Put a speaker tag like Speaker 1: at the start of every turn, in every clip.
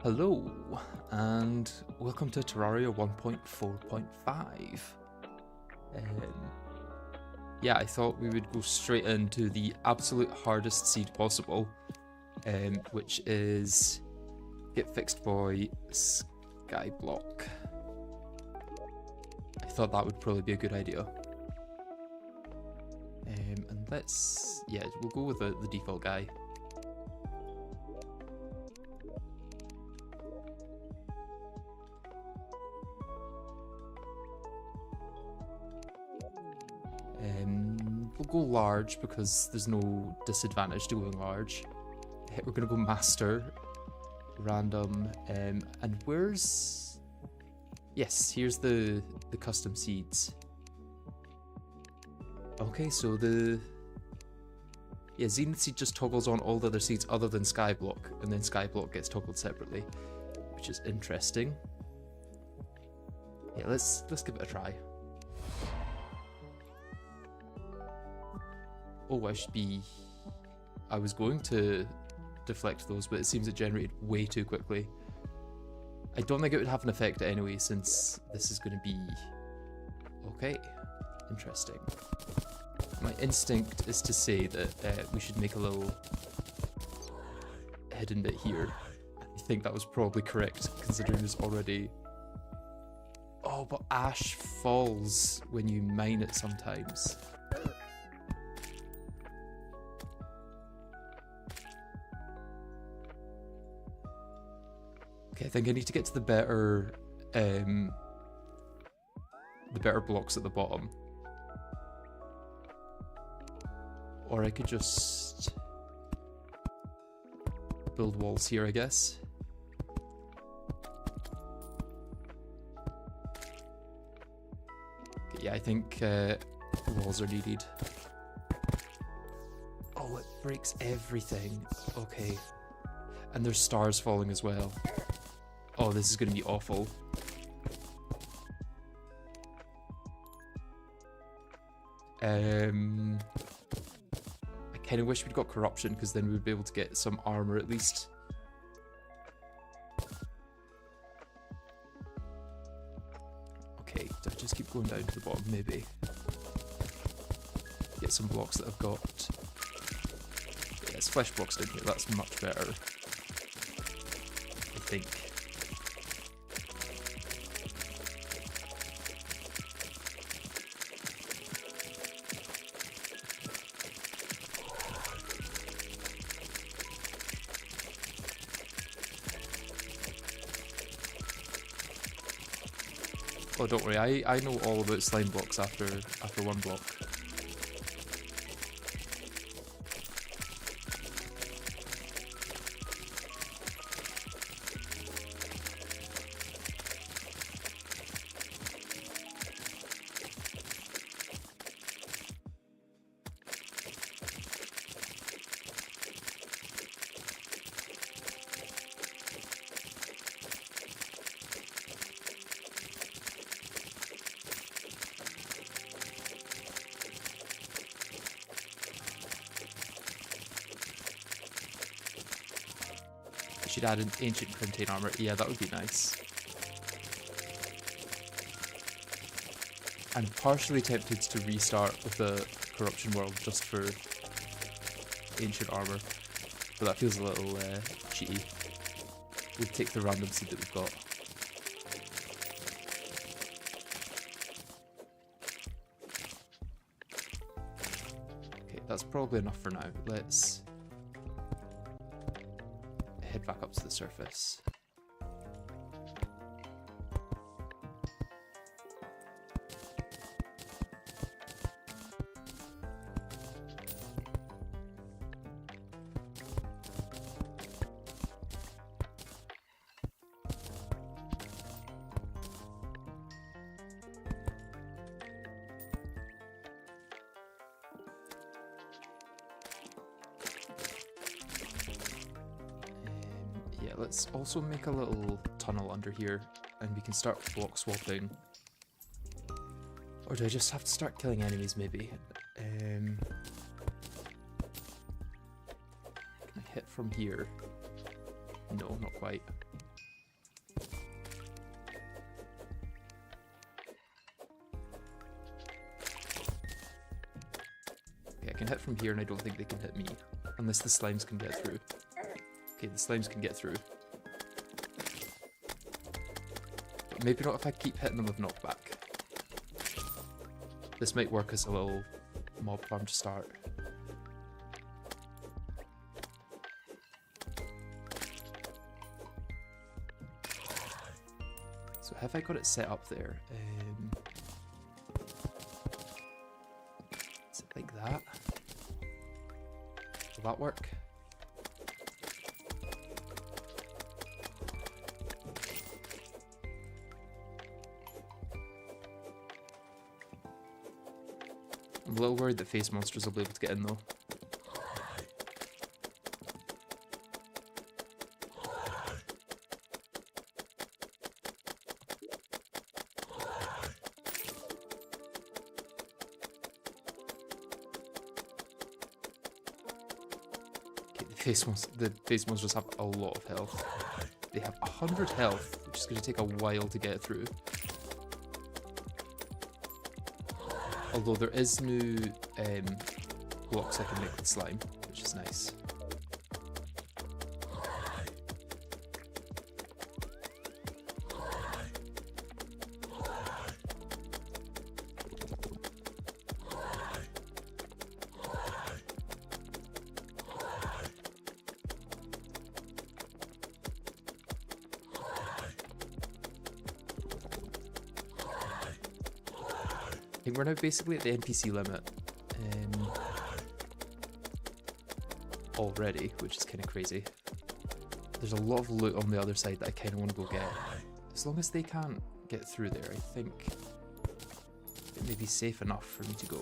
Speaker 1: Hello, and welcome to Terraria 1.4.5. Yeah, I thought we would go straight into the absolute hardest seed possible, which is GetFixedBoi Skyblock. I thought that would probably be a good idea. And we'll go with the default guy. We'll go large because there's no disadvantage to going large. We're gonna go master, random, and where's... Yes, here's the custom seeds. Okay, so Zenith seed just toggles on all the other seeds other than Skyblock, and then Skyblock gets toggled separately, which is interesting. Yeah, let's give it a try. Oh, I was going to deflect those, but it seems it generated way too quickly. I don't think it would have an effect anyway, since this is going to be... Okay, interesting. My instinct is to say that we should make a little hidden bit here. I think that was probably correct, considering there's already... Oh, but ash falls when you mine it sometimes. Okay, I think I need to get to the better blocks at the bottom. Or I could just build walls here, I guess. Okay, yeah, I think walls are needed. Oh, it breaks everything. Okay. And there's stars falling as well. Oh, this is going to be awful. I kind of wish we'd got corruption, because then we would be able to get some armor at least. Okay, do I just keep going down to the bottom, maybe? Get some blocks that I've got. Yes, flesh blocks down here, that's much better. I think. Oh, don't worry, I know all about slime blocks after one block. Should add an ancient printing armor. Yeah, that would be nice. I'm partially tempted to restart with the corruption world just for ancient armor, but that feels a little cheaty. We'll take the random seed that we've got. Okay, that's probably enough for now. Let's head back up to the surface. Yeah, let's also make a little tunnel under here, and we can start block swapping. Or do I just have to start killing enemies, maybe? Can I hit from here? No, not quite. can hit from here and I don't think they can hit me. Unless the slimes can get through. Okay, the slimes can get through. But maybe not if I keep hitting them with knockback. This might work as a little mob farm to start. So have I got it set up there? Is it like that? Will that work? I'm a little worried that face monsters will be able to get in though. The face monsters have a lot of health. They have 100 health, which is going to take a while to get through. Although there is new blocks I can make with slime, which is nice. I think we're now basically at the NPC limit already, which is kind of crazy. There's a lot of loot on the other side that I kind of want to go get. As long as they can't get through there, I think it may be safe enough for me to go.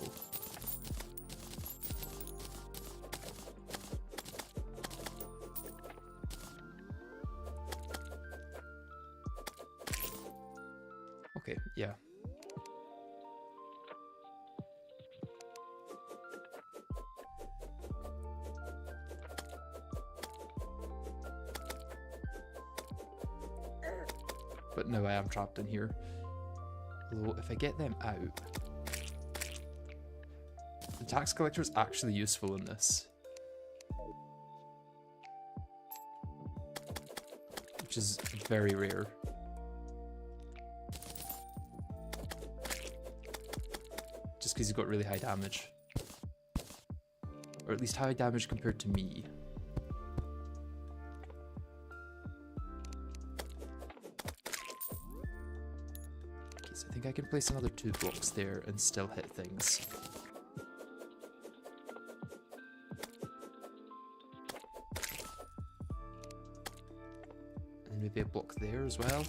Speaker 1: Okay, yeah. But no, I am trapped in here. Although, if I get them out... The tax collector is actually useful in this. Which is very rare. Just because he's got really high damage. Or at least high damage compared to me. I think I can place another 2 blocks there and still hit things. And maybe a block there as well.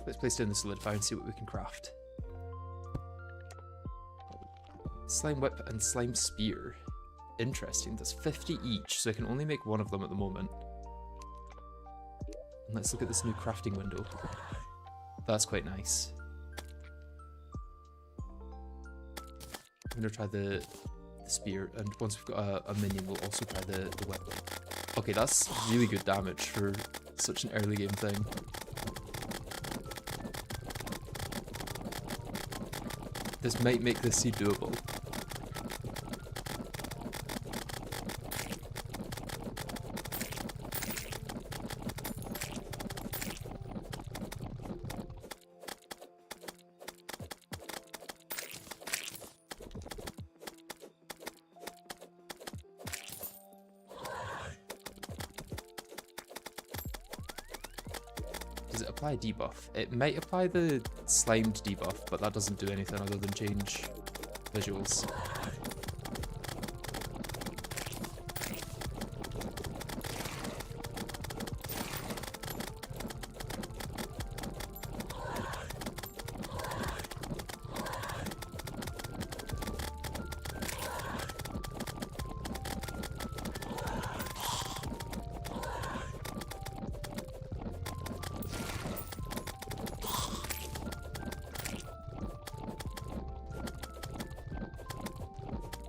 Speaker 1: Let's place down the solidifier and see what we can craft. Slime whip and slime spear. Interesting, that's 50 each, so I can only make one of them at the moment. And let's look at this new crafting window. That's quite nice. I'm going to try the spear, and once we've got a minion, we'll also try the whip. Okay, that's really good damage for such an early game thing. This might make this seed doable. Does it apply a debuff? It might apply the slimed debuff, but that doesn't do anything other than change visuals.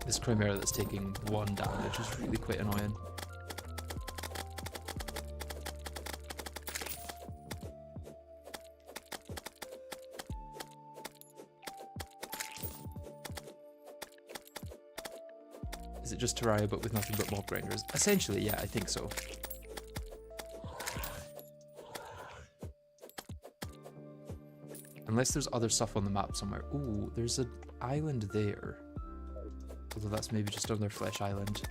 Speaker 1: This Chimera that's taking 1 damage is really quite annoying. Is it just Terraria but with nothing but mob grinders? Essentially, yeah, I think so. Unless there's other stuff on the map somewhere. Ooh, there's an island there. Although that's maybe just another flesh island.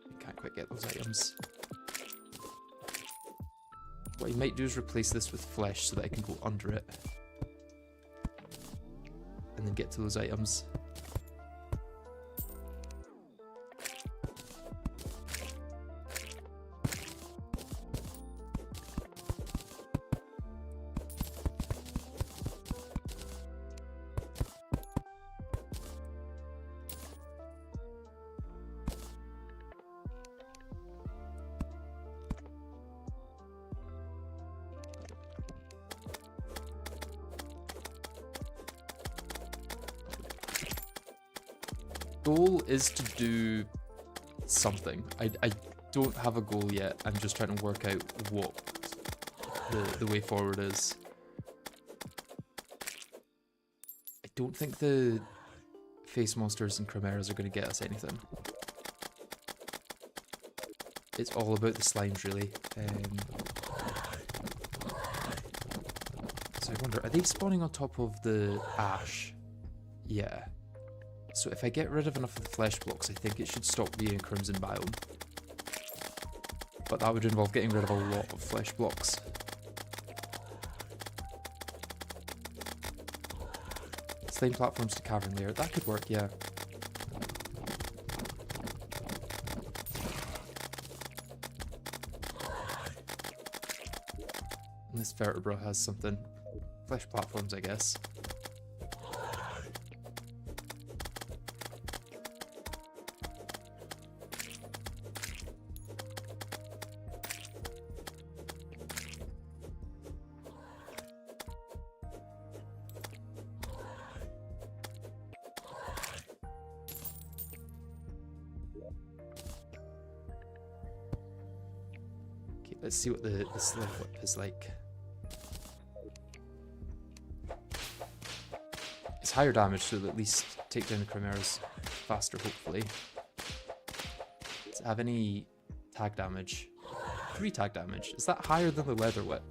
Speaker 1: I can't quite get those items. What you might do is replace this with flesh so that I can go under it. And then get to those items. Goal is to do something. I don't have a goal yet. I'm just trying to work out what the way forward is. I don't think the face monsters and chimeras are going to get us anything. It's all about the slimes, really. So I wonder, are they spawning on top of the ash? Yeah. So if I get rid of enough of the flesh blocks, I think it should stop being a crimson biome. But that would involve getting rid of a lot of flesh blocks. Slime platforms to cavern layer. That could work, yeah. And this vertebra has something. Flesh platforms, I guess. Let's see what the slime whip is like. It's higher damage, so it'll at least take down the chimeras faster, hopefully. Does it have any tag damage? 3 tag damage. Is that higher than the leather whip?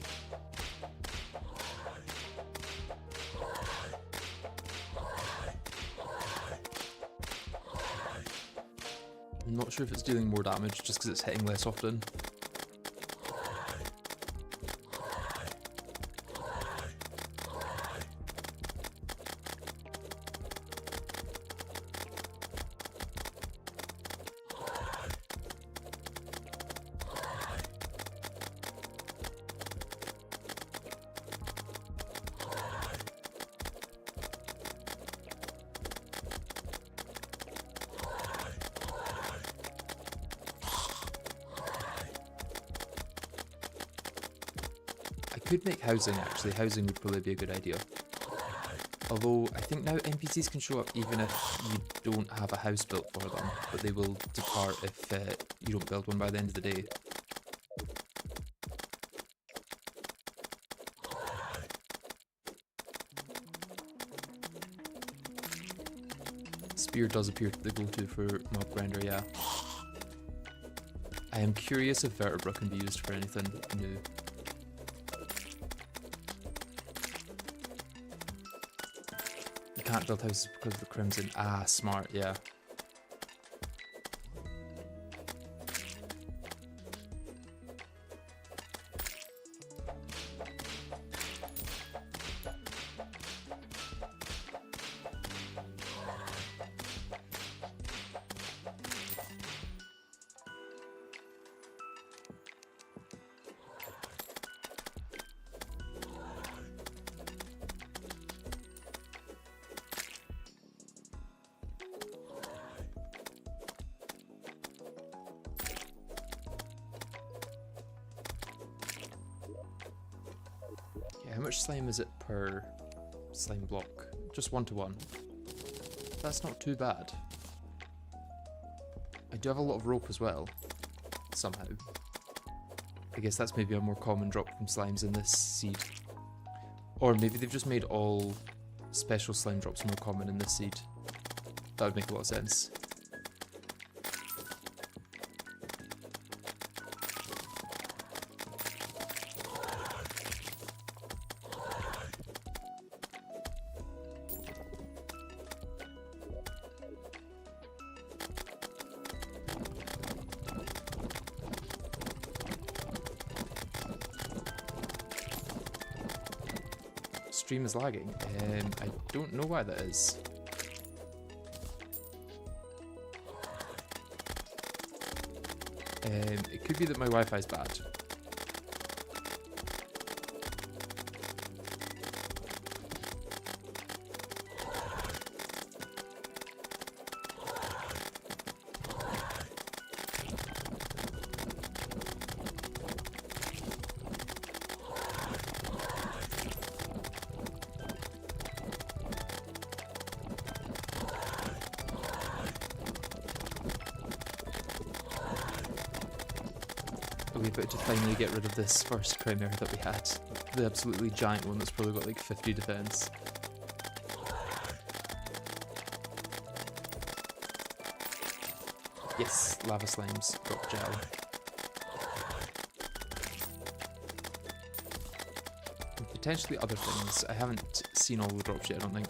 Speaker 1: I'm not sure if it's dealing more damage just because it's hitting less often. Could make housing, actually. Housing would probably be a good idea. Although, I think now NPCs can show up even if you don't have a house built for them, but they will depart if you don't build one by the end of the day. Spear does appear to the go-to for mob grinder, yeah. I am curious if vertebra can be used for anything new. Can't build houses because of the crimson. Ah, smart, yeah. How much slime is it per slime block? Just 1 to 1. That's not too bad. I do have a lot of rope as well, somehow. I guess that's maybe a more common drop from slimes in this seed. Or maybe they've just made all special slime drops more common in this seed. That would make a lot of sense. Stream is lagging. I don't know why that is. It could be that my Wi-Fi is bad. We're about to finally get rid of this first chimera that we had. The absolutely giant one that's probably got like 50 defense. Yes, lava slimes, drop gel. And potentially other things. I haven't seen all the drops yet, I don't think.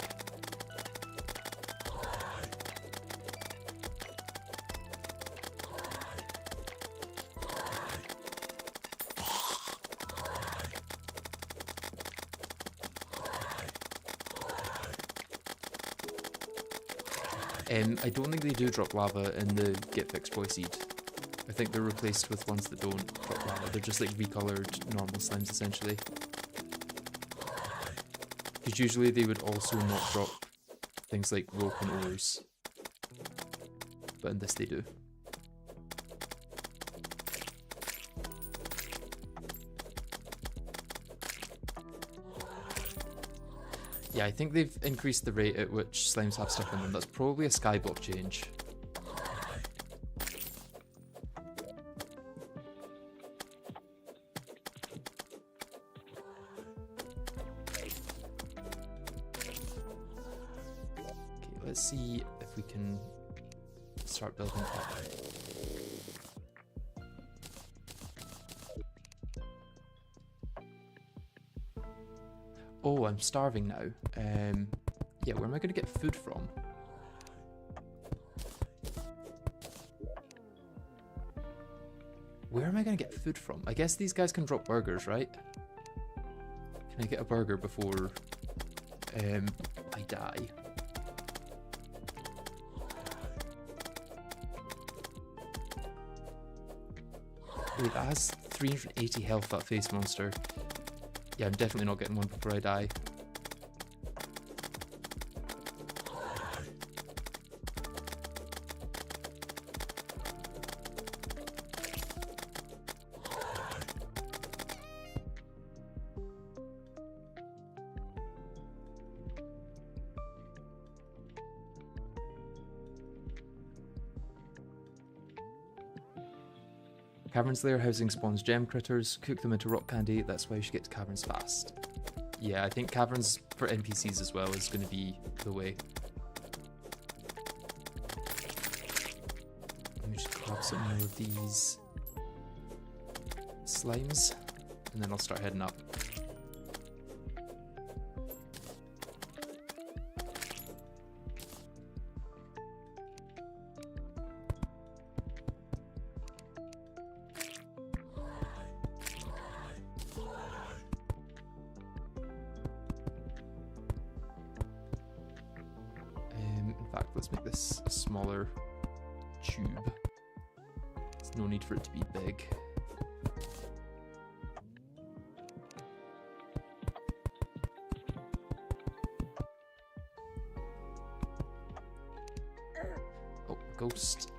Speaker 1: I don't think they do drop lava in the GetFixedBoi seed. I think they're replaced with ones that don't drop lava. They're just like recolored normal slimes essentially. Because usually they would also not drop things like rope and ores. But in this they do. Yeah, I think they've increased the rate at which slimes have stuff in them. That's probably a Skyblock change. Okay, let's see if we can start building up. Oh, I'm starving now. Yeah, where am I going to get food from? Where am I going to get food from? I guess these guys can drop burgers, right? Can I get a burger before I die? Wait, that has 380 health, that face monster. Yeah, I'm definitely not getting one before I die. Caverns layer housing spawns gem critters, cook them into rock candy, that's why you should get to caverns fast. Yeah, I think caverns for NPCs as well is going to be the way. Let me just grab some more of these slimes, and then I'll start heading up. Let's make this a smaller tube. There's no need for it to be big. Oh, ghost.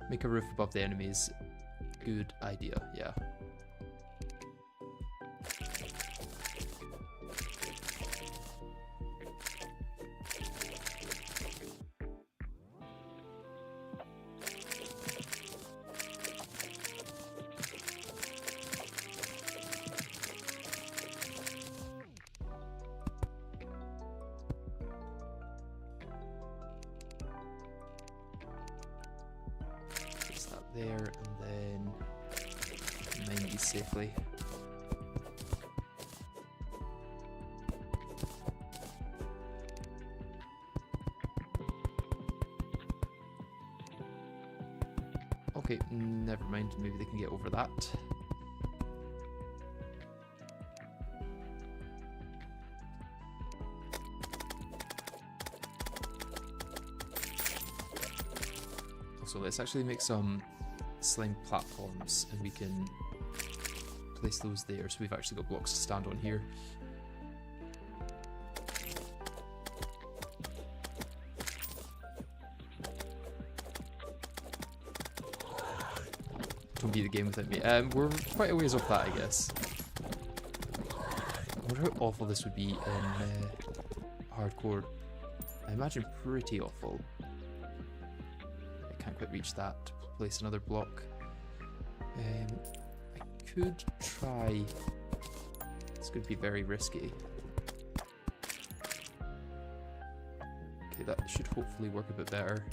Speaker 1: Make a roof above the enemies. Good idea, yeah. there, and then mine these safely. Okay, never mind, maybe they can get over that. So let's actually make some slime platforms and we can place those there so we've actually got blocks to stand on here. Don't beat the game without me. We're quite a ways off that, I guess. I wonder how awful this would be in hardcore. I imagine pretty awful. Can't quite reach that to place another block. I could try. It's going to be very risky. Okay, that should hopefully work a bit better.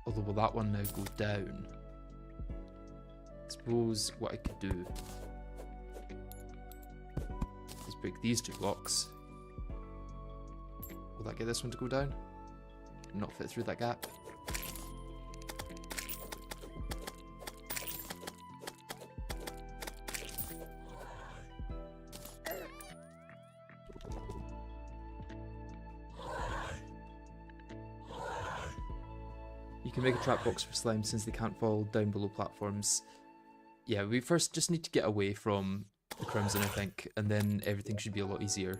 Speaker 1: Although, will that one now go down? I suppose what I could do is break these two blocks. Will that get this one to go down? Not fit through that gap. You can make a trap box for slime since they can't fall down below platforms. Yeah, we first just need to get away from the crimson, I think, and then everything should be a lot easier.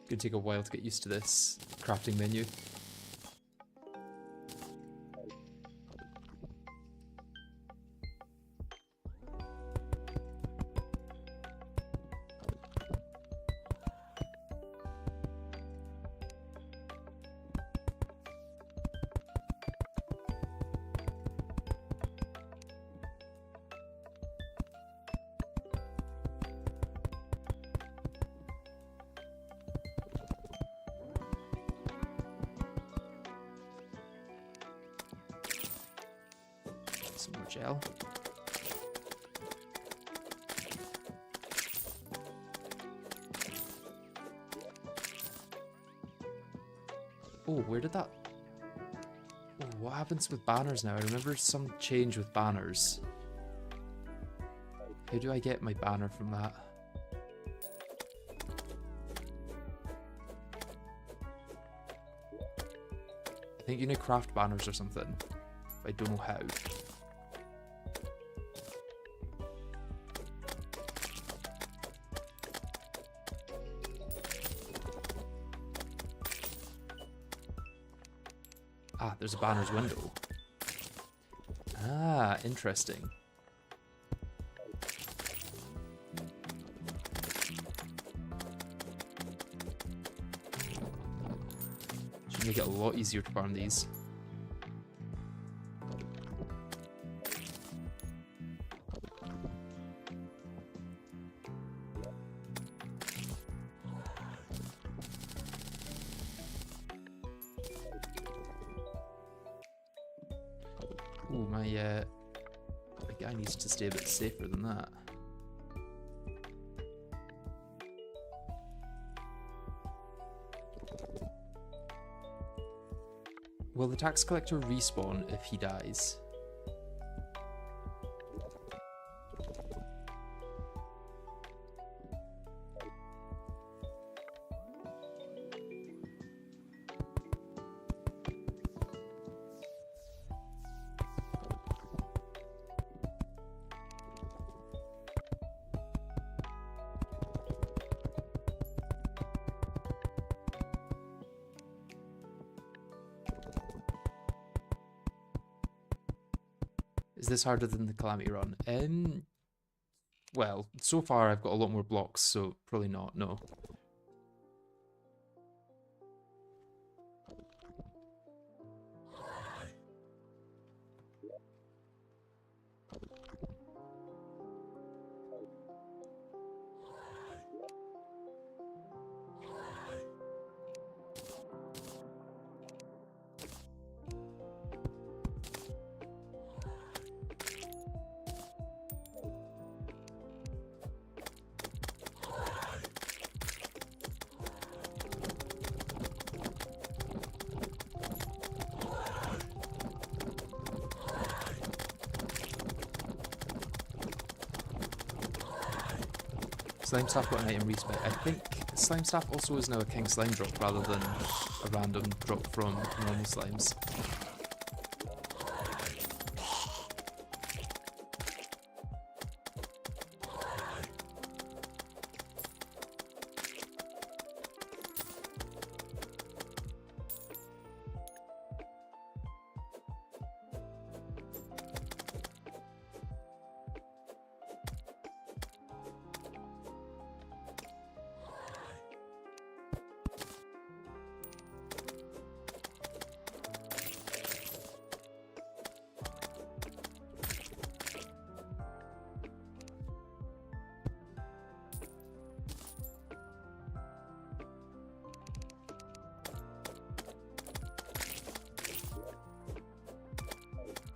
Speaker 1: Gonna take a while to get used to this crafting menu. Some more gel. Oh, where did that... Oh, what happens with banners now? I remember some change with banners. How do I get my banner from that? I think you need craft banners or something. But I don't know how. Ah, there's a banner's window. Ah, interesting. Should make it a lot easier to farm these. Ooh, my guy needs to stay a bit safer than that. Will the tax collector respawn if he dies? Is this harder than the Calamity Run? Well, so far I've got a lot more blocks, so probably not, no. Slime Staff got an item respec. I think Slime Staff also is now a King Slime drop rather than a random drop from normal slimes.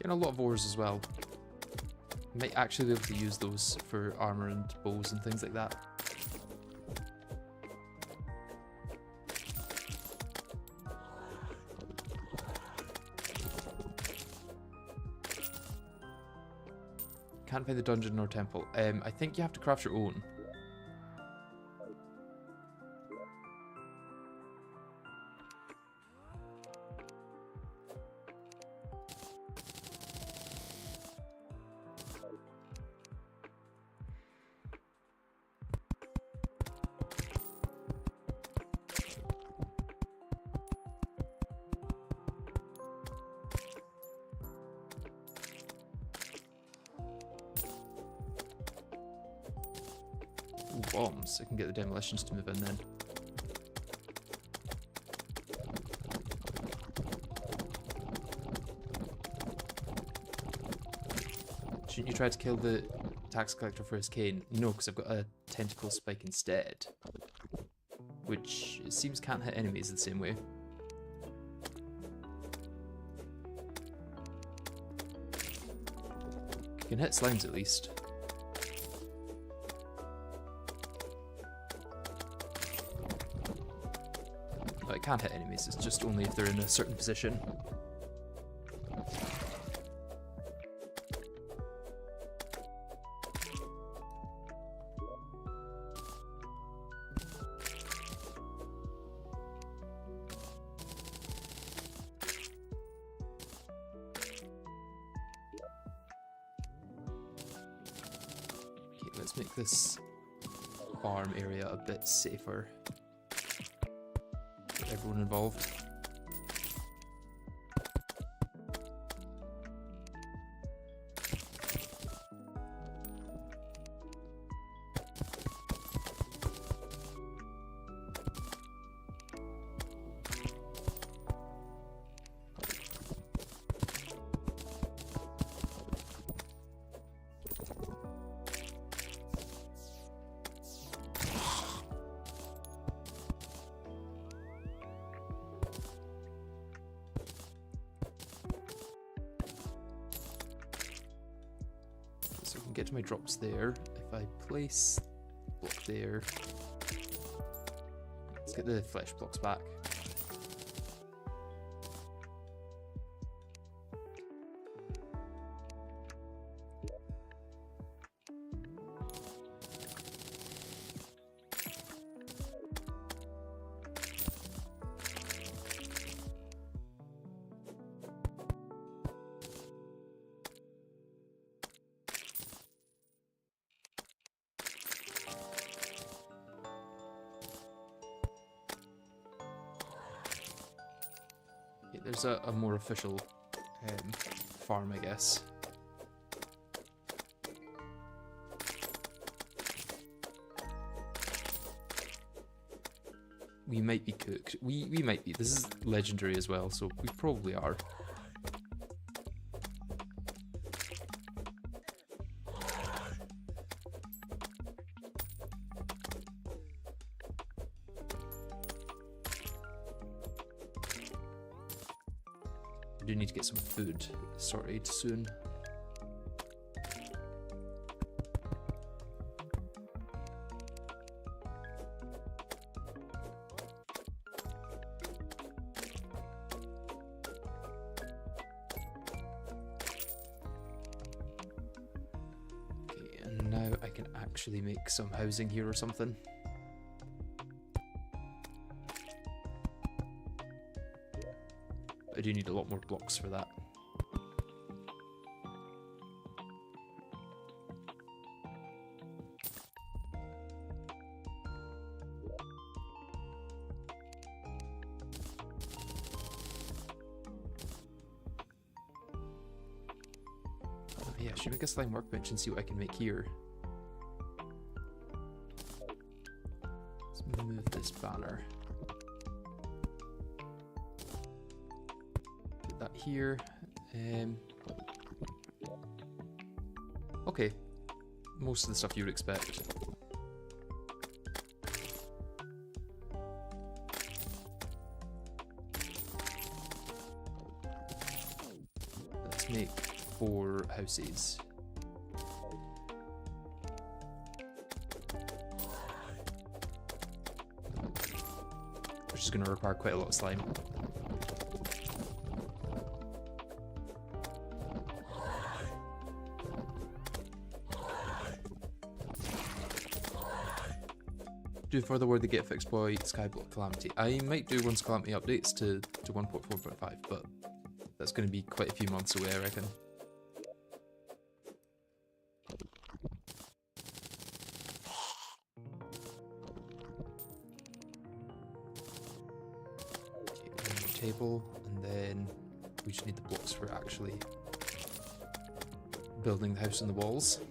Speaker 1: And a lot of ores as well. Might actually be able to use those for armor and bows and things like that. Can't find the dungeon or temple. I think you have to craft your own. Bombs. I can get the demolitions to move in then. Shouldn't you try to kill the tax collector for his cane? No, because I've got a tentacle spike instead. Which it seems can't hit enemies the same way. You can hit slimes at least. It can't hit enemies, it's just only if they're in a certain position. Okay, let's make this farm area a bit safer. Everyone involved. So I can get to my drops there. If I place block there, let's get the flesh blocks back. There's a more official farm, I guess. We might be cooked. We might be. This is legendary as well, so we probably are. I do need to get some food sorted soon. Actually make some housing here or something. I do need a lot more blocks for that. Yeah, I should make a slime workbench and see what I can make here. Move this banner. Put that here. Okay. Most of the stuff you would expect. Let's make 4 houses. Which is going to require quite a lot of slime. Do further word the GetFixedBoi Skyblock Calamity. I might do once Calamity updates to 1.4.5, but that's going to be quite a few months away, I reckon. Table, and then we just need the blocks for actually building the house and the walls.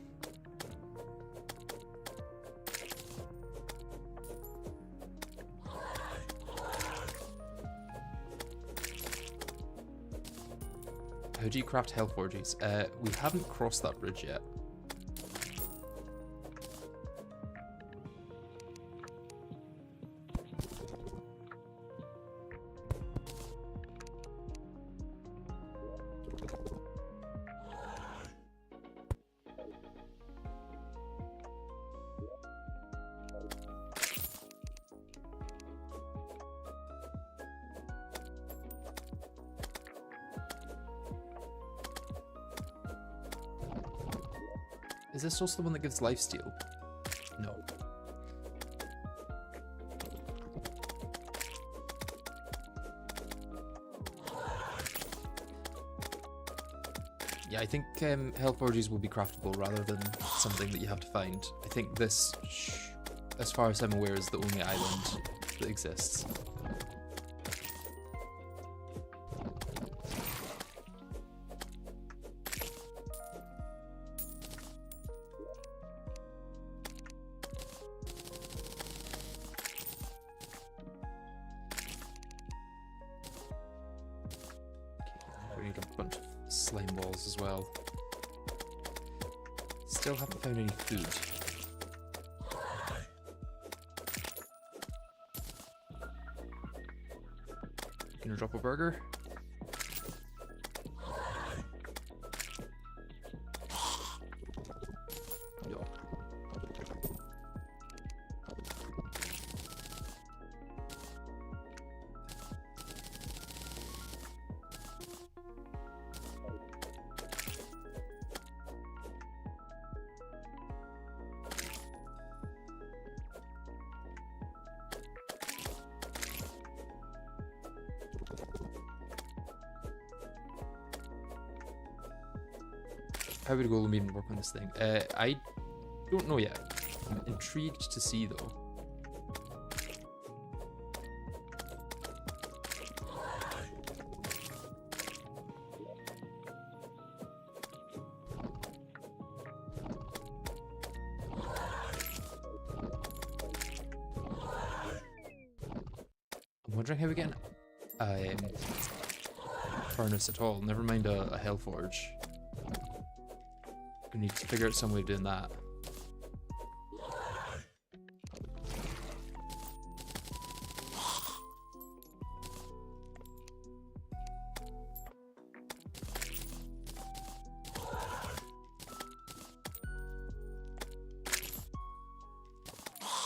Speaker 1: How do you craft hell forges? We haven't crossed that bridge yet. Is this also the one that gives lifesteal? No. Yeah, I think hell forges will be craftable rather than something that you have to find. I think this, as far as I'm aware, is the only island that exists. We need a bunch of slime balls as well. Still haven't found any food. Gonna drop a burger. Yo. How would Golem even work on this thing? I don't know yet. I'm intrigued to see though. wondering how we get an furnace at all. Never mind a hell forge. We need to figure out some way of doing that.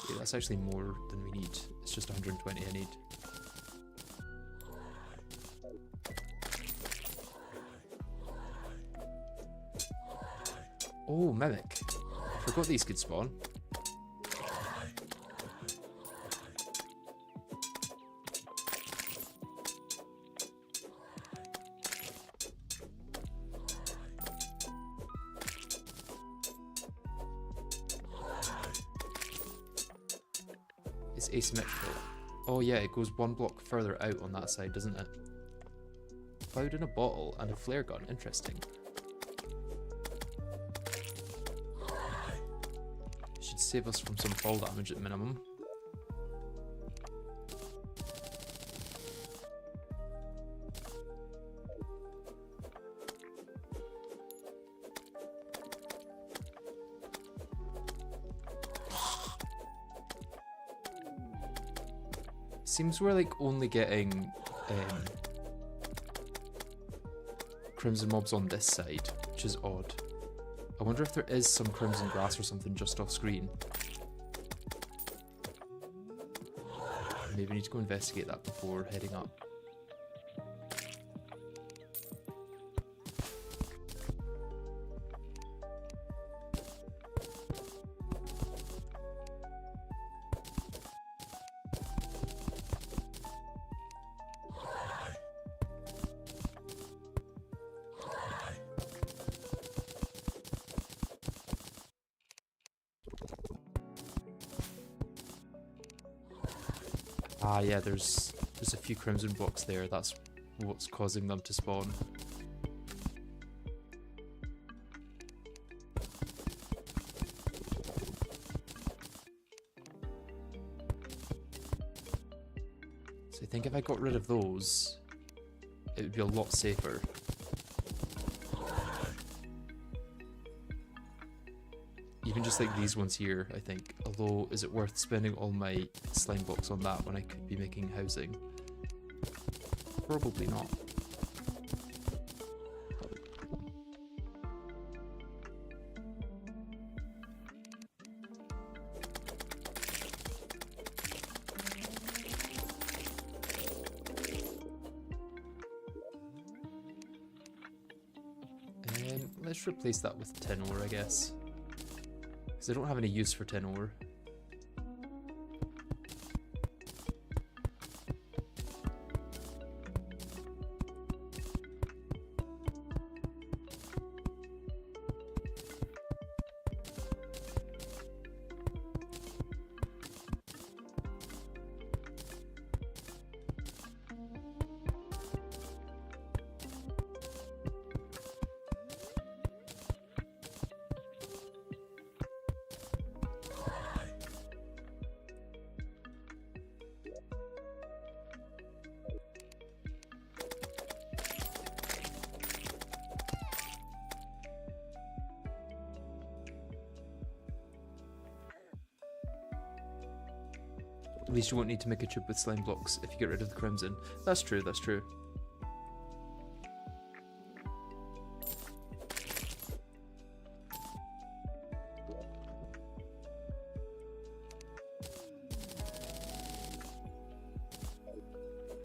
Speaker 1: Yeah, that's actually more than we need. It's just 120 I need. Oh, Mimic. I forgot these could spawn. It's asymmetrical. Oh yeah, it goes one block further out on that side, doesn't it? Cloud in a bottle and a flare gun. Interesting. Should save us from some fall damage at minimum. Seems we're like only getting crimson mobs on this side, which is odd. I wonder if there is some crimson grass or something just off screen. Maybe we need to go investigate that before heading up. Ah yeah, there's a few crimson blocks there, that's what's causing them to spawn. So I think if I got rid of those, it would be a lot safer. Even just like these ones here, I think. Although, is it worth spending all my slime blocks on that when I could be making housing? Probably not. Let's replace that with tin ore, I guess. Because I don't have any use for tin ore. At least you won't need to make a tube with slime blocks if you get rid of the crimson. That's true, that's true.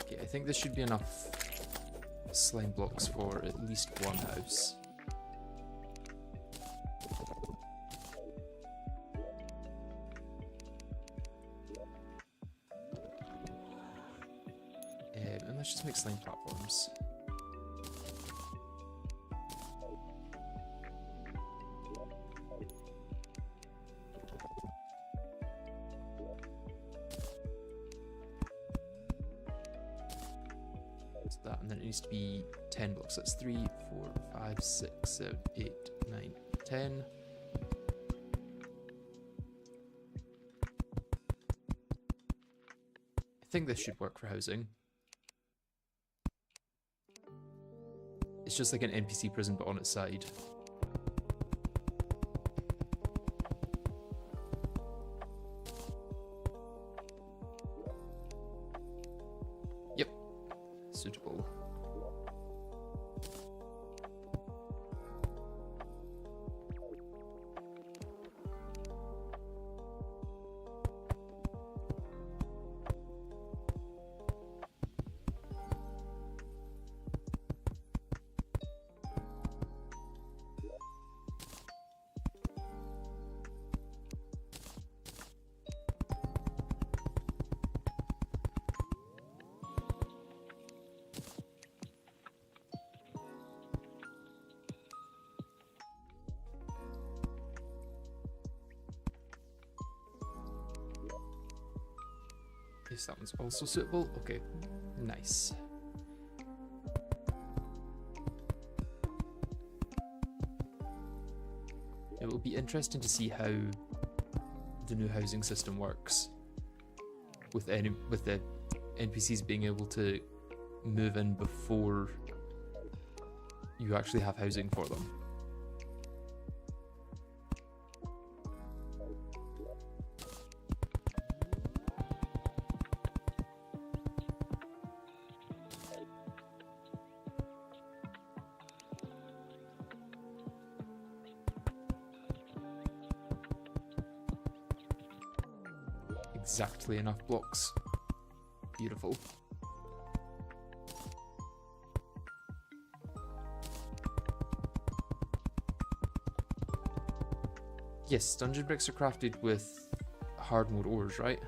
Speaker 1: Okay, I think this should be enough slime blocks for at least one house. And let's just make slime platforms. So that, and then it needs to be 10 blocks. That's 3, 4, 5, 6, 7, 8, 9, 10. I think this should work for housing. It's just like an NPC prison but on its side. Yep, suitable. Yes, that one's also suitable. Okay, nice. It will be interesting to see how the new housing system works with the NPCs being able to move in before you actually have housing for them. Exactly enough blocks. Beautiful. Yes, dungeon bricks are crafted with hard mode ores, right?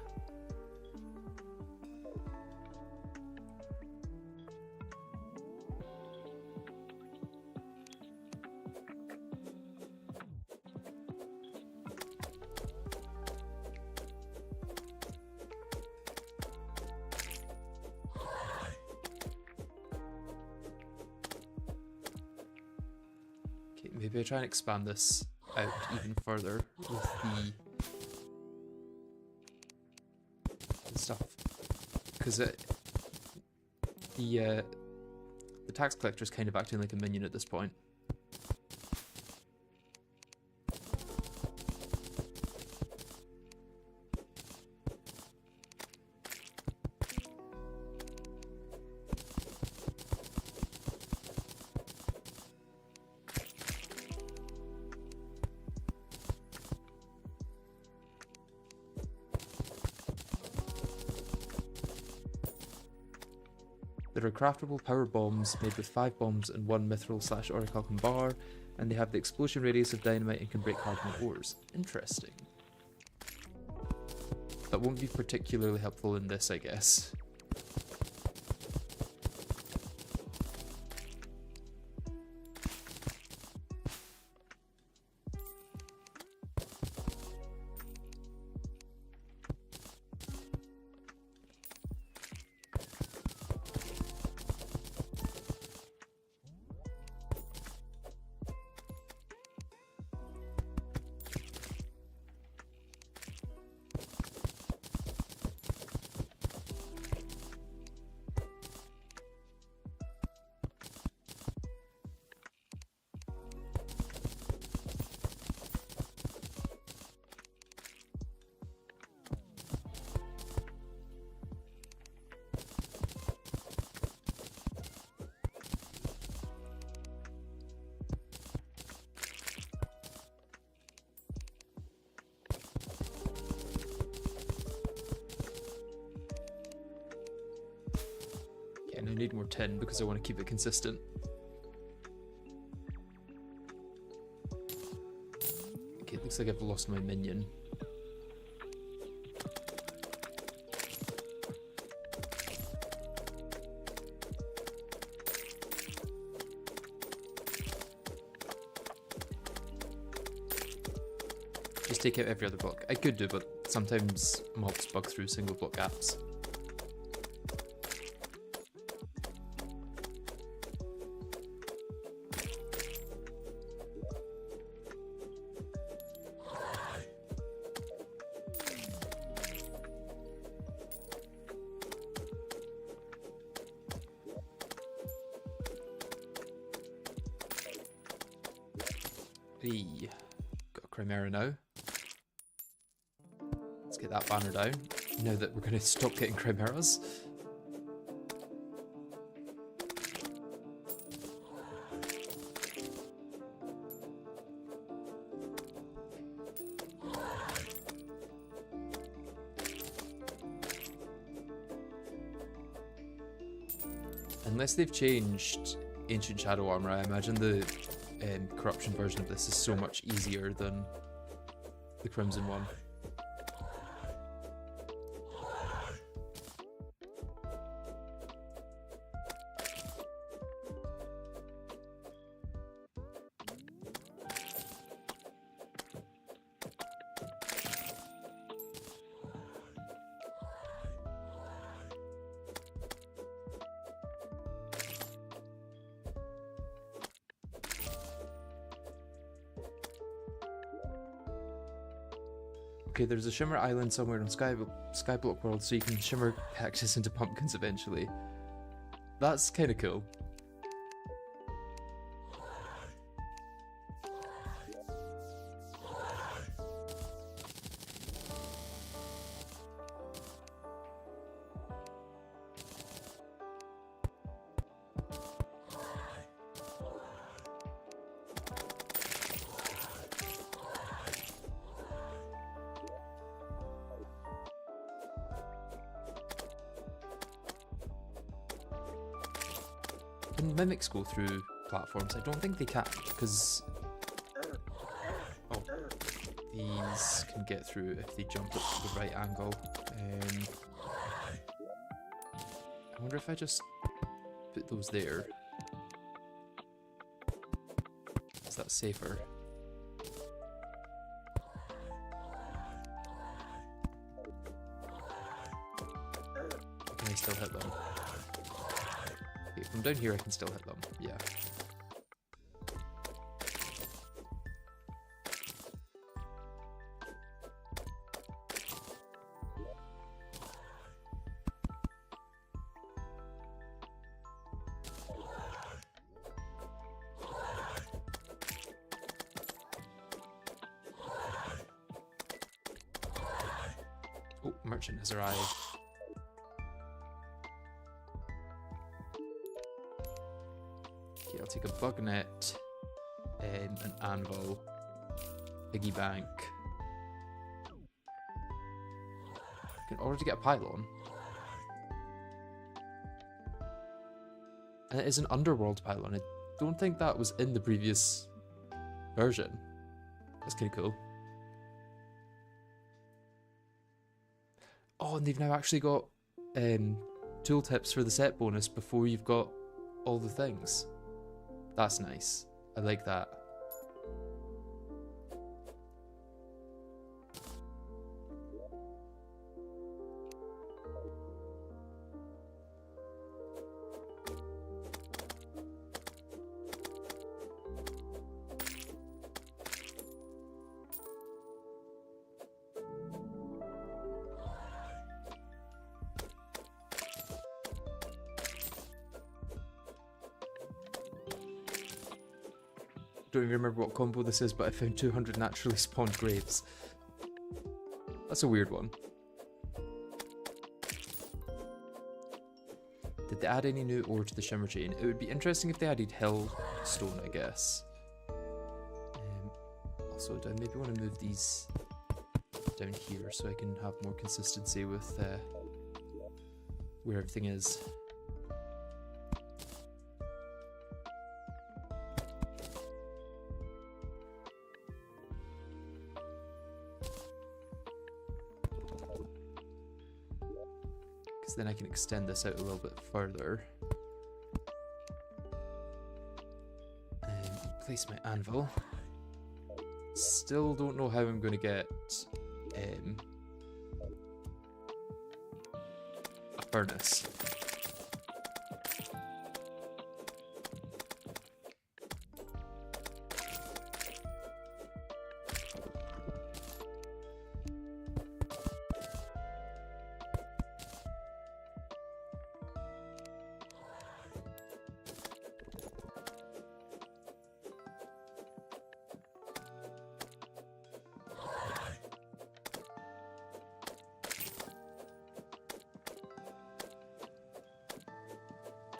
Speaker 1: Maybe I try and expand this out even further with the stuff, because the tax collector is kind of acting like a minion at this point. There are craftable power bombs made with 5 bombs and 1 mithril/orichalcum bar, and they have the explosion radius of dynamite and can break hardwood ores. Interesting. That won't be particularly helpful in this, I guess. And I need more tin because I want to keep it consistent. Okay, it looks like I've lost my minion. Just take out every other block. I could do, but sometimes mobs bug through single block gaps. Hey, got a Chimera now. Let's get that banner down, now that we're going to stop getting Chimeras. Unless they've changed Ancient Shadow Armor, I imagine the corruption version of this is so much easier than the Crimson one. Okay, there's a Shimmer Island somewhere on Skyblock World, so you can shimmer cactus into pumpkins eventually. That's kind of cool. Can mimics go through platforms? I don't think they can, because these can get through if they jump at the right angle. I wonder if I just put those there. Is that safer? Or can I still hit them? Okay, from down here I can still hit them, yeah. Oh, merchant has arrived. Okay, I'll take a bug net, an anvil, piggy bank. I can already get a pylon. And it is an underworld pylon. I don't think that was in the previous version. That's kind of cool. Oh, and they've now actually got tooltips for the set bonus before you've got all the things. That's nice. I like that. Don't even remember what combo this is, but I found 200 naturally spawned graves. That's a weird one. Did they add any new ore to the shimmer chain? It would be interesting if they added hellstone, I guess. Also, do I maybe want to move these down here so I can have more consistency with where everything is? Then I can extend this out a little bit further. And place my anvil. Still don't know how I'm going to get a furnace.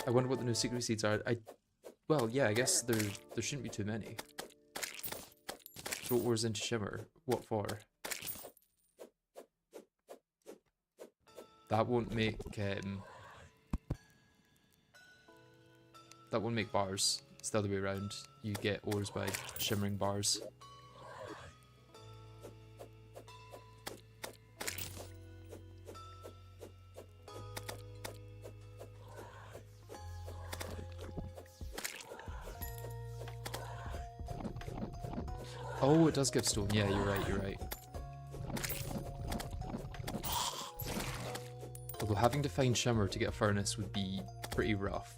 Speaker 1: I wonder what the new secret seeds are. Well, yeah, I guess there shouldn't be too many. Throw ores into shimmer. What for? That won't make bars. It's the other way around. You get ores by shimmering bars. Oh, it does give stone. Yeah, you're right. Although having to find shimmer to get a furnace would be pretty rough.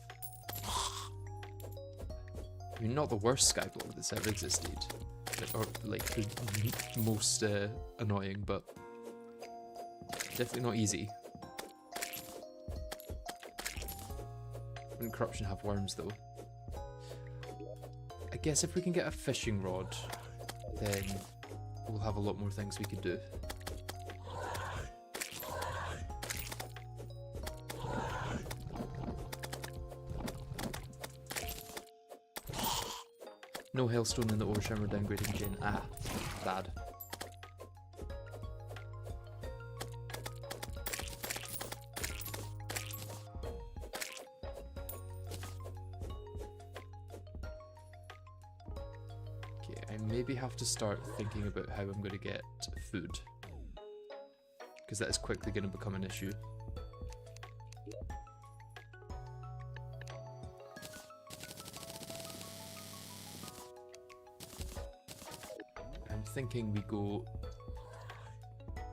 Speaker 1: I mean, not the worst skyblock that's ever existed. Or, like, the most annoying, but definitely not easy. Wouldn't corruption have worms, though? I guess if we can get a fishing rod, then we'll have a lot more things we can do. No hailstone in the ore shimmer downgrading chain. Ah, bad. Okay, I maybe have to start thinking about how I'm going to get food, because that is quickly going to become an issue. Thinking we go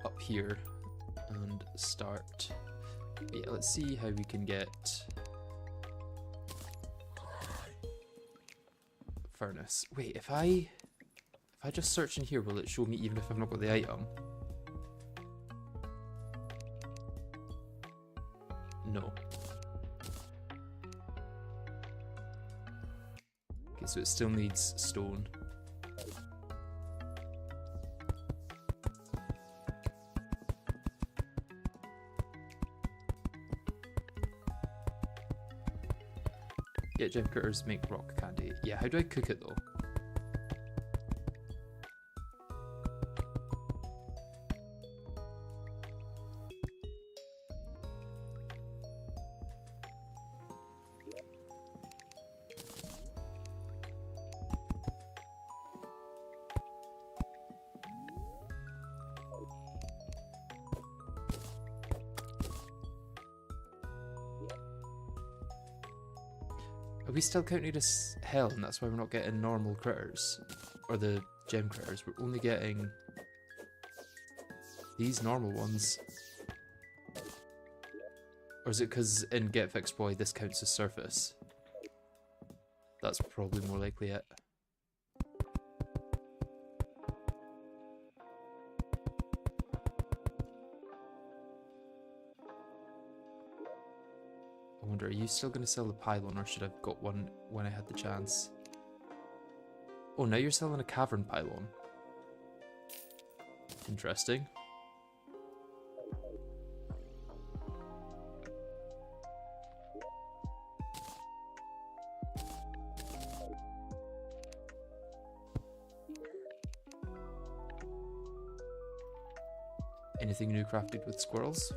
Speaker 1: up here and start. Yeah, let's see how we can get furnace. Wait, if I just search in here, will it show me even if I've not got the item? No. Okay, so it still needs stone. Yeah, gem critters make rock candy. Yeah, how do I cook it though? Are we still counting it as hell and that's why we're not getting normal critters? Or the gem critters? We're only getting these normal ones. Or is it because in GetFixedBoi this counts as surface? That's probably more likely it. I wonder, are you still going to sell the pylon, or should I have got one when I had the chance? Oh, now you're selling a cavern pylon. Interesting. Anything new crafted with squirrels?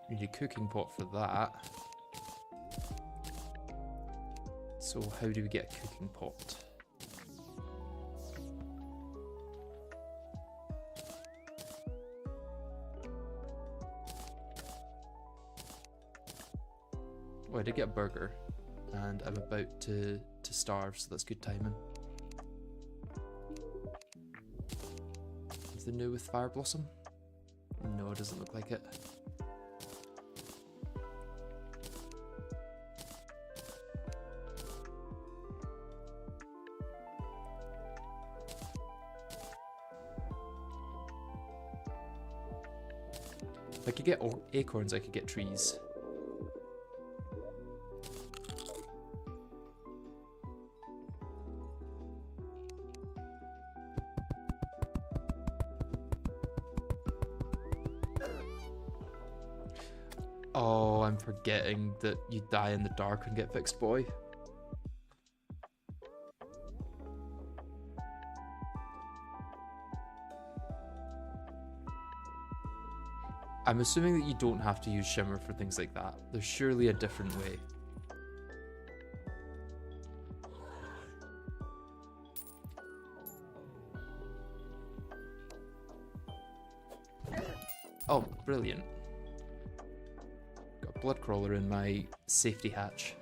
Speaker 1: Need a cooking pot for that. So how do we get a cooking pot? Oh, I did get a burger, and I'm about to starve, so that's good timing. Is the new with Fire Blossom? No, it doesn't look like it. If I could get acorns, I could get trees. Oh, I'm forgetting that you die in the dark and get fixed, boy. I'm assuming that you don't have to use shimmer for things like that. There's surely a different way. Oh, brilliant. Got a blood crawler in my safety hatch.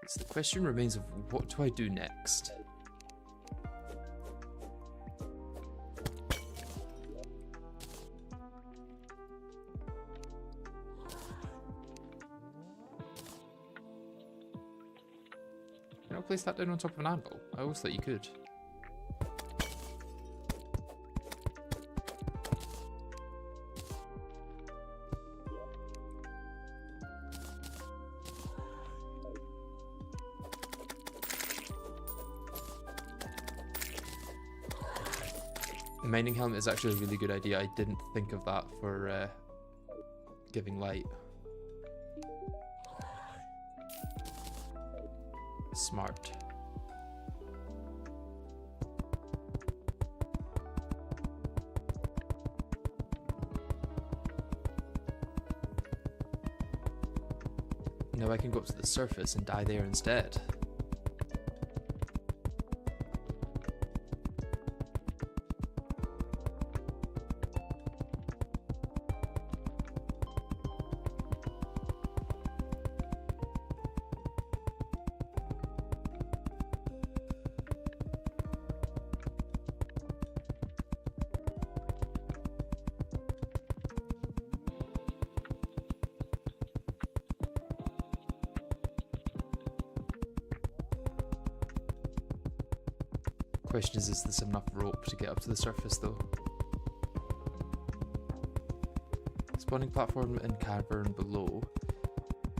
Speaker 1: So the question remains of what do I do next? Can I place that down on top of an anvil? I always thought you could. Mining helmet is actually a really good idea. I didn't think of that for giving light. Smart. Now I can go up to the surface and die there instead. Question is this enough rope to get up to the surface though? Spawning platform and cavern below.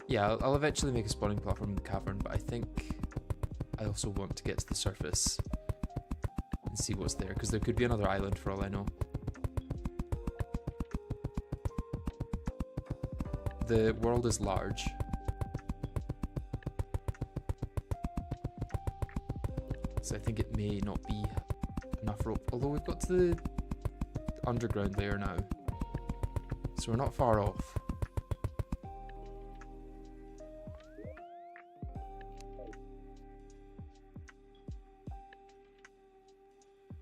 Speaker 1: Yeah, I'll eventually make a spawning platform in the cavern, but I think I also want to get to the surface and see what's there, because there could be another island for all I know. The world is large. So I think it may not be enough rope, although we've got to the underground layer now, so we're not far off.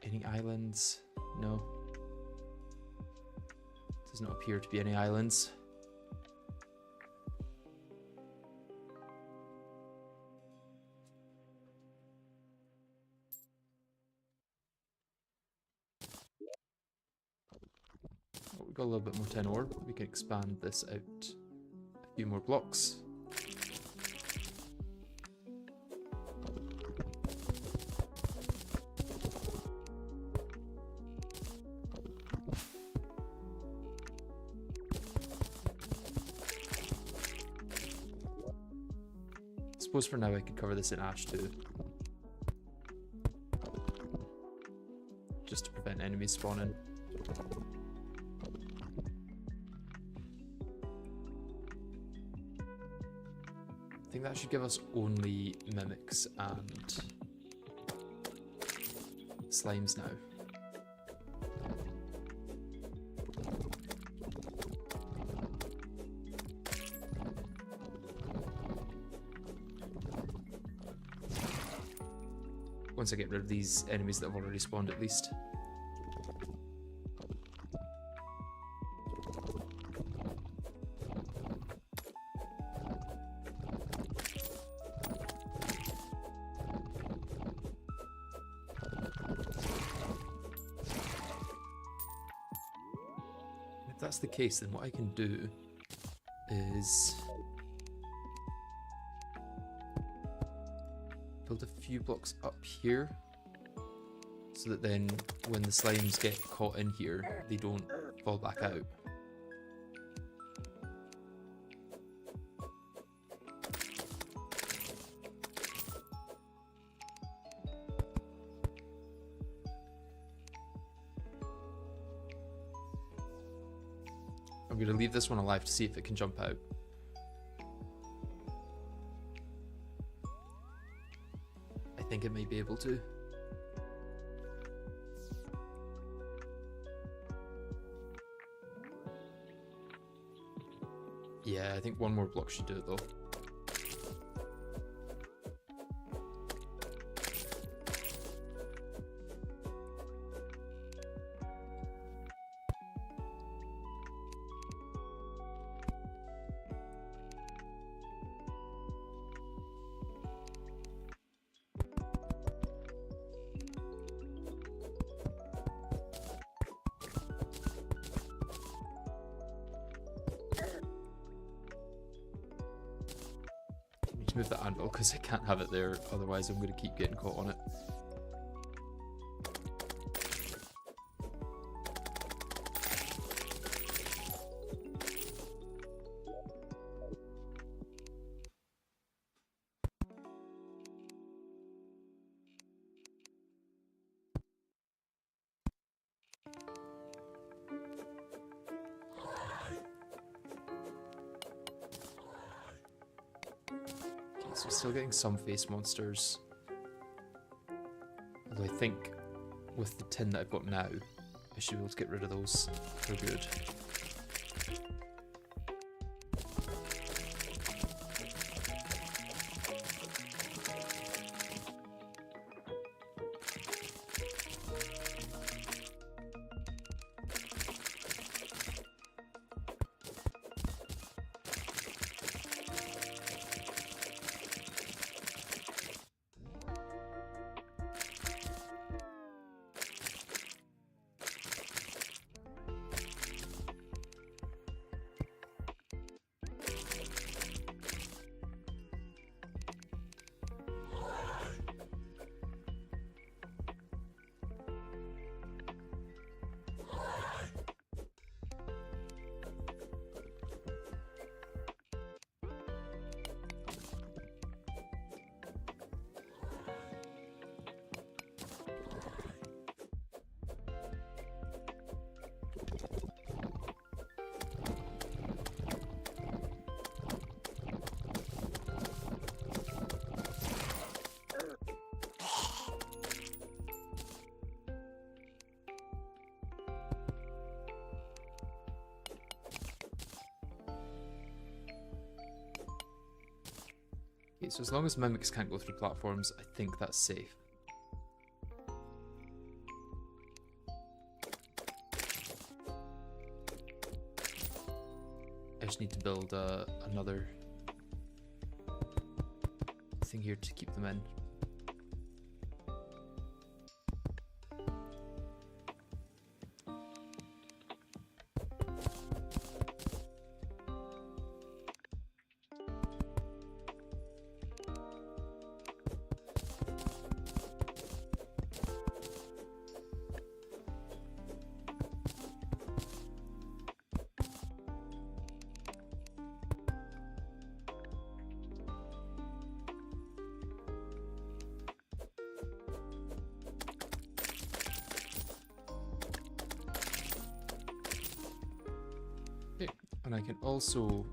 Speaker 1: Any islands? No. Does not appear to be any islands. We've got a little bit more tin ore. We can expand this out a few more blocks. I suppose for now I could cover this in ash too, just to prevent enemies spawning. I think that should give us only mimics and slimes now. Once I get rid of these enemies that have already spawned at least. that's the case, then what I can do is build a few blocks up here so that then when the slimes get caught in here, they don't fall back out. I'm going to leave this one alive to see if it can jump out. I think it may be able to. Yeah, I think one more block should do it though. To move the anvil because I can't have it there, otherwise I'm going to keep getting caught on it. So still getting some face monsters. Although I think with the tin that I've got now, I should be able to get rid of those for good. Okay, so as long as mimics can't go through platforms, I think that's safe. I just need to build another thing here to keep them in. And I can also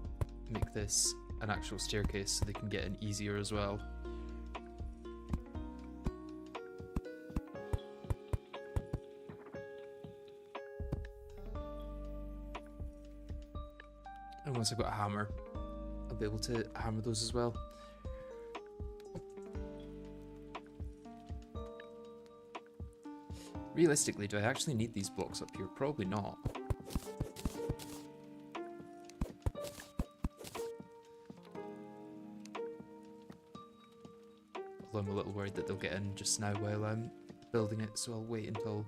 Speaker 1: make this an actual staircase so they can get in easier as well. And once I've got a hammer, I'll be able to hammer those as well. Realistically, do I actually need these blocks up here? Probably not. Although I'm a little worried that they'll get in just now while I'm building it, so I'll wait until...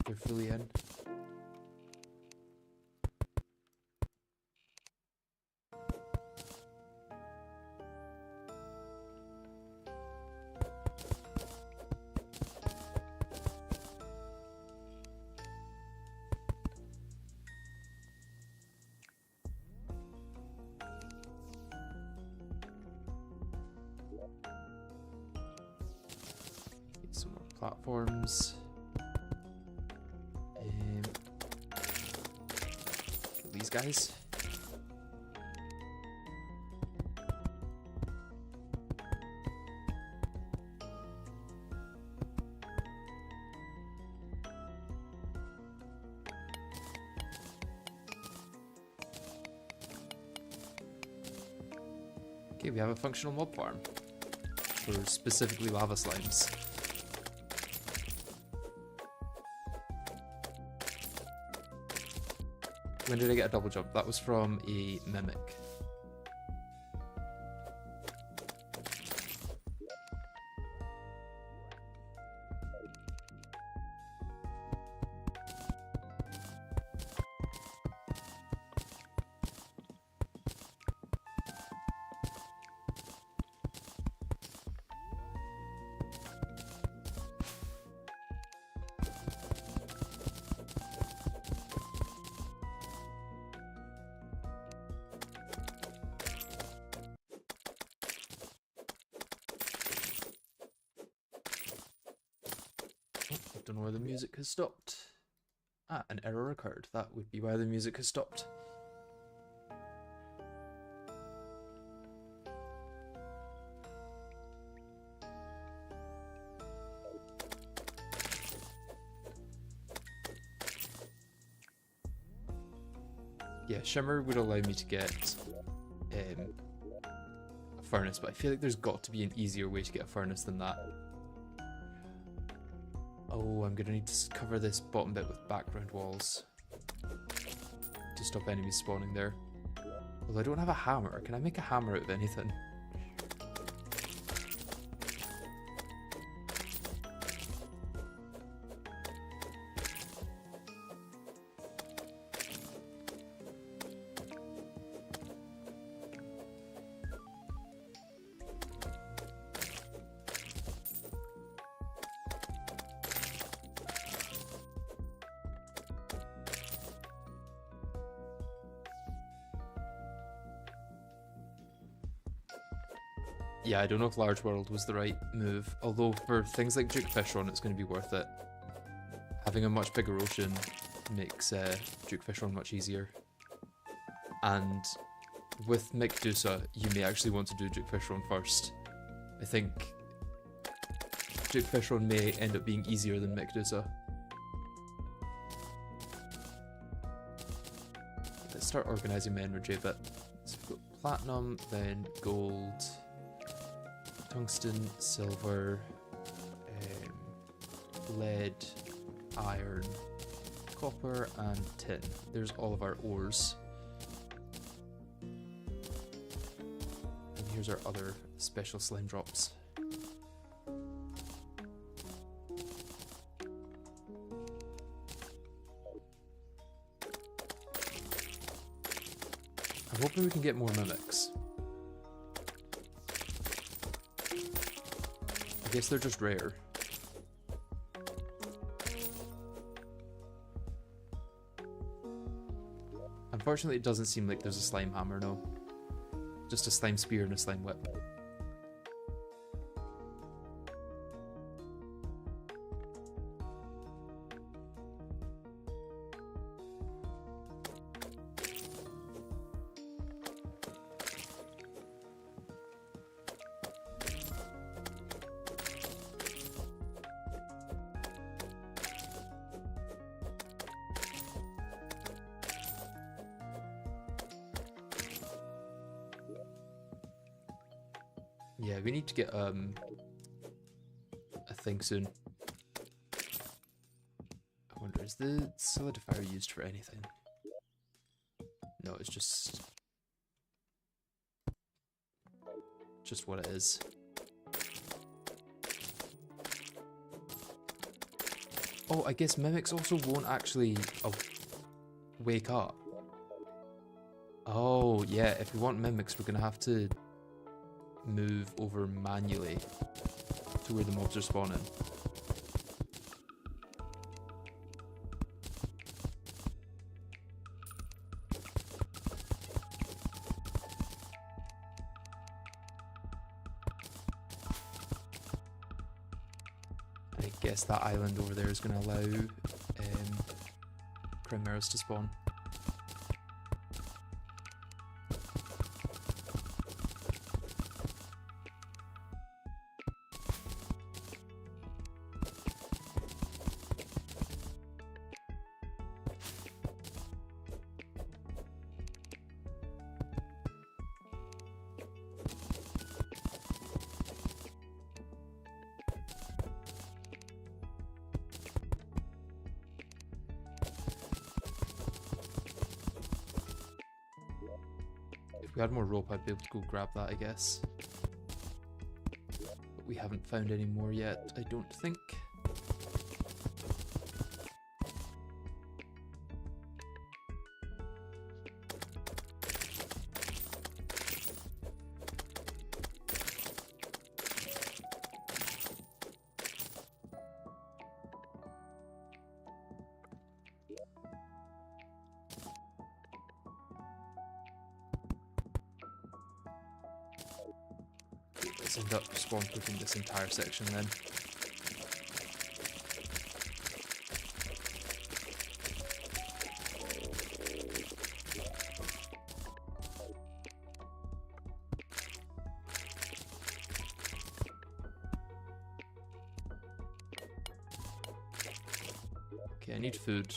Speaker 1: they're fully in. Some more platforms. These guys. Okay, we have a functional mob farm for specifically lava slimes. When did I get a double jump? That was from a mimic. Don't know why the music has stopped. Ah, an error occurred. That would be why the music has stopped. Yeah, Shimmer would allow me to get a furnace, but I feel like there's got to be an easier way to get a furnace than that. Oh, I'm gonna need to cover this bottom bit with background walls to stop enemies spawning there. Although I don't have a hammer. Can I make a hammer out of anything? Yeah, I don't know if Large World was the right move, although for things like Duke Fishron it's going to be worth it. Having a much bigger ocean makes Duke Fishron much easier. And with Micdusa, you may actually want to do Duke Fishron first. I think Duke Fishron may end up being easier than Micdusa. Let's start organising my energy a bit. So we've got platinum, then gold, tungsten, silver, lead, iron, copper, and tin. There's all of our ores. And here's our other special slime drops. I'm hoping we can get more mimics. I guess they're just rare. Unfortunately, it doesn't seem like there's a slime hammer, no. Just a slime spear and a slime whip. Yeah, we need to get a thing soon. I wonder, is the solidifier used for anything? No, it's just what it is. Oh, I guess mimics also won't actually wake up. Oh, yeah, if we want mimics, we're going to have to move over manually to where the mobs are spawning. I guess that island over there is going to allow chimeras to spawn. If we had more rope, I'd be able to go grab that, I guess. But we haven't found any more yet, I don't think. Let's end up spawn cooking this entire section then. Okay, I need food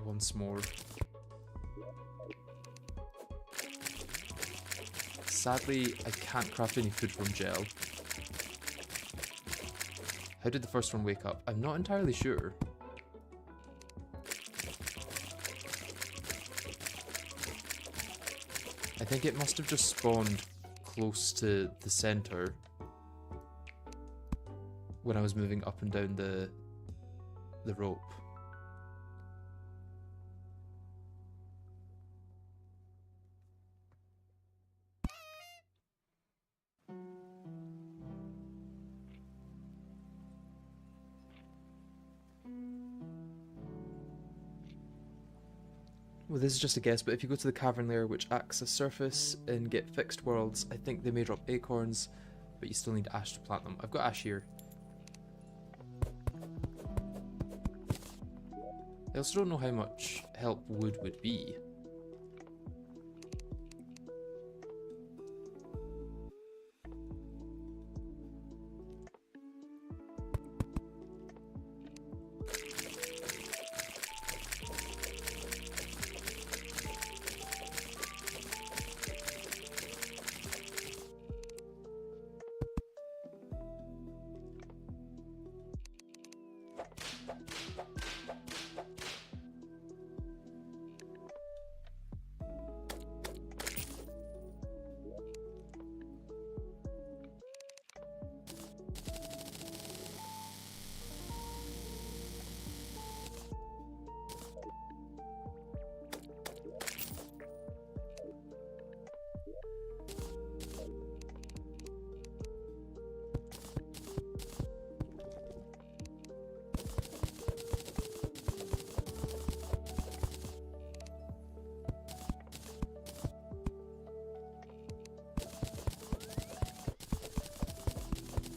Speaker 1: once more. Sadly, I can't craft any food from gel. How did the first one wake up? I'm not entirely sure. I think it must have just spawned close to the center when I was moving up and down the rope. Well, this is just a guess, but if you go to the cavern layer, which acts as surface in Get Fixed worlds, I think they may drop acorns, but you still need ash to plant them. I've got ash here. I also don't know how much help wood would be.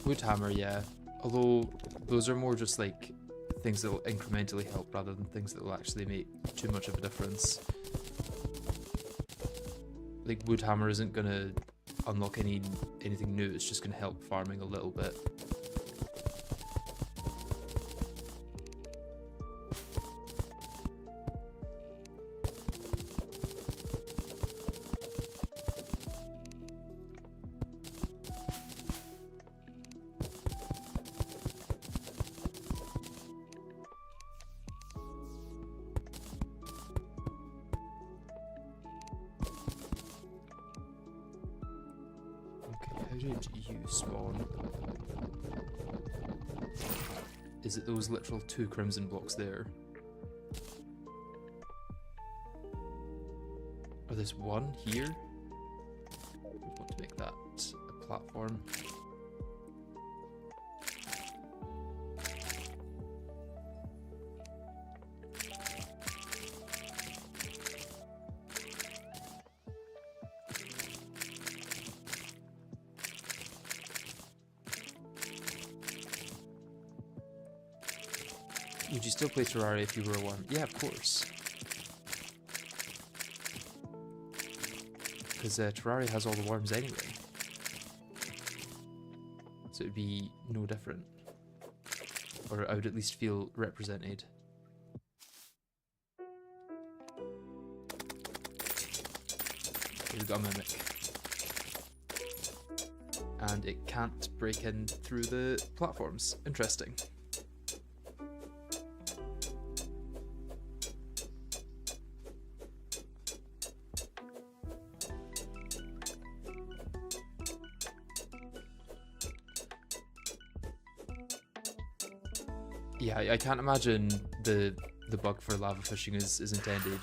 Speaker 1: Wood hammer, yeah. Although those are more just like things that will incrementally help rather than things that will actually make too much of a difference. Like wood hammer isn't gonna unlock anything new, it's just gonna help farming a little bit. How did you spawn? Is it those literal 2 crimson blocks there? Or there's one here? We want to make that a platform. Would you still play Terraria if you were a worm? Yeah, of course. Because Terraria has all the worms anyway. So it'd be no different. Or I would at least feel represented. We've got a mimic. And it can't break in through the platforms. Interesting. Yeah, I can't imagine the bug for lava fishing is intended.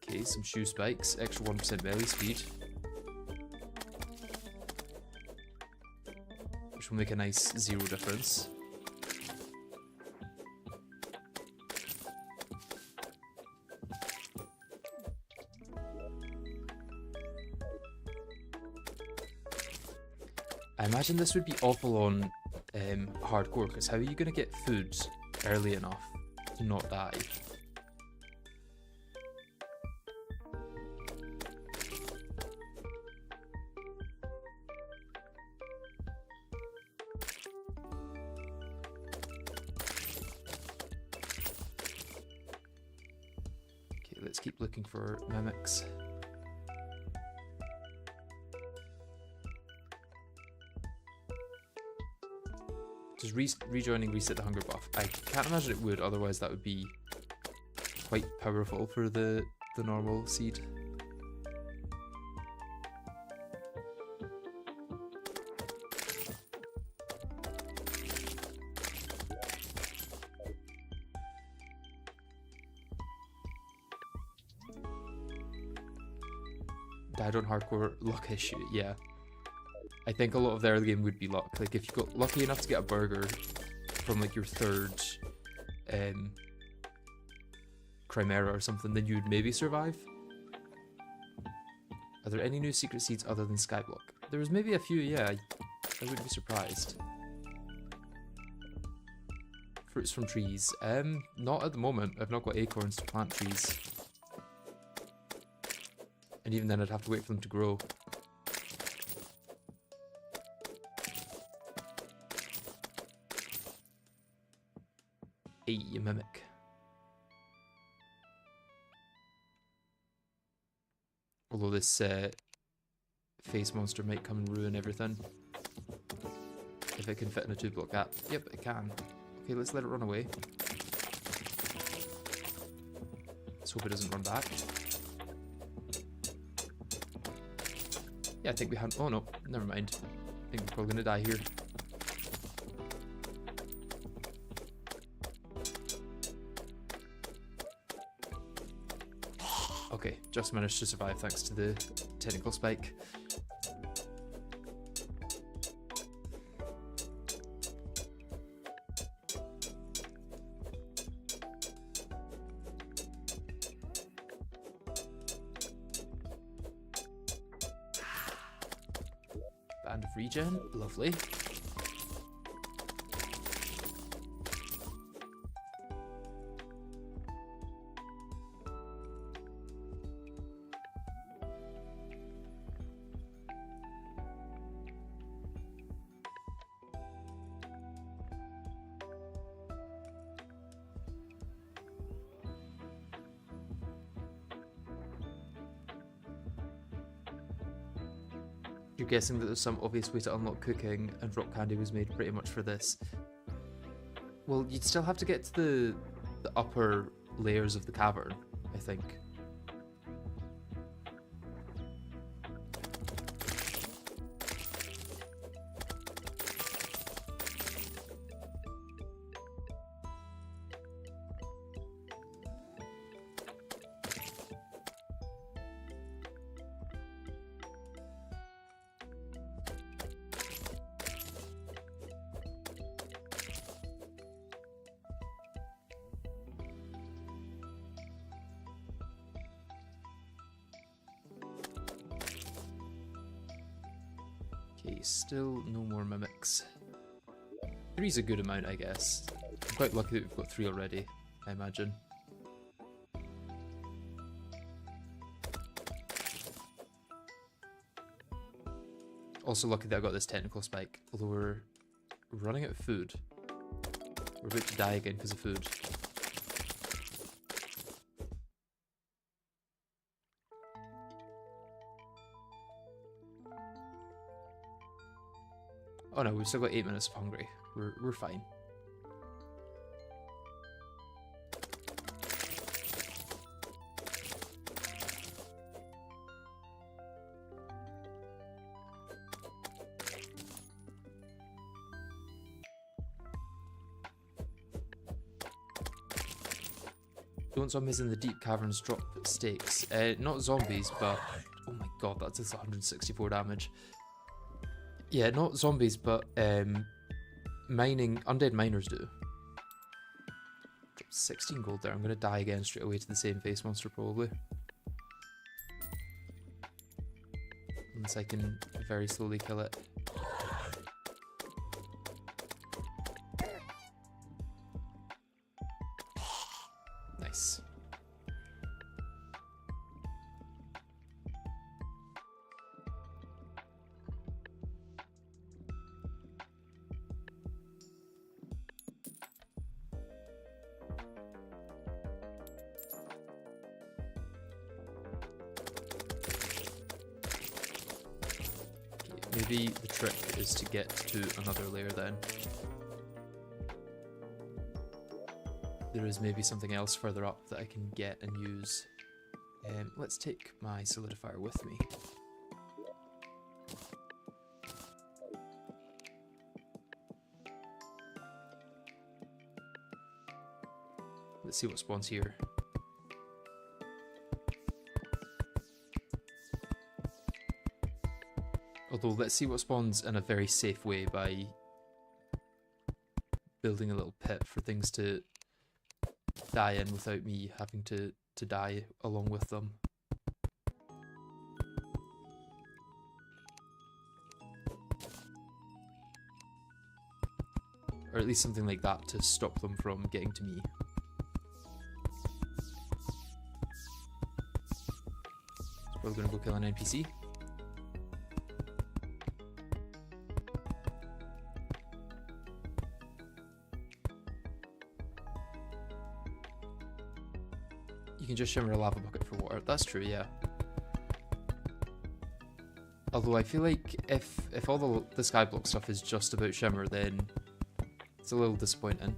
Speaker 1: Okay, some shoe spikes, extra 1% melee speed. Which will make a nice 0 difference. I imagine this would be awful on hardcore, because how are you going to get food early enough to not die? Okay, let's keep looking for mimics. Does rejoining reset the hunger buff? I can't imagine it would, otherwise that would be quite powerful for the normal seed. Died on hardcore, luck issue, yeah. I think a lot of the early game would be luck. Like if you got lucky enough to get a burger from like your 3rd Chimera or something, then you'd maybe survive. Are there any new secret seeds other than Skyblock? There was maybe a few, yeah. I wouldn't be surprised. Fruits from trees. Not at the moment. I've not got acorns to plant trees. And even then I'd have to wait for them to grow. Hey, you mimic. Although this face monster might come and ruin everything. If it can fit in a 2-block gap. Yep, it can. Okay, let's let it run away. Let's hope it doesn't run back. Yeah, I think we had... Oh no, never mind. I think we're probably gonna die here. Okay, just managed to survive thanks to the technical spike. Band of regen, lovely. You're guessing that there's some obvious way to unlock cooking, and rock candy was made pretty much for this. Well, you'd still have to get to the upper layers of the cavern, I think. still no more mimics. 3's a good amount, I guess. I'm quite lucky that we've got 3 already, I imagine. Also lucky that I got this technical spike, although we're running out of food. We're about to die again because of food. Oh no, we've still got 8 minutes of hungry. We're fine. Don't zombies in the deep caverns drop stakes? Not zombies, but... Oh my god, that does 164 damage. Yeah, not zombies, but mining... Undead miners do. 16 gold there. I'm going to die again straight away to the same face monster, probably. Unless I can very slowly kill it. Nice. Maybe the trick is to get to another layer then. There is maybe something else further up that I can get and use. Let's take my solidifier with me. Let's see what spawns here. Although, let's see what spawns in a very safe way by building a little pit for things to die in without me having to die along with them. Or at least something like that to stop them from getting to me. So we're going to go kill an NPC. You can just shimmer a lava bucket for water. That's true, yeah. Although I feel like if all the Skyblock stuff is just about shimmer, then it's a little disappointing.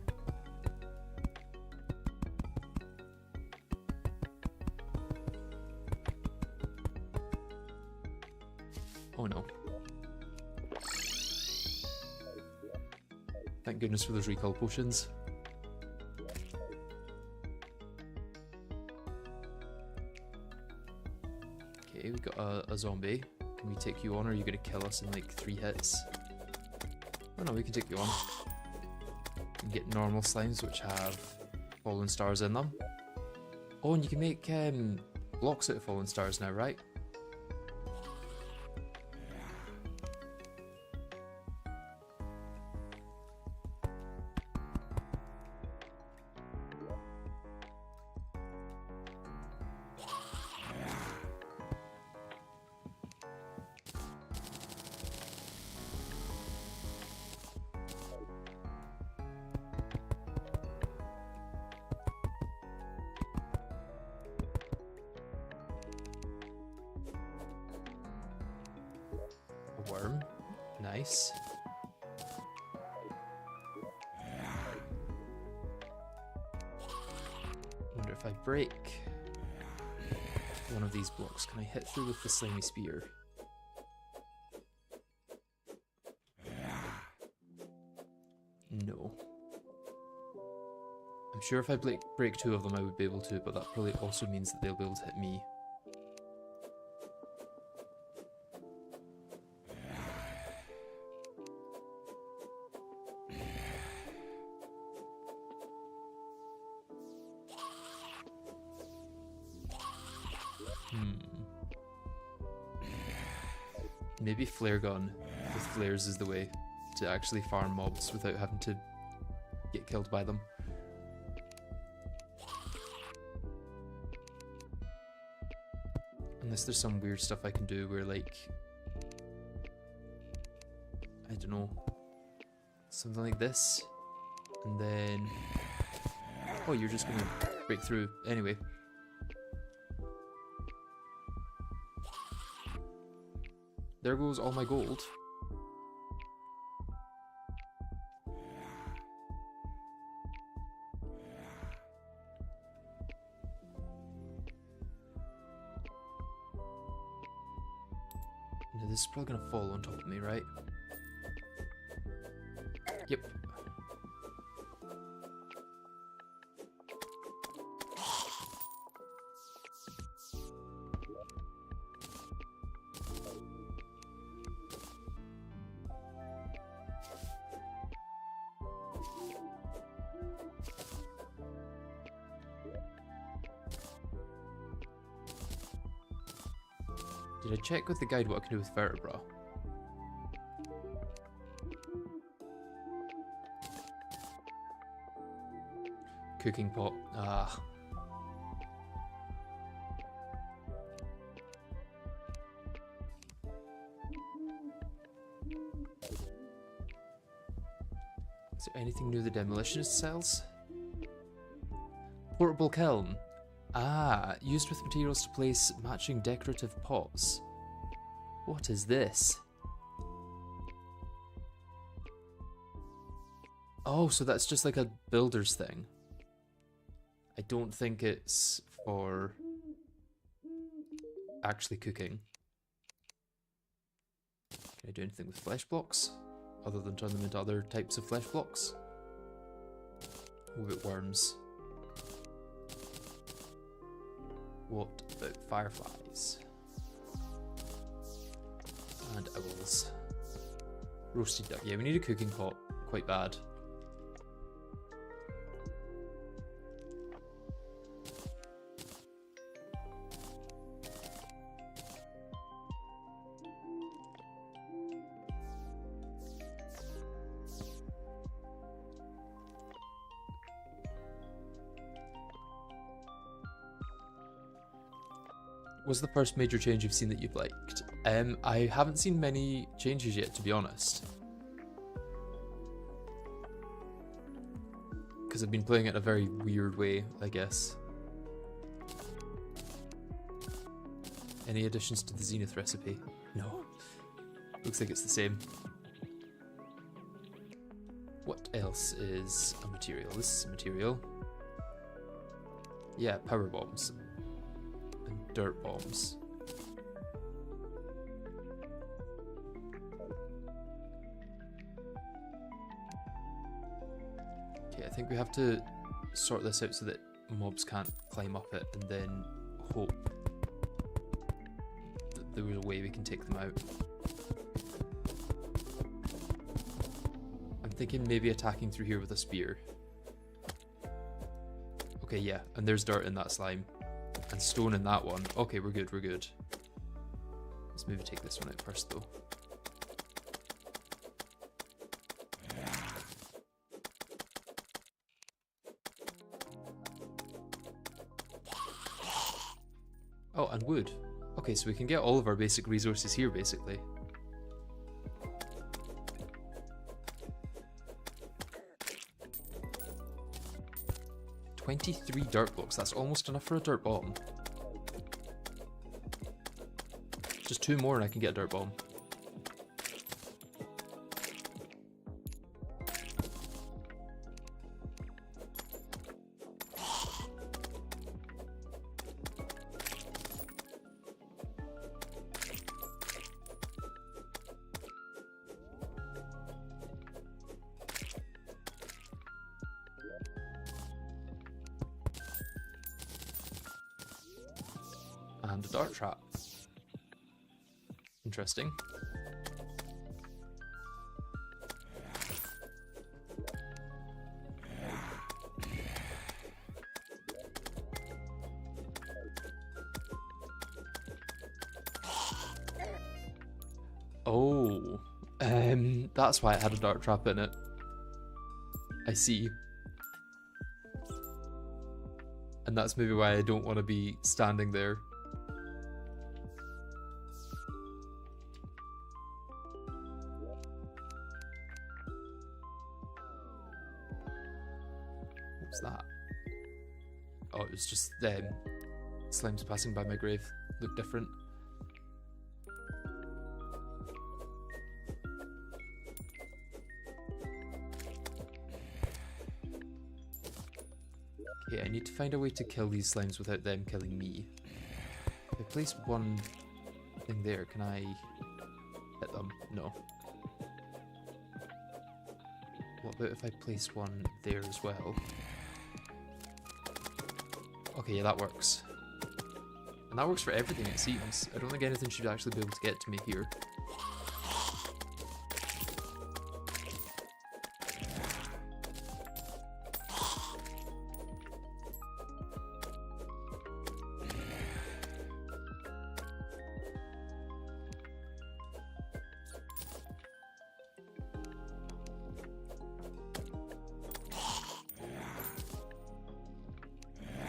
Speaker 1: Oh no. Thank goodness for those recall potions. Okay, we got a zombie. Can we take you on, or are you going to kill us in like 3 hits? Oh no, we can take you on. You can get normal slimes, which have fallen stars in them. Oh, and you can make blocks out of fallen stars now, right? Worm. Nice. Wonder if I break one of these blocks, can I hit through with the slimy spear? No. I'm sure if I break 2 of them I would be able to, but that probably also means that they'll be able to hit me. Maybe flare gun with flares is the way to actually farm mobs without having to get killed by them. Unless there's some weird stuff I can do where, like, I don't know, something like this, and then, oh, you're just gonna break through anyway. There goes all my gold. Now this is probably gonna fall on top of me, right? Yep. Did I check with the guide what I can do with vertebra? Cooking pot. Ah. Is there anything new the demolitionist sells? Portable kiln. Ah, used with materials to place matching decorative pots. What is this? Oh, so that's just like a builder's thing. I don't think it's for actually cooking. Can I do anything with flesh blocks? Other than turn them into other types of flesh blocks? What about worms? What about fireflies? And owls. Roasted duck. Yeah, we need a cooking pot. Quite bad. What's the first major change you've seen that you've liked? I haven't seen many changes yet, to be honest. Because I've been playing it a very weird way, I guess. Any additions to the Zenith recipe? No. Looks like it's the same. What else is a material? This is a material. Yeah, power bombs. And dirt bombs. Okay, I think we have to sort this out so that mobs can't climb up it, and then hope that there was a way we can take them out. I'm thinking maybe attacking through here with a spear. Okay, yeah, and there's dirt in that slime. And stone in that one. Okay, we're good, we're good. Let's maybe take this one out first, though. Oh, and wood. Okay, so we can get all of our basic resources here, basically. "23 dirt blocks, that's almost enough for a dirt bomb. Just 2 more and I can get a dirt bomb. And a dart trap. Interesting. Oh, That's why it had a dart trap in it. I see. And that's maybe why I don't want to be standing there. What was that? Oh, it was just slimes passing by my grave. Looked different. Okay, I need to find a way to kill these slimes without them killing me. If I place one thing there, can I hit them? No. What about if I place one there as well? Okay, yeah, that works. And that works for everything, it seems. I don't think anything should actually be able to get to me here.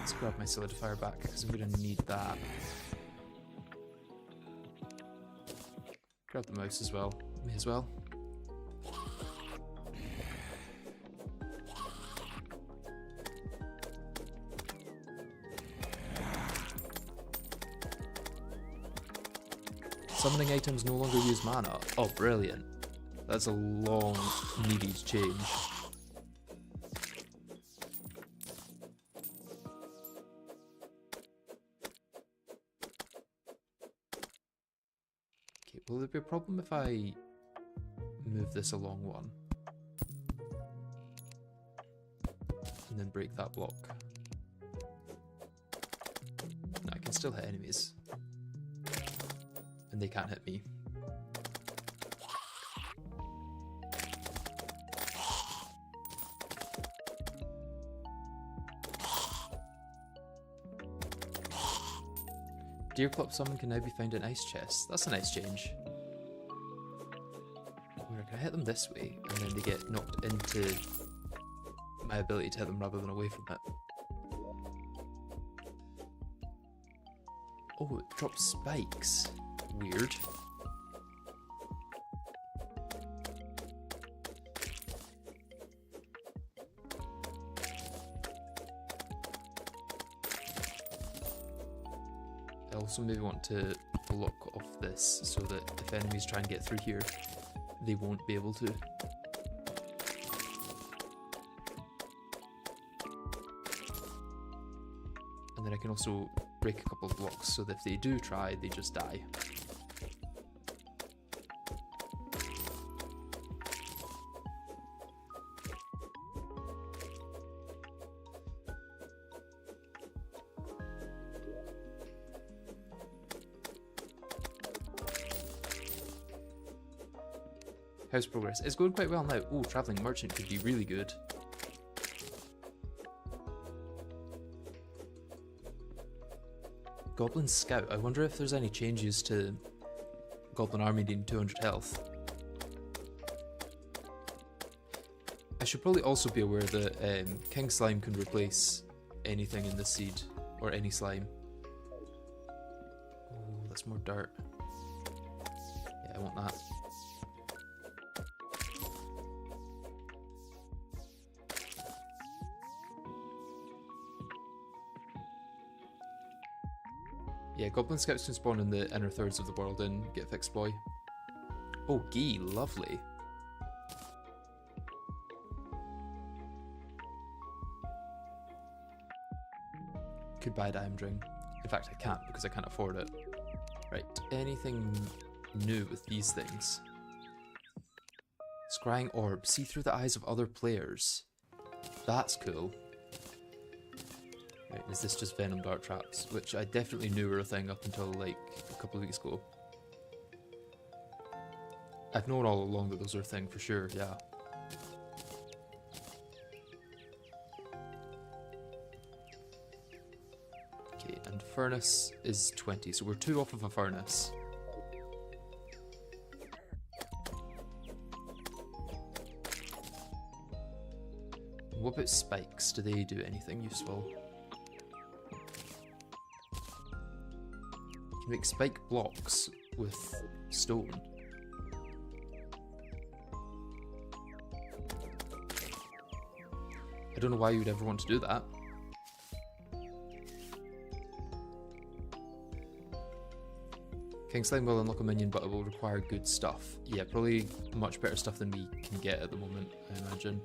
Speaker 1: Let's grab my solidifier back because I'm going to need that. Grab the mouse as well. May as well. Summoning items no longer use mana. Oh, brilliant. That's a long needed change. Will there be a problem if I move this along one? And then break that block? No, I can still hit enemies. And they can't hit me. Deer Club summon can now be found in ice chests. That's a nice change. Where can I hit them this way, and then they get knocked into my ability to hit them rather than away from it. Oh, it drops spikes. Weird. I also maybe want to block off this so that if enemies try and get through here, they won't be able to. And then I can also break a couple of blocks so that if they do try, they just die. How's progress? It's going quite well now. Oh, Travelling Merchant could be really good. Goblin Scout. I wonder if there's any changes to Goblin Army needing 200 health. I should probably also be aware that King Slime can replace anything in this seed, or any slime. Oh, that's more dirt. Yeah, I want that. Yeah, Goblin Scouts can spawn in the inner thirds of the world in GetFixedBoi. Oh, ghee, lovely. Could buy a diamond ring. In fact, I can't because I can't afford it. Right, anything new with these things? Scrying orb, see through the eyes of other players. That's cool. Right, is this just venom dart traps? Which I definitely knew were a thing up until like a couple of weeks ago. I've known all along that those are a thing for sure, yeah. Okay, and furnace is 20, so we're 2 off of a furnace. What about spikes? Do they do anything useful? You can make spike blocks with stone. I don't know why you would ever want to do that. King Slime will unlock a minion, but it will require good stuff. Yeah, probably much better stuff than we can get at the moment, I imagine.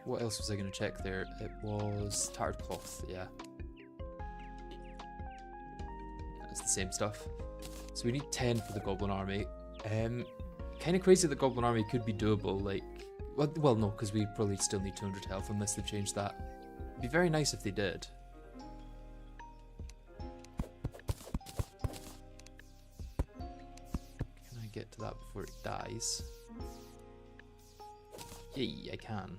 Speaker 1: What else was I going to check there? It was tattered cloth, yeah. It's the same stuff. So we need 10 for the Goblin Army. Kind of crazy that Goblin Army could be doable, like... Well, no, because we probably still need 200 health unless they've changed that. It'd be very nice if they did. Can I get to that before it dies? Yay, I can.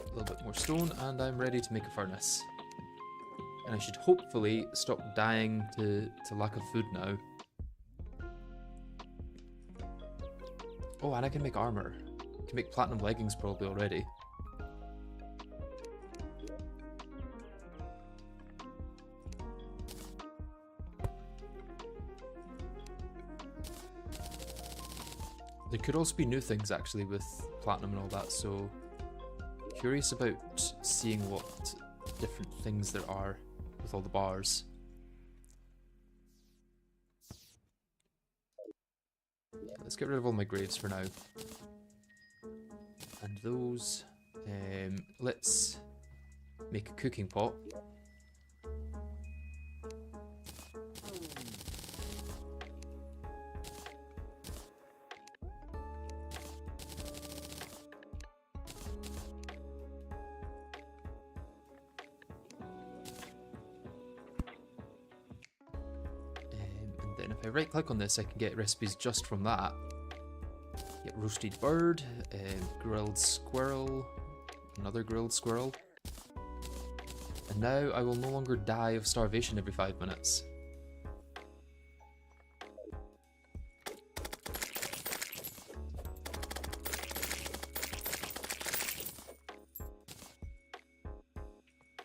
Speaker 1: A little bit more stone and I'm ready to make a furnace. And I should hopefully stop dying to lack of food now. Oh, and I can make armor. I can make platinum leggings probably already. There could also be new things actually with platinum and all that, so curious about seeing what different things there are with all the bars. Let's get rid of all my graves for now. And those. Let's make a cooking pot. If I right click on this, I can get recipes just from that. Get roasted bird, grilled squirrel, another grilled squirrel. And now I will no longer die of starvation every 5 minutes.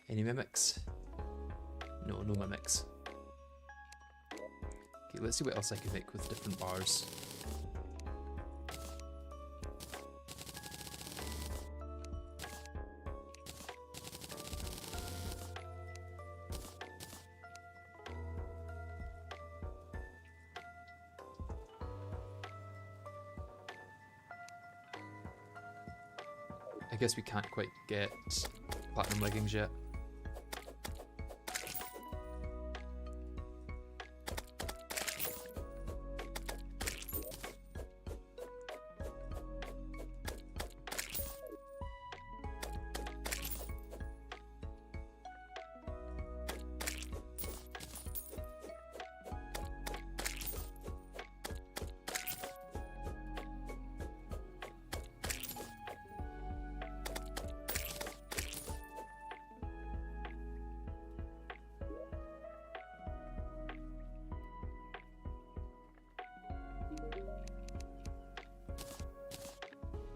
Speaker 1: Any mimics? No, no mimics. Okay, let's see what else I can make with different bars. I guess we can't quite get platinum leggings yet.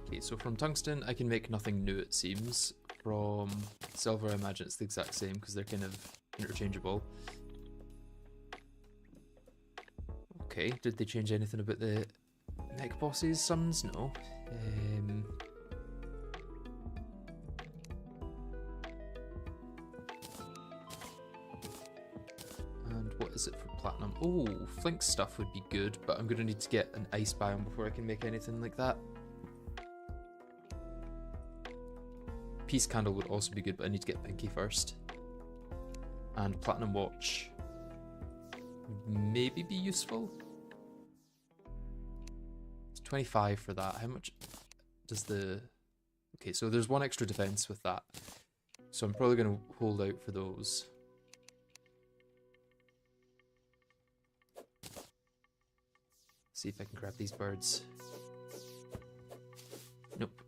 Speaker 1: Okay, so from tungsten I can make nothing new, it seems. From silver I imagine it's the exact same because they're kind of interchangeable. Okay, did they change anything about the mech bosses' summons? No. And what is it for platinum? Oh, flink stuff would be good, but I'm going to need to get an ice biome before I can make anything like that. Peace candle would also be good, but I need to get Pinky first. And platinum watch would maybe be useful. It's 25 for that. How much does the Okay, so there's one extra defense with that. So I'm probably going to hold out for those. See if I can grab these birds. Nope.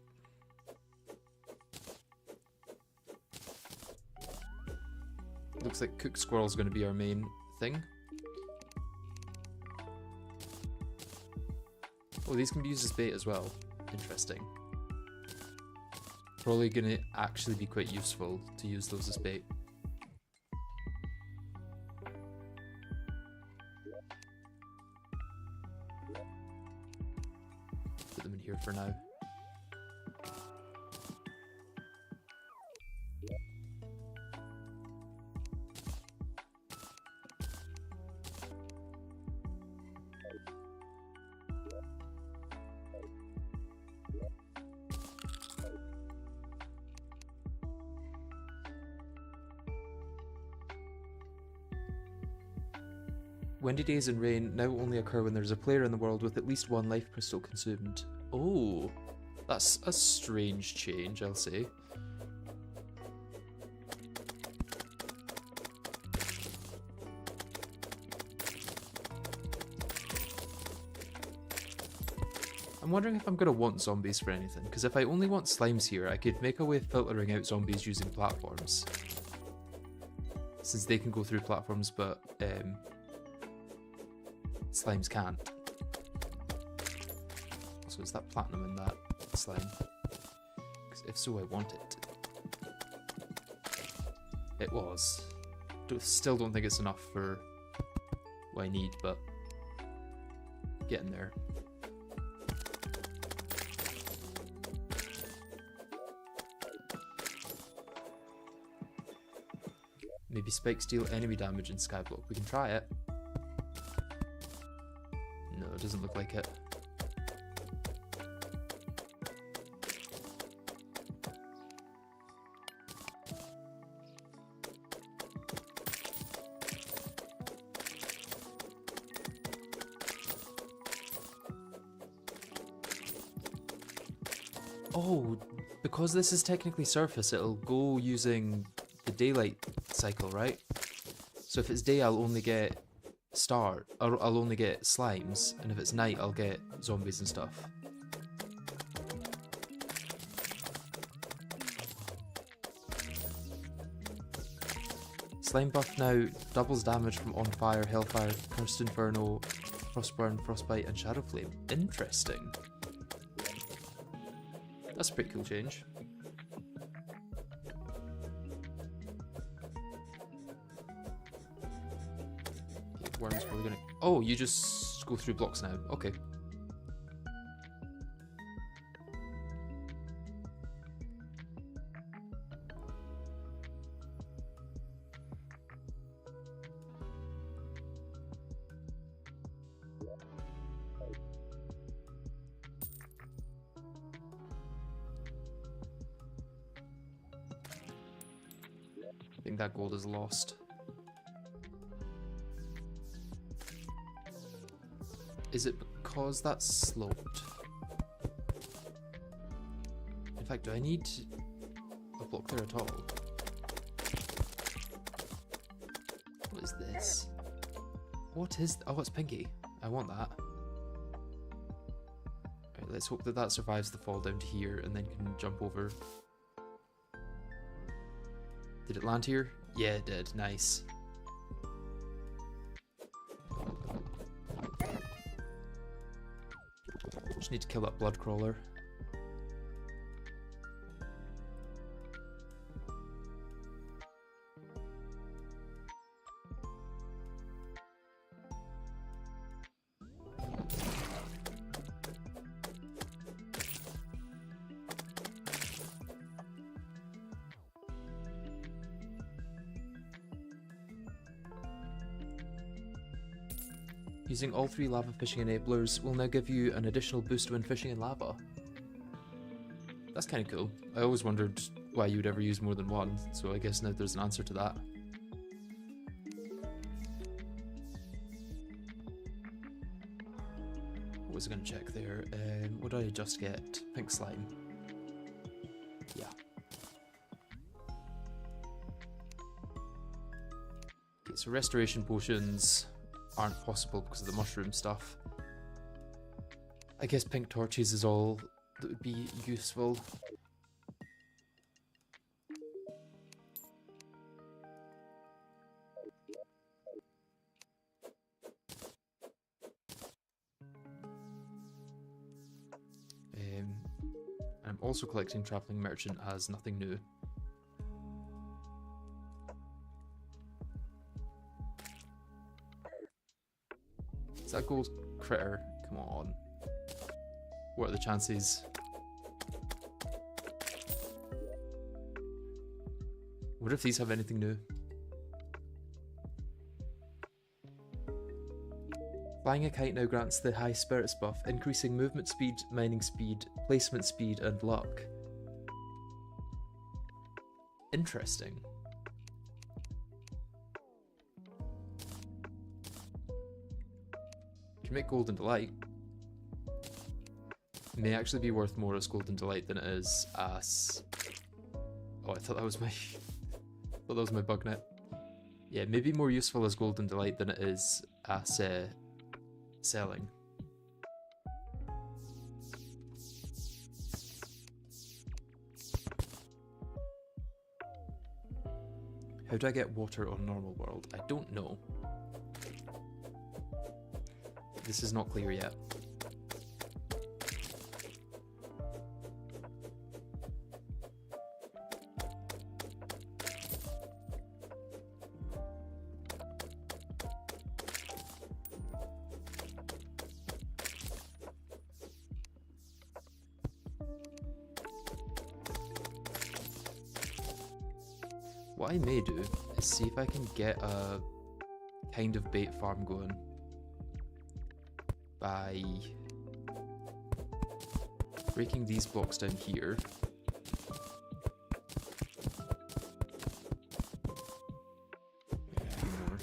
Speaker 1: Looks like cooked squirrel's going to be our main thing. Oh, these can be used as bait as well. Interesting. Probably going to actually be quite useful to use those as bait. Put them in here for now. Windy days and rain now only occur when there's a player in the world with at least one life crystal consumed. Oh, that's a strange change, I'll say. I'm wondering if I'm going to want zombies for anything, because if I only want slimes here, I could make a way of filtering out zombies using platforms. Since they can go through platforms, but slimes can't. So is that platinum in that slime? Because if so, I want it. It was. Still don't think it's enough for what I need, but getting there. Maybe spikes deal enemy damage in Skyblock. We can try it. No, it doesn't look like it. Oh, because this is technically surface, it'll go using the daylight cycle, right? So if it's day, I'll only get I'll only get slimes, and if it's night, I'll get zombies and stuff. Slime buff now doubles damage from on fire, hellfire, cursed inferno, frostburn, frostbite, and shadow flame. Interesting. That's a pretty cool change. Okay, worm's probably gonna. Oh, you just go through blocks now. Okay. I think that gold is lost. Is it because that's sloped? In fact, do I need a block there at all? What is this? What is... Oh, it's pinky. I want that. Right, let's hope that that survives the fall down to here and then can jump over. Did it land here? Yeah, it did. Nice. Just need to kill that blood crawler. Using all 3 lava fishing enablers will now give you an additional boost when fishing in lava. That's kind of cool. I always wondered why you would ever use more than one, so I guess now there's an answer to that. What was I going to check there? What did I just get? Pink slime. so restoration potions aren't possible because of the mushroom stuff. I guess pink torches is all that would be useful. I'm also collecting Traveling Merchant as nothing new. Is that gold critter? Come on. What are the chances? What if these have anything new? Flying a kite now grants the high spirits buff, increasing movement speed, mining speed, placement speed, and luck. Interesting. Can make Golden Delight. May actually be worth more as Golden Delight than it is as... Oh, I thought that was my... thought that was my bug net. Yeah, maybe more useful as Golden Delight than it is as selling. How do I get water on normal world? I don't know. This is not clear yet. What I may do is see if I can get a kind of bait farm going by breaking these blocks down here. A few more.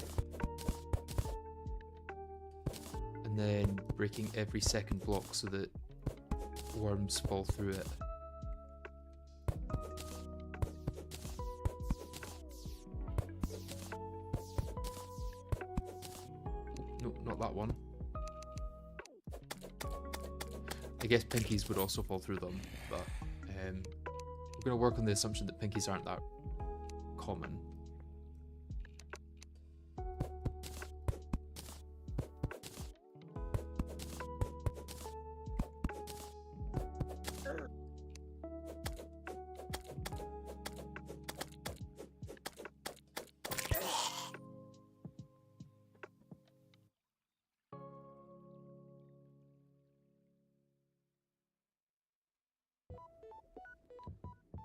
Speaker 1: And then breaking every second block so that worms fall through it. Not that one. I guess pinkies would also fall through them, but we're going to work on the assumption that pinkies aren't that common.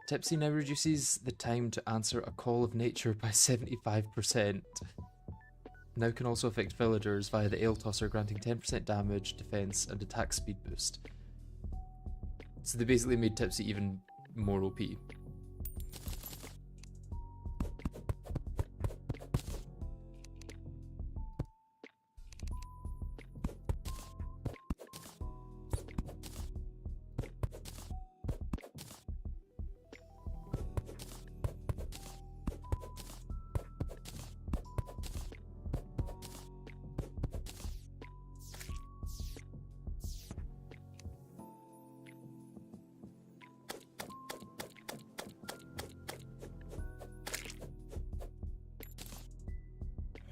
Speaker 1: Tipsy now reduces the time to answer a call of nature by 75%. Now can also affect villagers via the Ale Tosser, granting 10% damage, defense, and attack speed boost. So they basically made Tipsy even more OP.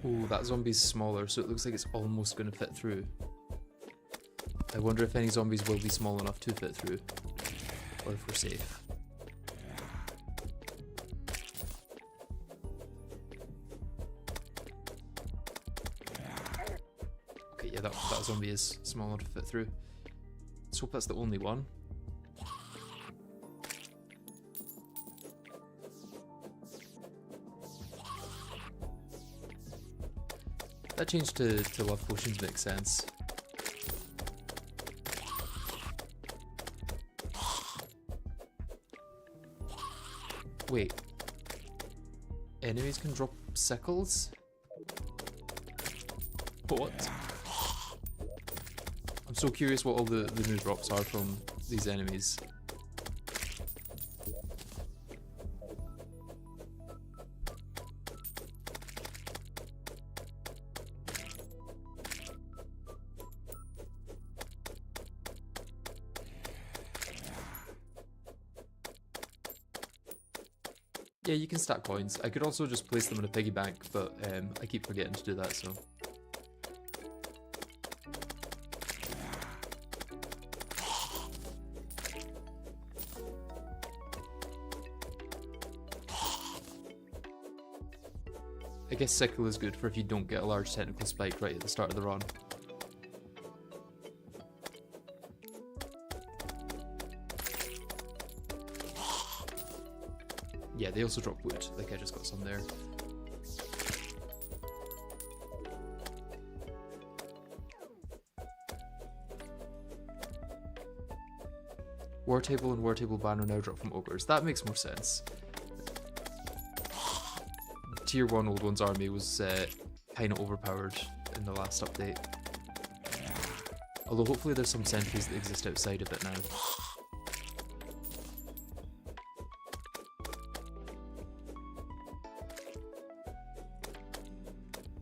Speaker 1: Oh, that zombie's smaller, so it looks like it's almost going to fit through. I wonder if any zombies will be small enough to fit through, or if we're safe. Okay, yeah, that zombie is small enough to fit through. Let's hope that's the only one. That change to love potions makes sense. Wait. Enemies can drop sickles? What? I'm so curious what all the new drops are from these enemies. Yeah, you can stack coins. I could also just place them in a piggy bank, but I keep forgetting to do that, so. I guess sickle is good for if you don't get a large technical spike right at the start of the run. Yeah, they also drop wood, like I just got some there. War table and war table banner now drop from ogres. That makes more sense. Tier 1 Old One's army was kind of overpowered in the last update. Although hopefully there's some sentries that exist outside of it now.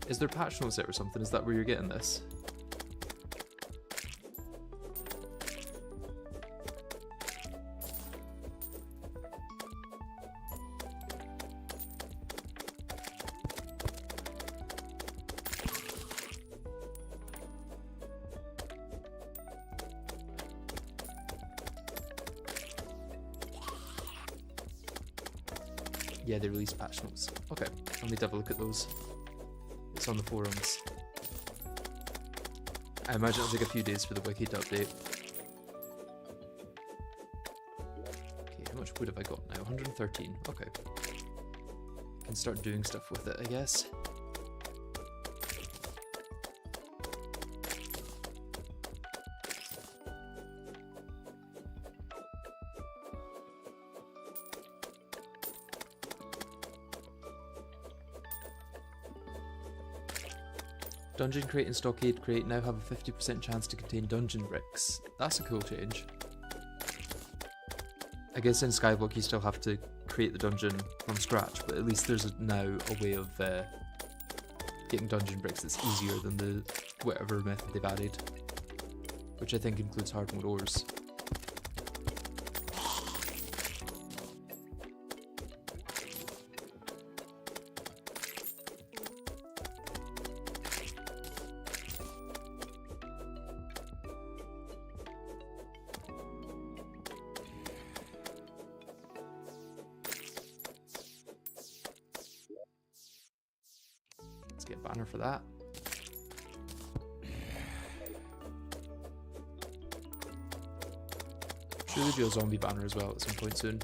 Speaker 1: Is there patch notes out or something? Is that where you're getting this? Yeah, they released patch notes. Okay, I'll need to have a look at those. It's on the forums. I imagine it'll take a few days for the wiki to update. Okay, how much wood have I got now? 113. Okay. Can start doing stuff with it, I guess. Dungeon crate and stockade crate now have a 50% chance to contain dungeon bricks. That's a cool change. I guess in Skyblock you still have to create the dungeon from scratch, but at least there's now a way of getting dungeon bricks that's easier than the whatever method they've added, which I think includes hard mode ores. Get a banner for that. Sure, they do a zombie banner as well at some point soon.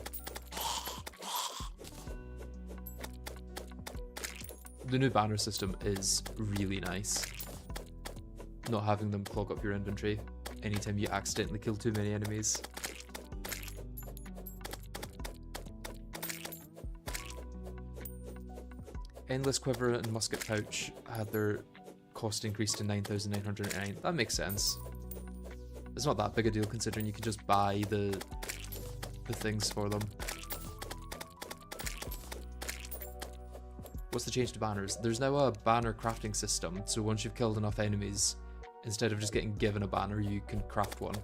Speaker 1: The new banner system is really nice. Not having them clog up your inventory anytime you accidentally kill too many enemies. Endless Quiver and Musket Pouch had their cost increased to 9,909. That makes sense. It's not that big a deal considering you can just buy the things for them. What's the change to banners? There's now a banner crafting system, so once you've killed enough enemies, instead of just getting given a banner, you can craft one.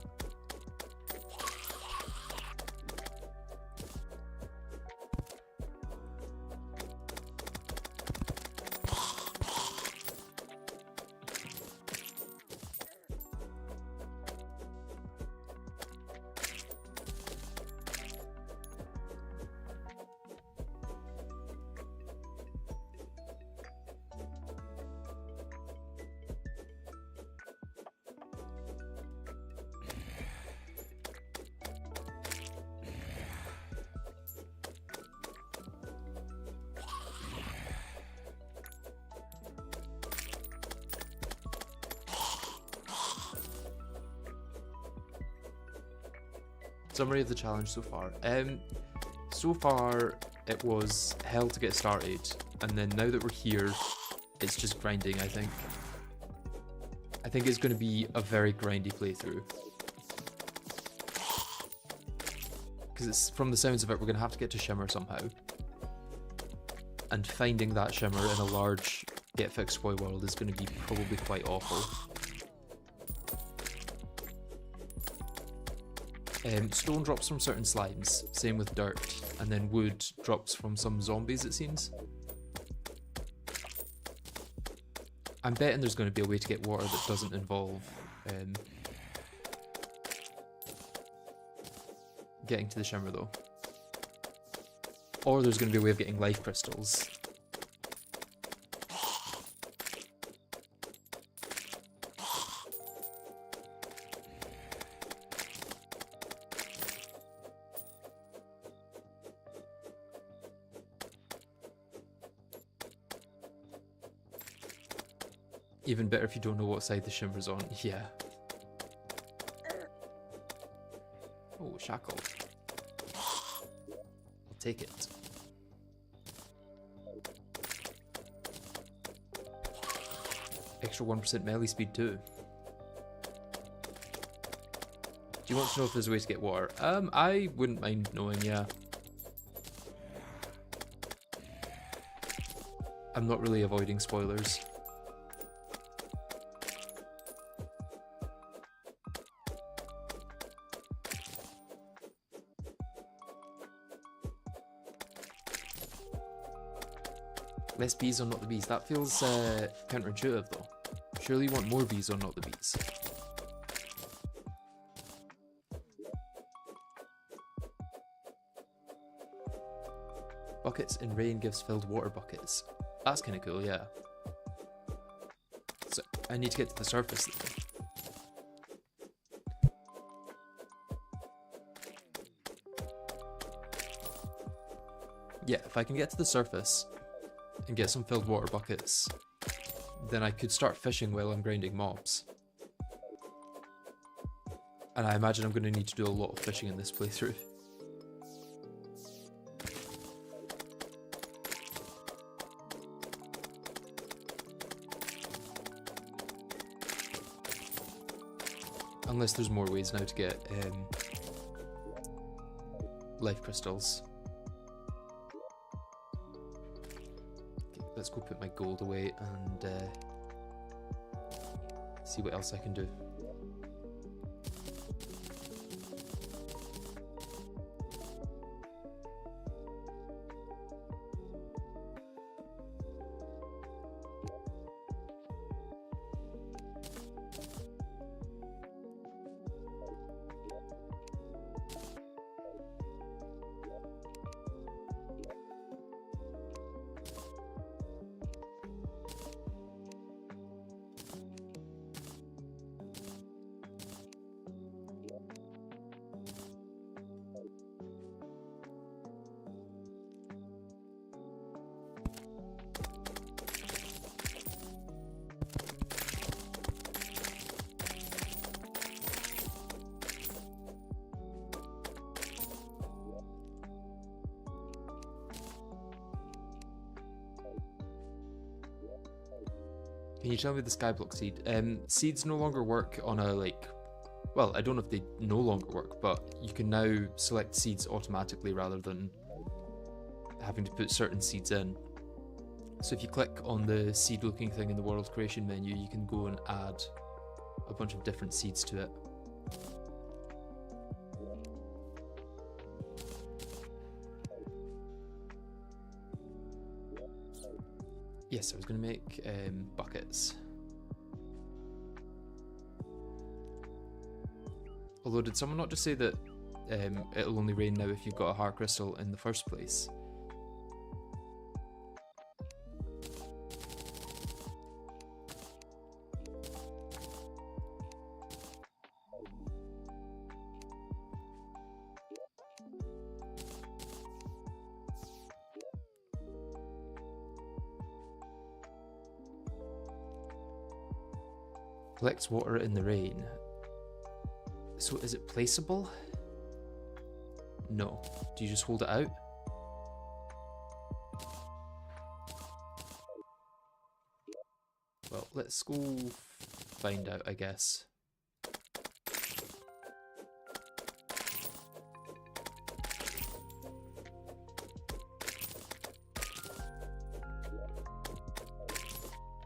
Speaker 1: Summary of the challenge so far. So far it was hell to get started, and then now that we're here, it's just grinding, I think. I think it's going to be a very grindy playthrough. Because it's, from the sounds of it, we're going to have to get to Shimmer somehow. And finding that Shimmer in a large GetFixedBoi world is going to be probably quite awful. Stone drops from certain slimes, same with dirt, and then wood drops from some zombies, it seems. I'm betting there's going to be a way to get water that doesn't involve getting to the shimmer though. Or there's going to be a way of getting life crystals. Even better if you don't know what side the shimmer's on. Yeah. Oh, shackle. I'll take it. Extra 1% melee speed too. Do you want to know if there's a way to get water? I wouldn't mind knowing, yeah. I'm not really avoiding spoilers. Less bees on not the bees. That feels counterintuitive though. Surely you want more bees on not the bees. Buckets in rain gives filled water buckets. That's kind of cool, yeah. So I need to get to the surface though. Yeah, if I can get to the surface and get some filled water buckets, then I could start fishing while I'm grinding mobs. And I imagine I'm going to need to do a lot of fishing in this playthrough. Unless there's more ways now to get life crystals. Let's go put my gold away and see what else I can do. Can you tell me the Skyblock seed? Seeds no longer work on a, like... Well, I don't know if they no longer work, but you can now select seeds automatically rather than having to put certain seeds in. So if you click on the seed looking thing in the world creation menu, you can go and add a bunch of different seeds to it. Yes, I was going to make buckets. Although, did someone not just say that it'll only rain now if you've got a heart crystal in the first place? Collects water in the rain. So is it placeable? No. Do you just hold it out? Well, let's go find out, I guess.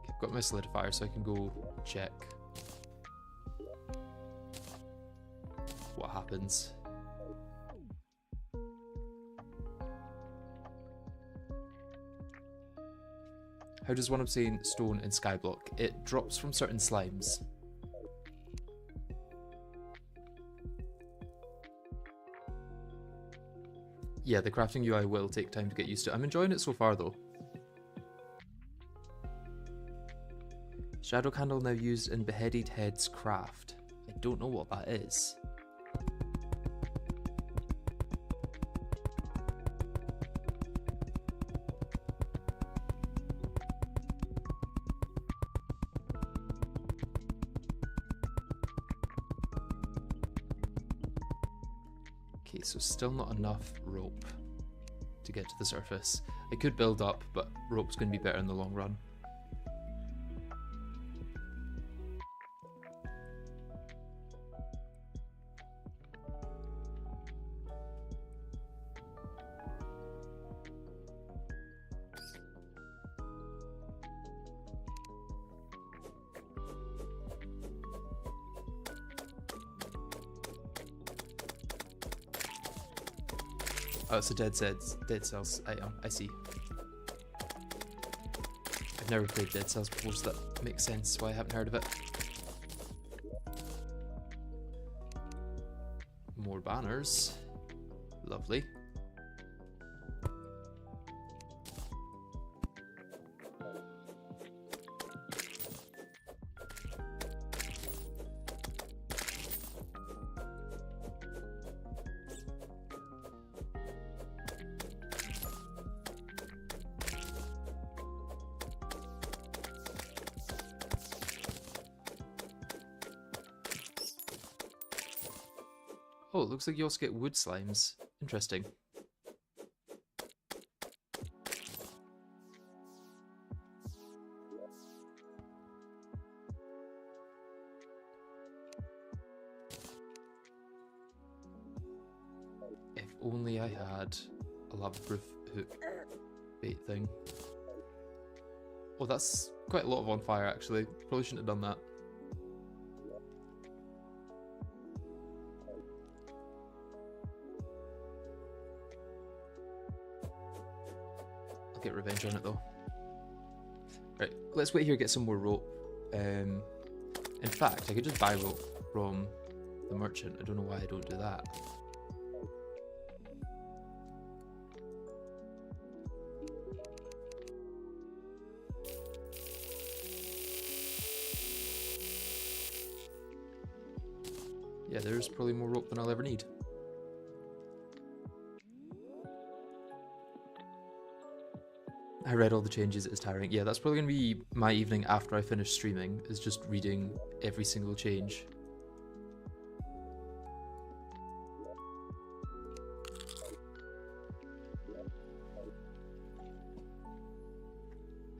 Speaker 1: I've got my solidifier so I can go check what happens. How does one obtain stone in Skyblock? It drops from certain slimes. Yeah, the crafting UI will take time to get used to. I'm enjoying it so far though. Shadow candle now used in Beheaded Head's craft. I don't know what that is. Okay, so still not enough rope to get to the surface. I could build up, but rope's going to be better in the long run. Oh, it's a dead cells item. I see. I've never played Dead Cells before, so that makes sense why I haven't heard of it. More banners. Lovely. Oh, it looks like you also get wood slimes. Interesting. If only I had a lava-proof hook bait thing. Oh, that's quite a lot of on fire actually. Probably shouldn't have done that. Get revenge on it though. Right, let's wait here, get some more rope. In fact, I could just buy rope from the merchant. I don't know why I don't do that. Yeah, there's probably more rope than I'll ever need. I read all the changes, it's tiring. Yeah, that's probably going to be my evening after I finish streaming, is just reading every single change.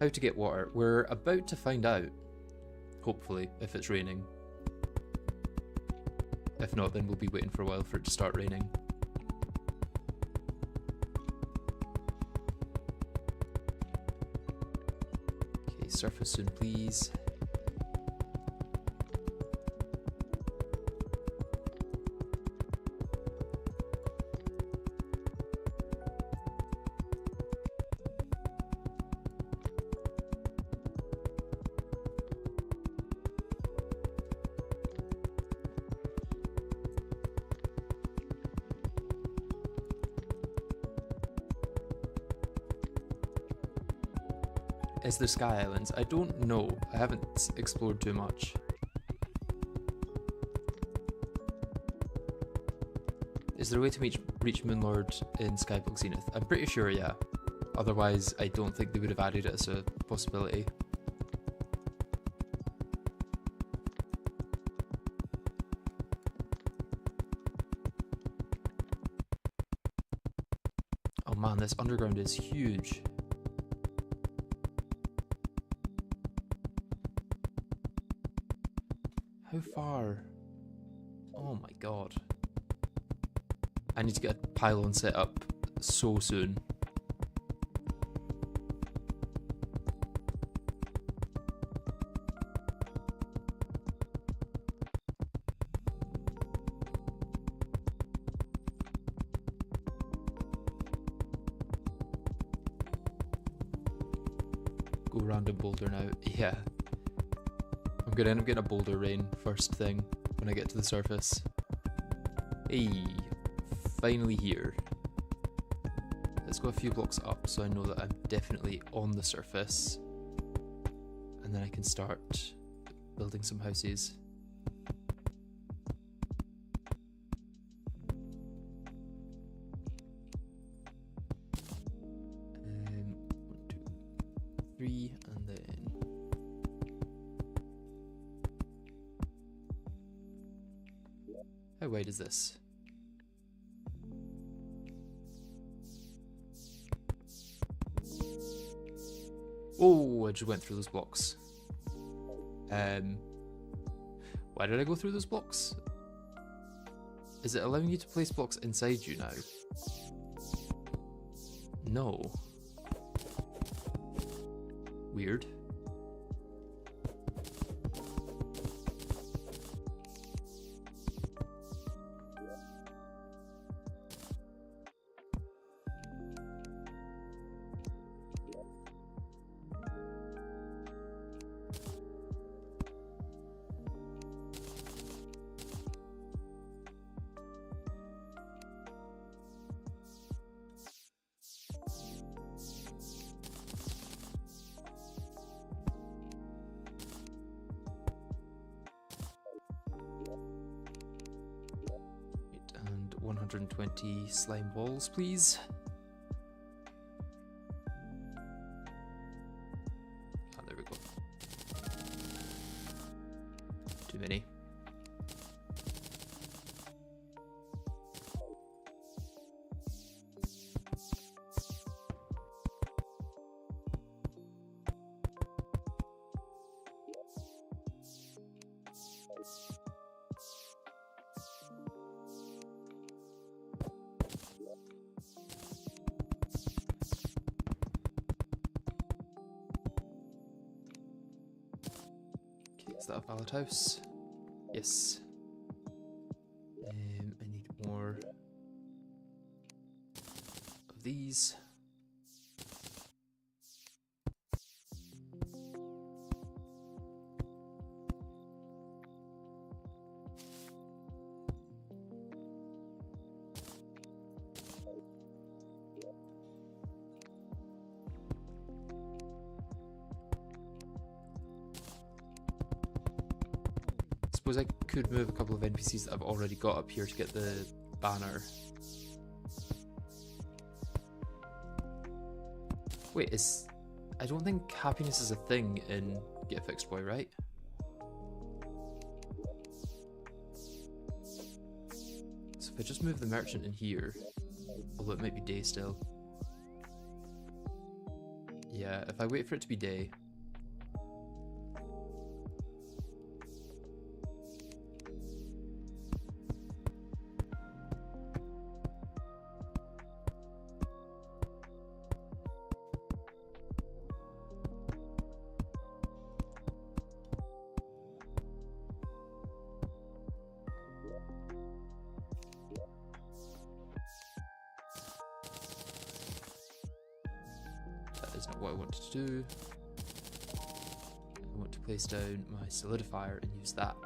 Speaker 1: How to get water? We're about to find out, hopefully, if it's raining. If not, then we'll be waiting for a while for it to start raining. Surface soon, please. Is there Sky Islands? I don't know. I haven't explored too much. Is there a way to reach Moonlord in Skyblock Zenith? I'm pretty sure, yeah. Otherwise, I don't think they would have added it as a possibility. Oh man, this underground is huge. How far? Oh my god. I need to get a pylon set up so soon. Go random boulder now. Yeah. I'm gonna end up getting a boulder rain first thing when I get to the surface. Hey, finally here. Let's go a few blocks up so I know that I'm definitely on the surface. And then I can start building some houses. And then how wide is this? Oh, I just went through those blocks. Why did I go through those blocks? Is it allowing you to place blocks inside you now? No. Weird. And 120 slime balls, please. Ah, there we go. Too many. Is that a valid house? Yes. I need more of these. Suppose I could move a couple of NPCs that I've already got up here to get the banner. Wait, I don't think happiness is a thing in GetFixedBoi, right? So if I just move the merchant in here, although it might be day still. Yeah, if I wait for it to be day. That is not what I wanted to do. I want to place down my solidifier and use that.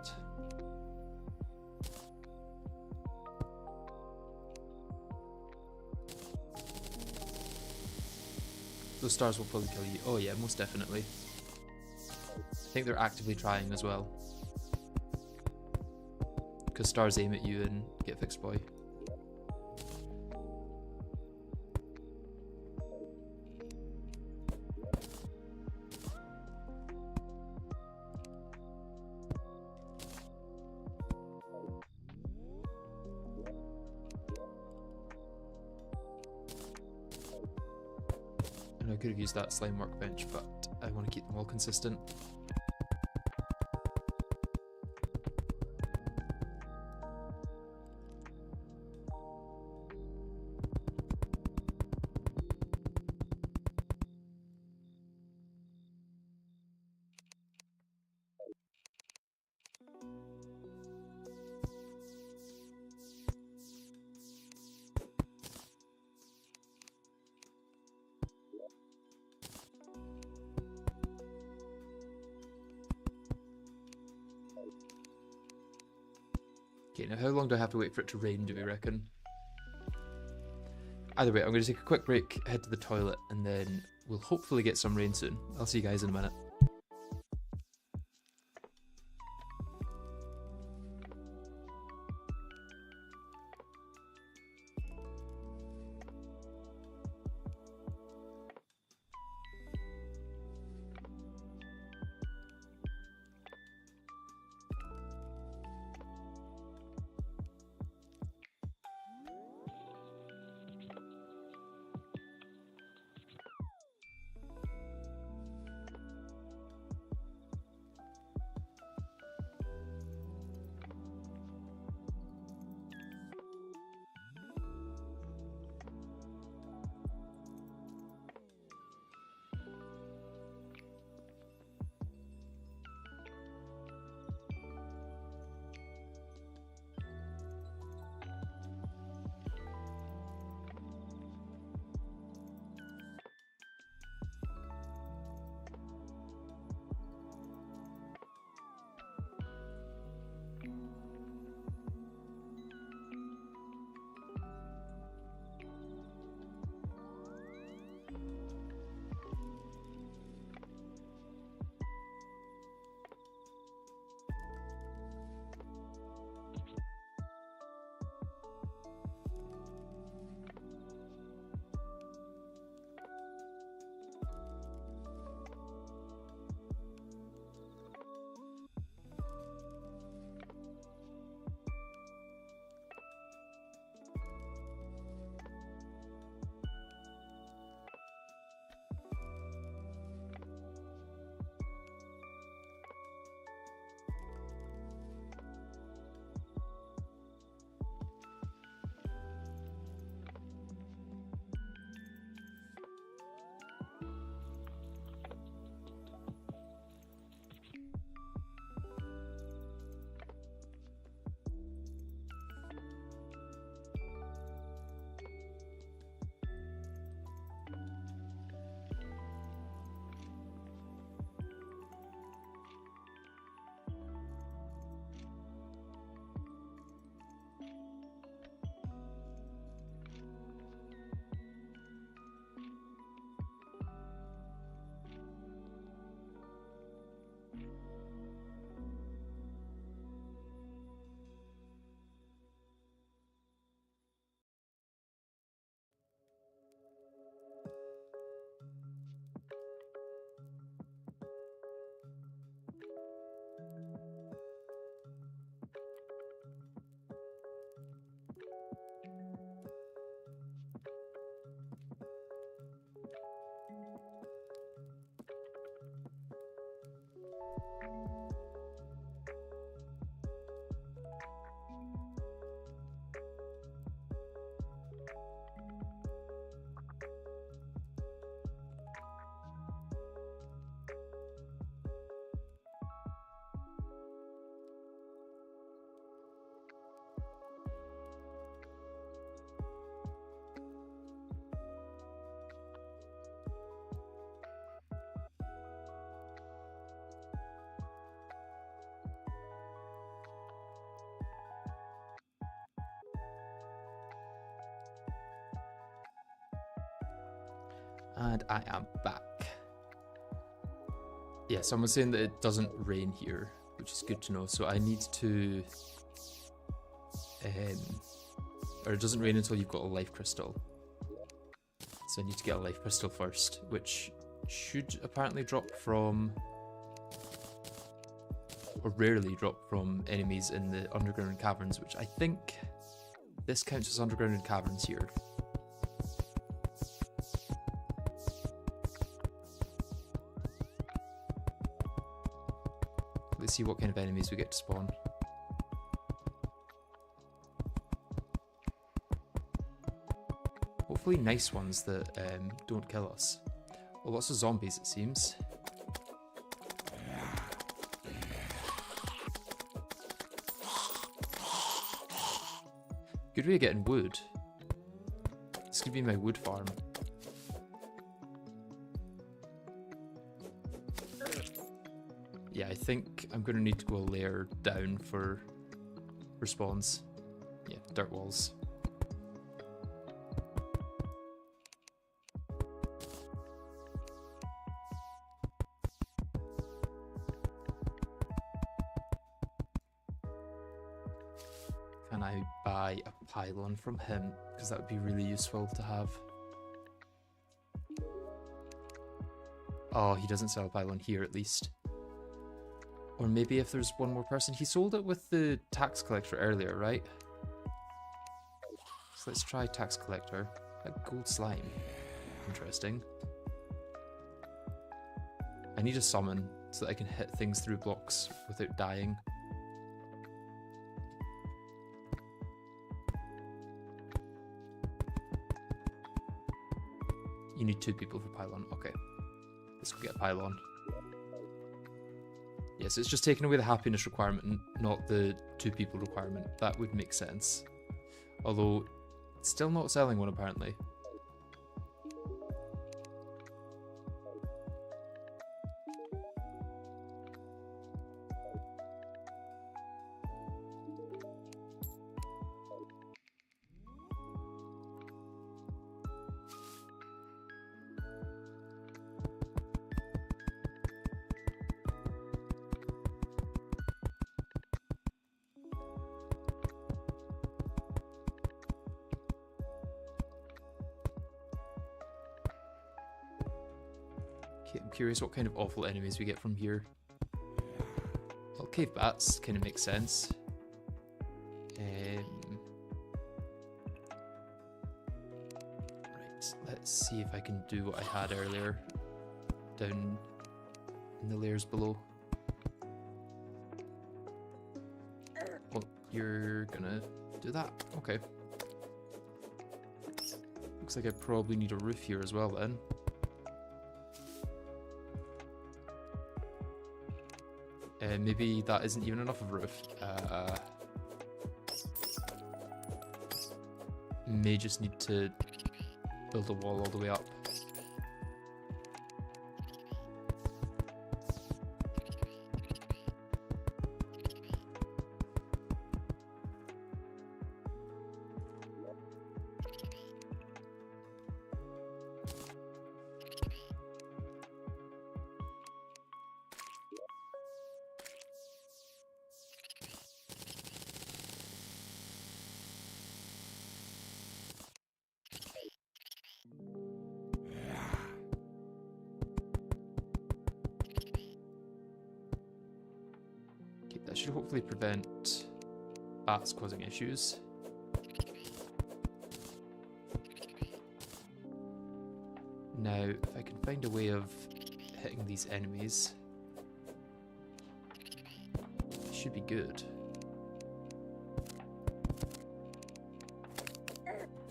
Speaker 1: Those stars will probably kill you. Oh yeah, most definitely. I think they're actively trying as well. Because stars aim at you in GetFixedBoi. And I could have used that slime workbench, but I want to keep them all consistent. Okay, now how long do I have to wait for it to rain, do we reckon? Either way, I'm going to take a quick break, head to the toilet, and then we'll hopefully get some rain soon. I'll see you guys in a minute. And I am back. Yeah, someone's saying that it doesn't rain here, which is good to know. So I need to... or it doesn't rain until you've got a life crystal. So I need to get a life crystal first, which should apparently drop from... or rarely drop from enemies in the underground caverns, which I think this counts as underground caverns here. Let's see what kind of enemies we get to spawn. Hopefully nice ones that don't kill us. Well, lots of zombies it seems. Good way of getting wood. This could be my wood farm. Yeah, I think I'm going to need to go a layer down for respawns. Yeah, dirt walls. Can I buy a pylon from him? Because that would be really useful to have. Oh, he doesn't sell a pylon here at least. Or maybe if there's one more person. He sold it with the tax collector earlier, right? So let's try tax collector. A gold slime. Interesting. I need a summon so that I can hit things through blocks without dying. You need 2 people for pylon. Okay. Let's go get a pylon. Yes, it's just taking away the happiness requirement, not the 2 people requirement. That would make sense. Although, it's still not selling one apparently. Okay, I'm curious what kind of awful enemies we get from here. Well, cave bats kind of makes sense. Right, let's see if I can do what I had earlier down in the layers below. Well, you're gonna do that. Okay. Looks like I probably need a roof here as well then. Maybe that isn't even enough of a roof. May just need to build a wall all the way up. That should hopefully prevent bats causing issues. Now, if I can find a way of hitting these enemies, it should be good.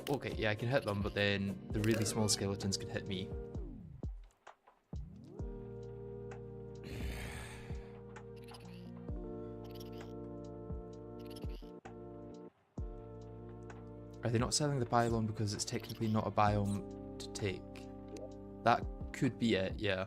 Speaker 1: Okay, yeah, I can hit them, but then the really small skeletons can hit me. Are they not selling the pylon because it's technically not a biome to take? That could be it, yeah.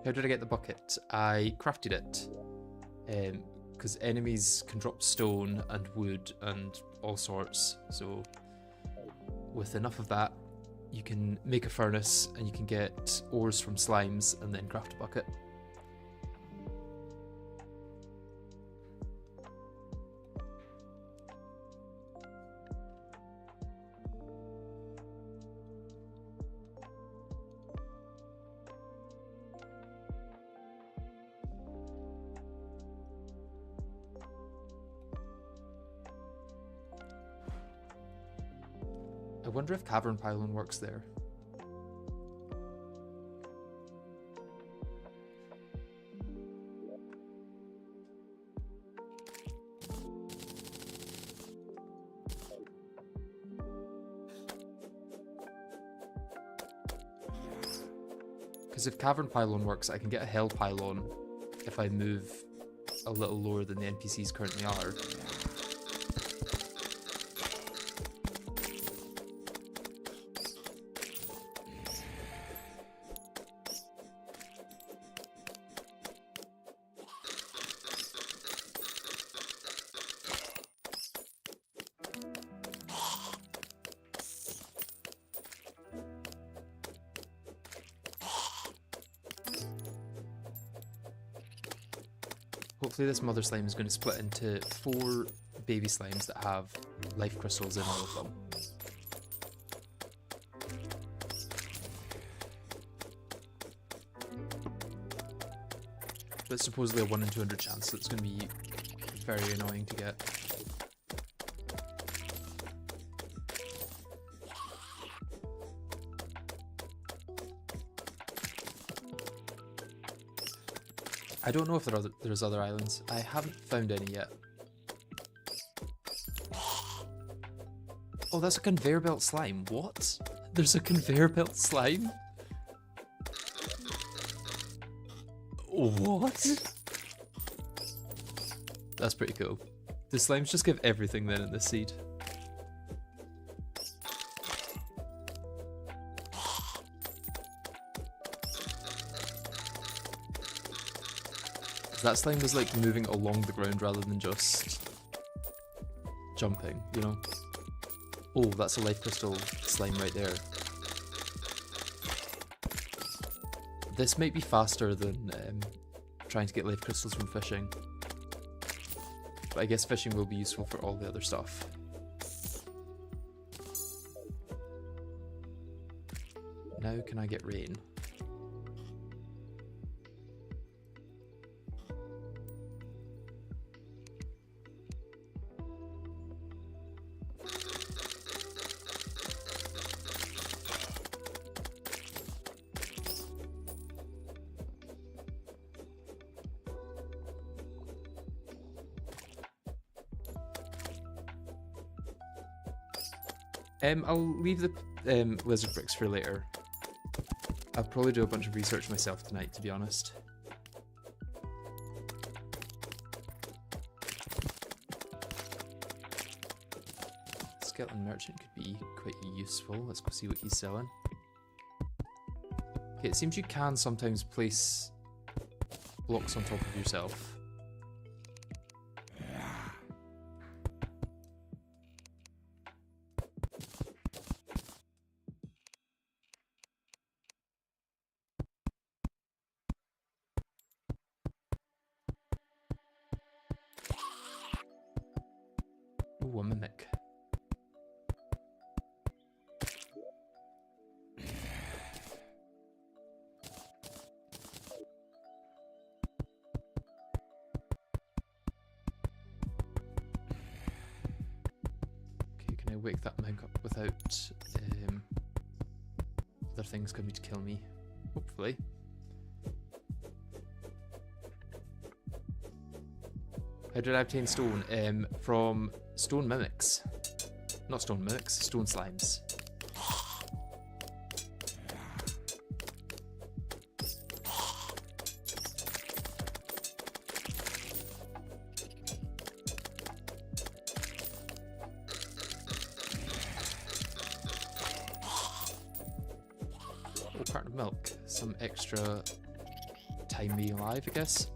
Speaker 1: How did I get the bucket? I crafted it. Because enemies can drop stone and wood and all sorts. So with enough of that, you can make a furnace and you can get ores from slimes and then craft a bucket. I wonder if cavern pylon works there. Because if cavern pylon works, I can get a hell pylon if I move a little lower than the NPCs currently are. Hopefully this mother slime is going to split into 4 baby slimes that have life crystals in all of them. But it's supposedly a 1 in 200 chance, so it's going to be very annoying to get. I don't know if there's other islands. I haven't found any yet. Oh, that's a conveyor belt slime. What? There's a conveyor belt slime? What? That's pretty cool. The slimes just give everything then in this seed. That slime was like moving along the ground rather than just jumping, you know? Oh, that's a life crystal slime right there. This might be faster than trying to get life crystals from fishing. But I guess fishing will be useful for all the other stuff. Now can I get rain? I'll leave the lizard bricks for later. I'll probably do a bunch of research myself tonight, to be honest. Skeleton merchant could be quite useful. Let's go see what he's selling. Okay, it seems you can sometimes place blocks on top of yourself. Ooh, a mimic. Okay, can I wake that mimic up without other things coming to kill me? Hopefully. How did I obtain stone? From stone mimics. Not stone mimics, stone slimes. Oh, carton of milk. Some extra time being alive, I guess.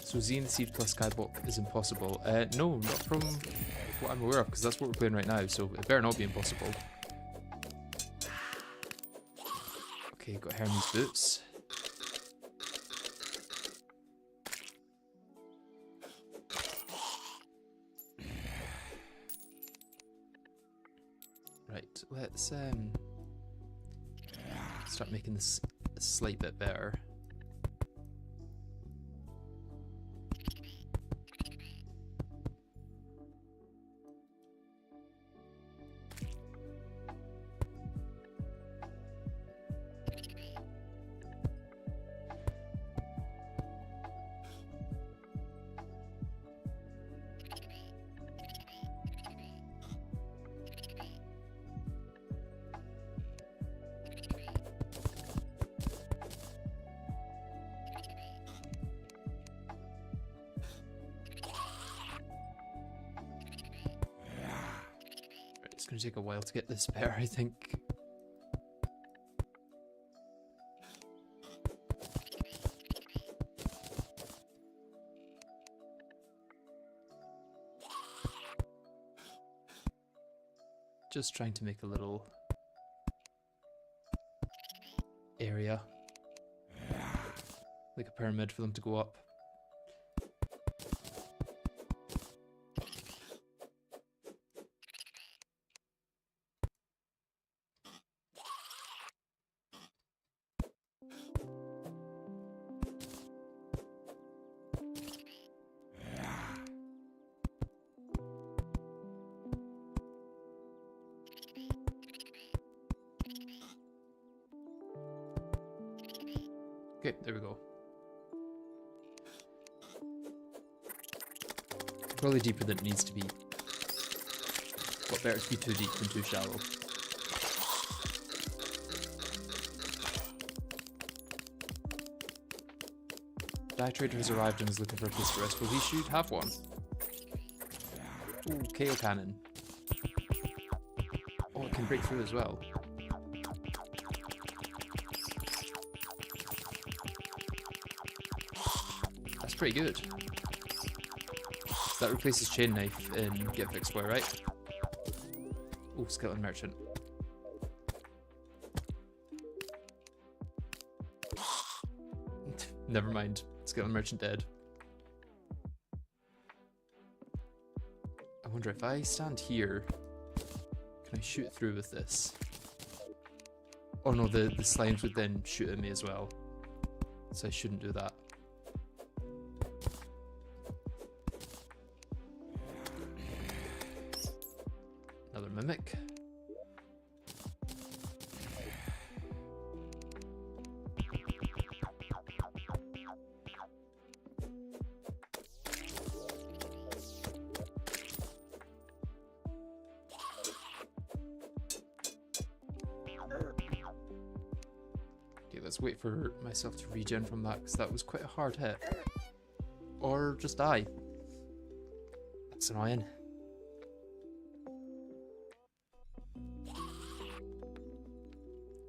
Speaker 1: So Zenith Seed plus Skyblock is impossible. No, not from what I'm aware of, because that's what we're playing right now, so it better not be impossible. Okay, got Hermes boots. Right, let's start making this a slight bit better. going to take a while to get this better, I think. Just trying to make a little area, like a pyramid for them to go up. Okay, there we go. Probably deeper than it needs to be. But better to be too deep than too shallow. Dye Trader has arrived and is looking for a place to rest. Well, he should have one. Ooh, KO cannon. Oh, it can break through as well. That's pretty good. That replaces chain knife in GetFixedBoi, right? Oh, skeleton merchant. Never mind. Skeleton merchant dead. I wonder if I stand here, can I shoot through with this? Oh no, the slimes would then shoot at me as well. So I shouldn't do that. Another mimic. Okay, let's wait for myself to regen from that, because that was quite a hard hit. Or just die. That's annoying.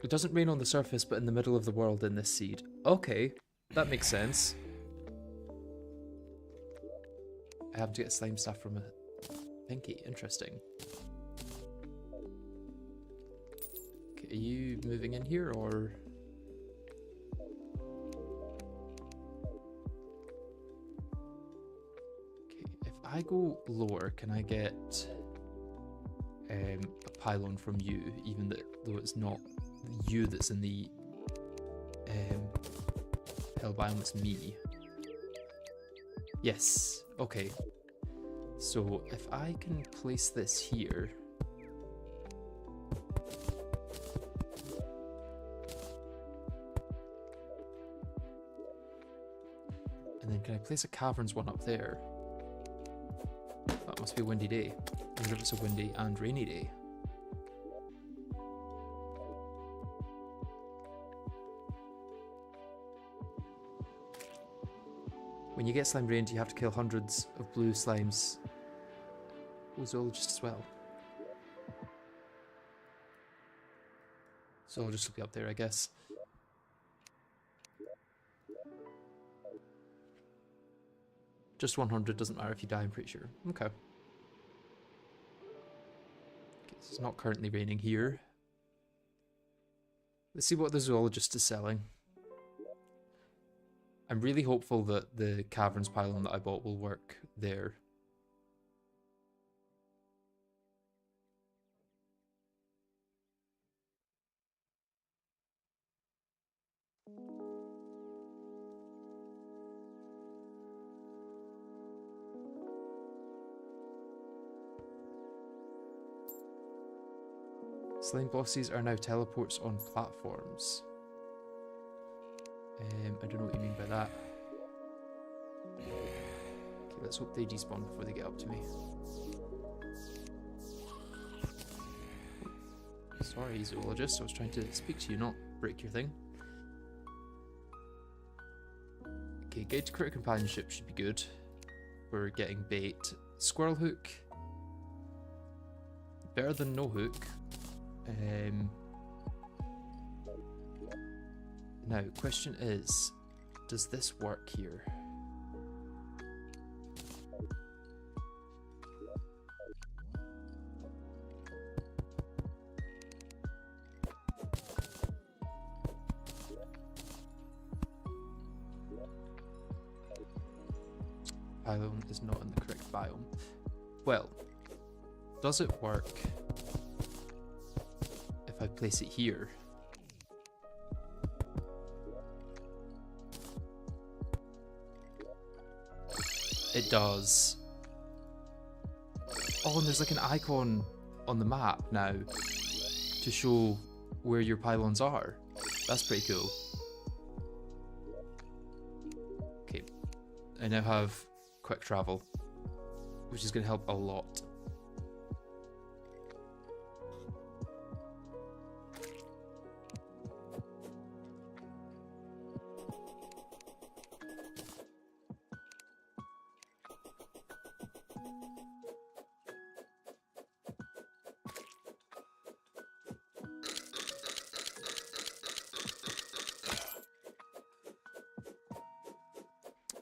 Speaker 1: It doesn't rain on the surface, but in the middle of the world in this seed. Okay, that makes sense. I have to get slime stuff from a thingy. Interesting. Okay, are you moving in here, or...? Okay, if I go lower, can I get a pylon from you, even though it's not you that's in the hell biome, it's me. Yes, okay. So if I can place this here, and then can I place a caverns one up there? That must be a windy day. I wonder if it's a windy and rainy day. When you get slime drained, you have to kill hundreds of blue slimes. Oh, zoologist as well. Zoologist will be up there, I guess. Just 100, doesn't matter if you die, I'm pretty sure. Okay. Okay, so it's not currently raining here. Let's see what the zoologist is selling. I'm really hopeful that the caverns pylon that I bought will work there. Slime bosses are now teleports on platforms. I don't know what you mean by that. Okay, let's hope they despawn before they get up to me. Sorry, zoologist, I was trying to speak to you, not break your thing. Okay, guide to critter companionship should be good. We're getting bait. Squirrel hook. better than no hook. Now, question is, does this work here? Biome is not in the correct biome. Well, does it work if I place it here? It does. Oh, and there's like an icon on the map now to show where your pylons are. That's pretty cool. Okay, I now have quick travel, which is going to help a lot.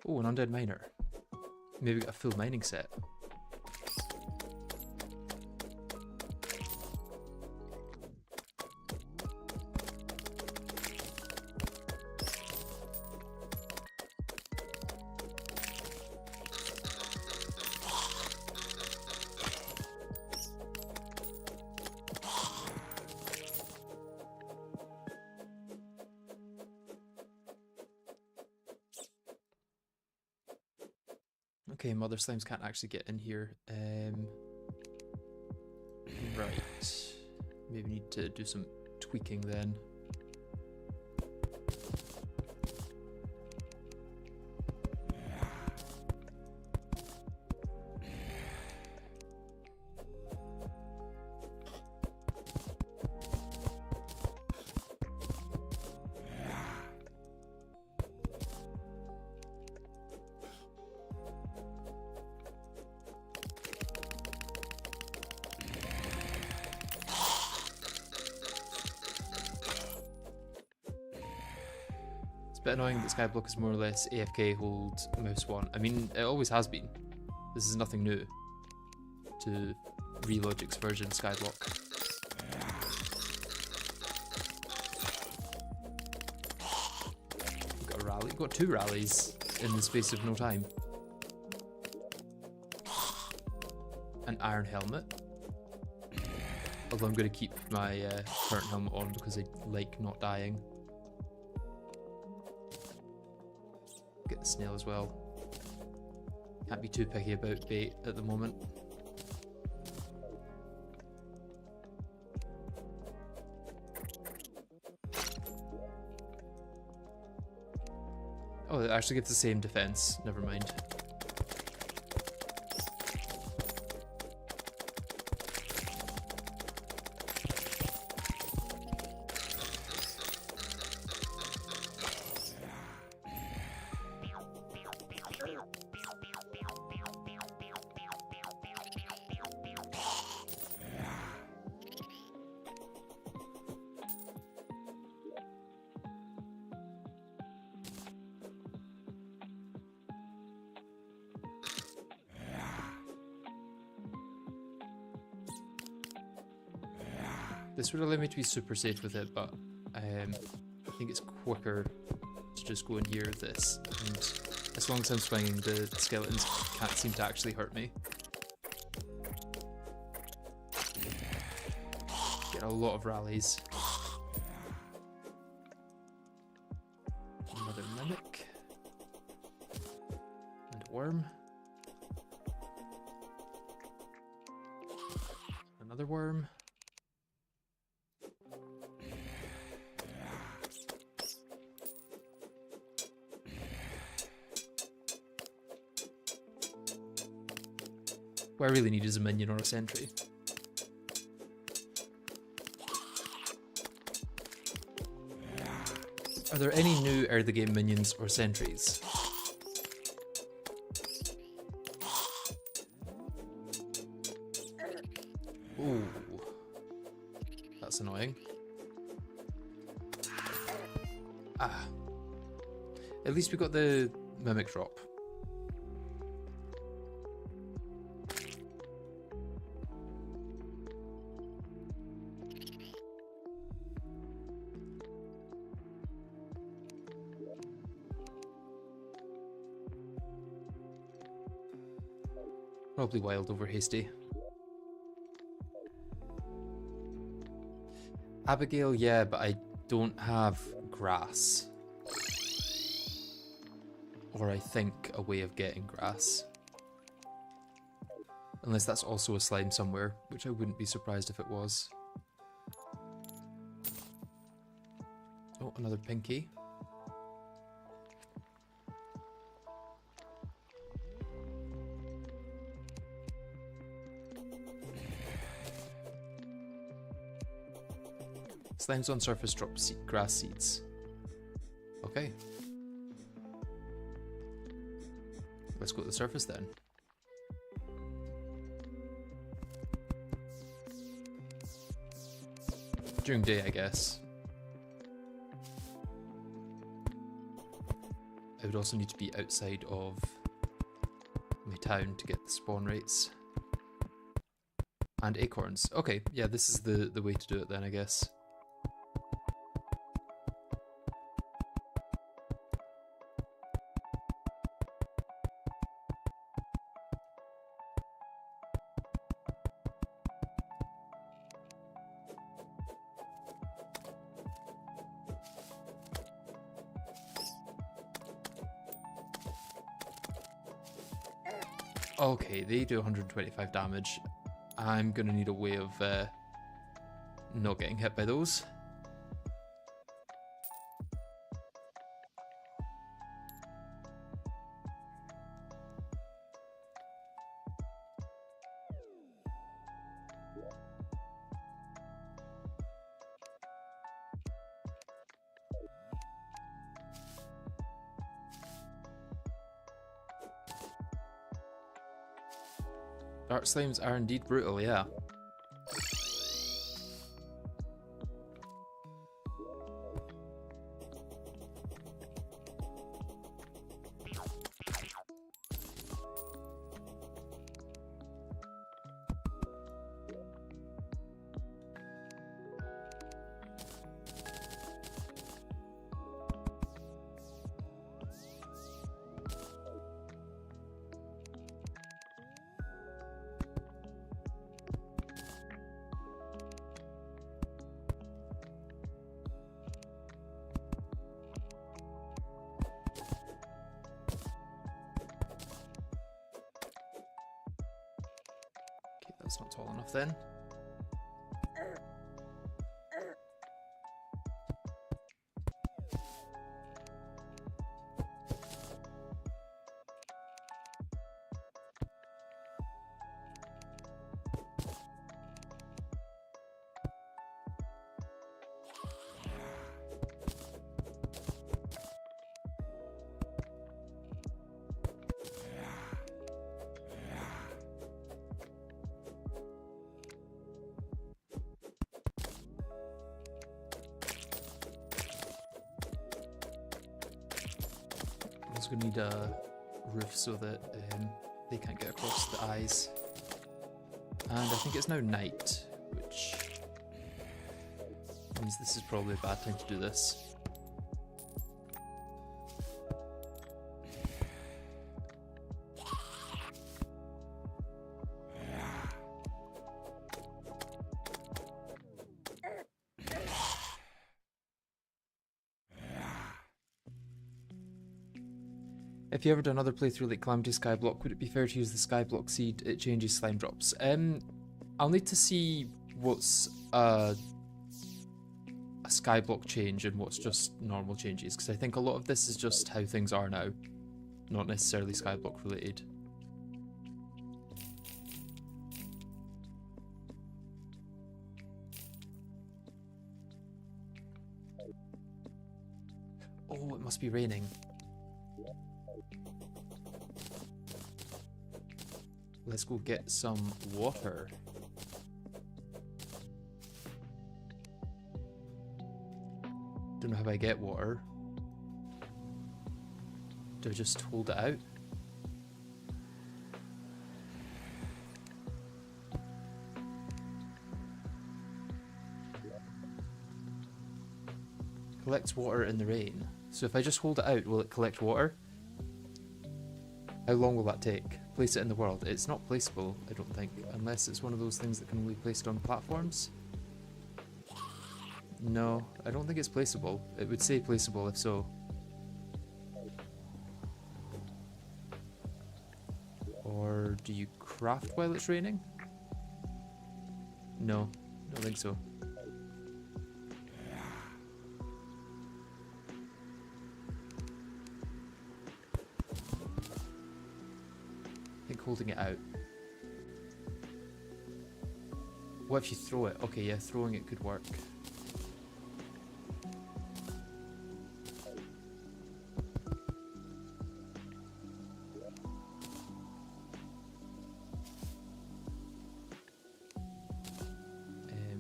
Speaker 1: Oh, an undead miner. Maybe get a full mining set. Okay, mother slimes can't actually get in here. Right. Maybe need to do some tweaking then. It's a bit annoying that Skyblock is more or less AFK hold mouse 1. I mean, it always has been. This is nothing new to Relogic's version of Skyblock. We've got a rally. We've got 2 rallies in the space of no time. An iron helmet. Although I'm going to keep my current helmet on because I like not dying. Get the snail as well. Can't be too picky about bait at the moment. Oh, it actually gets the same defense. Never mind. This would allow me to be super safe with it, but I think it's quicker to just go in here with this. And as long as I'm swinging, the skeletons can't seem to actually hurt me. Get a lot of rallies. Another mimic. And a worm. Another worm. What I really need is a minion or a sentry. Are there any new early game minions or sentries? Ooh. that's annoying. Ah. At least we got the mimic drop. Probably wild over hasty. Abigail, yeah, but I don't have grass. Or I think a way of getting grass. Unless that's also a slime somewhere, which I wouldn't be surprised if it was. Oh, another pinky. Slimes on surface drop grass seeds. Okay. Let's go to the surface then. During day, I guess. I would also need to be outside of my town to get the spawn rates. And acorns. Okay, yeah, this is the way to do it then, I guess. Okay, they do 125 damage. I'm gonna need a way of not getting hit by those. Dark slimes are indeed brutal, yeah. That's not tall enough then. I'm gonna need a roof so that they can't get across the eyes. And I think it's now night, which means this is probably a bad time to do this. If you ever do another playthrough like Calamity Skyblock, would it be fair to use the Skyblock seed? It changes slime drops. I'll need to see what's a Skyblock change and what's just normal changes, because I think a lot of this is just how things are now, not necessarily Skyblock related. Oh, it must be raining. Let's go get some water. Don't know how I get water. Do I just hold it out? Collects water in the rain. So if I just hold it out, will it collect water? How long will that take? Place it in the world. It's not placeable, I don't think, unless it's one of those things that can only be placed on platforms. No, I don't think it's placeable. It would say placeable if so. Or do you craft while it's raining? No, don't think so. I think holding it out. What if you throw it? Okay, yeah, throwing it could work.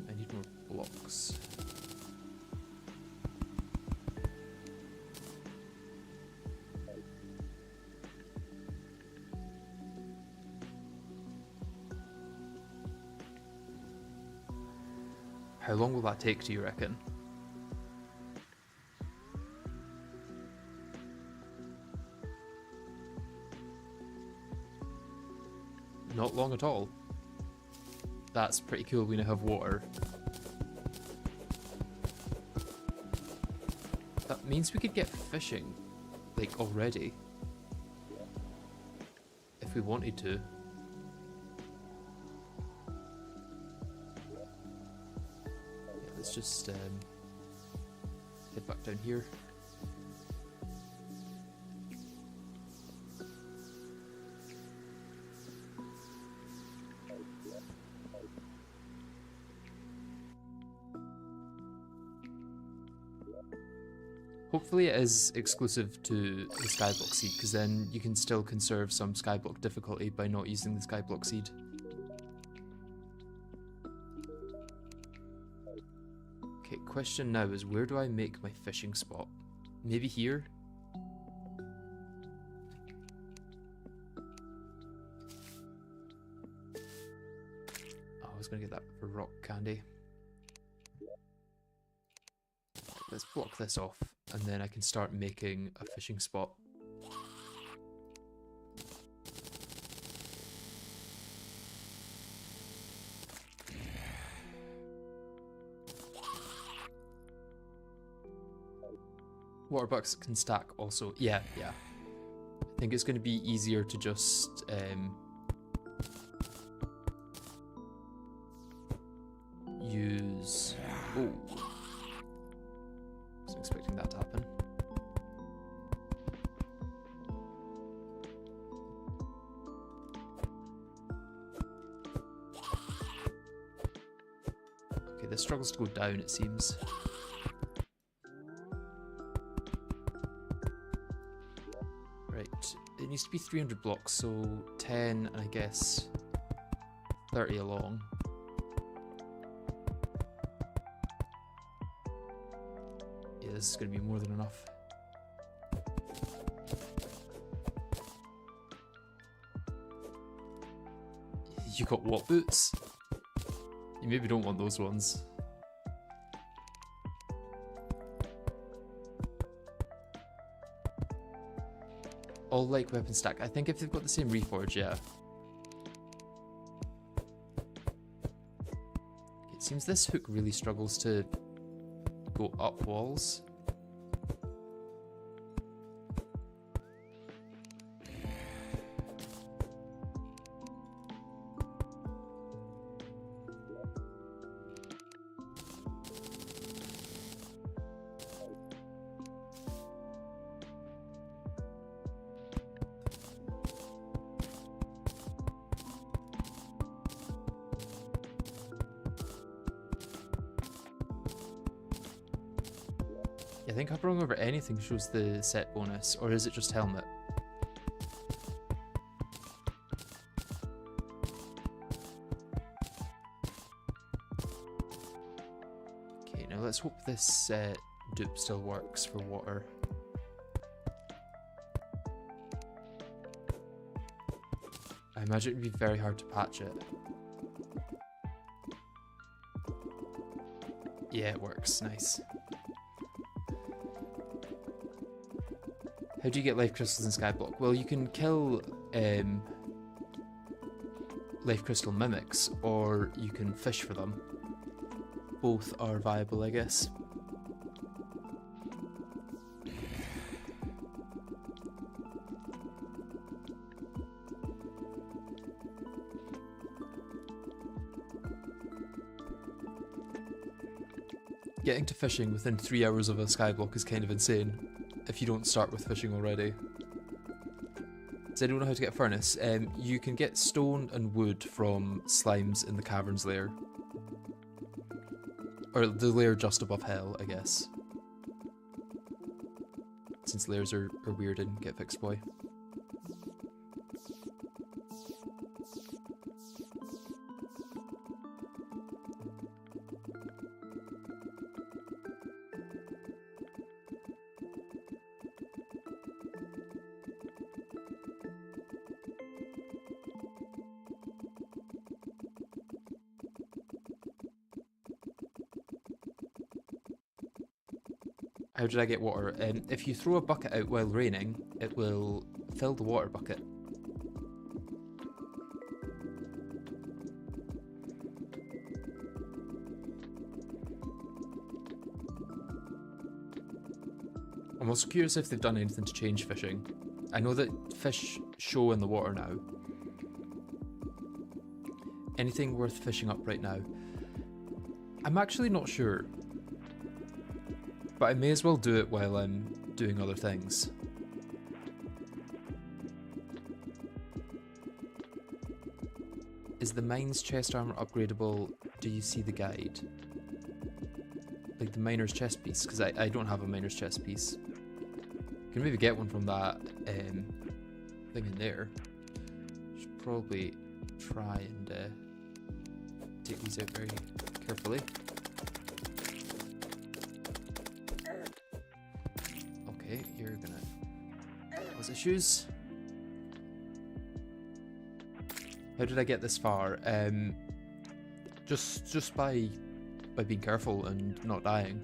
Speaker 1: I need more blocks. How long will that take, do you reckon? Not long at all. That's pretty cool, we now have water. That means we could get fishing, like, already. If we wanted to. Let's just head back down here. Hopefully it is exclusive to the Skyblock seed, because then you can still conserve some Skyblock difficulty by not using the Skyblock seed. Okay, question now is, where do I make my fishing spot? Maybe here? Oh, I was gonna get that for rock candy. Let's block this off, and then I can start making a fishing spot. Water buckets can stack also. Yeah. I think it's going to be easier to just use... Oh. Wasn't expecting that to happen. Okay, this struggles to go down, it seems. It needs to be 300 blocks, so 10 and I guess 30 along. Yeah, this is going to be more than enough. You got what boots? You maybe don't want those ones. All like weapon stack. I think if they've got the same reforge, yeah. It seems this hook really struggles to go up walls. I think hovering over anything shows the set bonus, or is it just helmet? Okay, now let's hope this dupe still works for water. I imagine it'd be very hard to patch it. Yeah, it works. Nice. How do you get life crystals in Skyblock? Well, you can kill life crystal mimics, or you can fish for them. Both are viable, I guess. Getting to fishing within 3 hours of a skyblock is kind of insane, if you don't start with fishing already. So I don't know how to get a furnace. You can get stone and wood from slimes in the caverns layer. Or the layer just above hell, I guess. Since layers are weird in GetFixedBoi. How did I get water? If you throw a bucket out while raining, it will fill the water bucket. I'm also curious if they've done anything to change fishing. I know that fish show in the water now. Anything worth fishing up right now? I'm actually not sure. But I may as well do it while I'm doing other things. Is the mine's chest armor upgradable? Do you see the guide? Like the miner's chest piece? Because I don't have a miner's chest piece. Can maybe get one from that thing in there. Should probably try and take these out very carefully. Okay, you're gonna cause issues. How did I get this far? Just by being careful and not dying.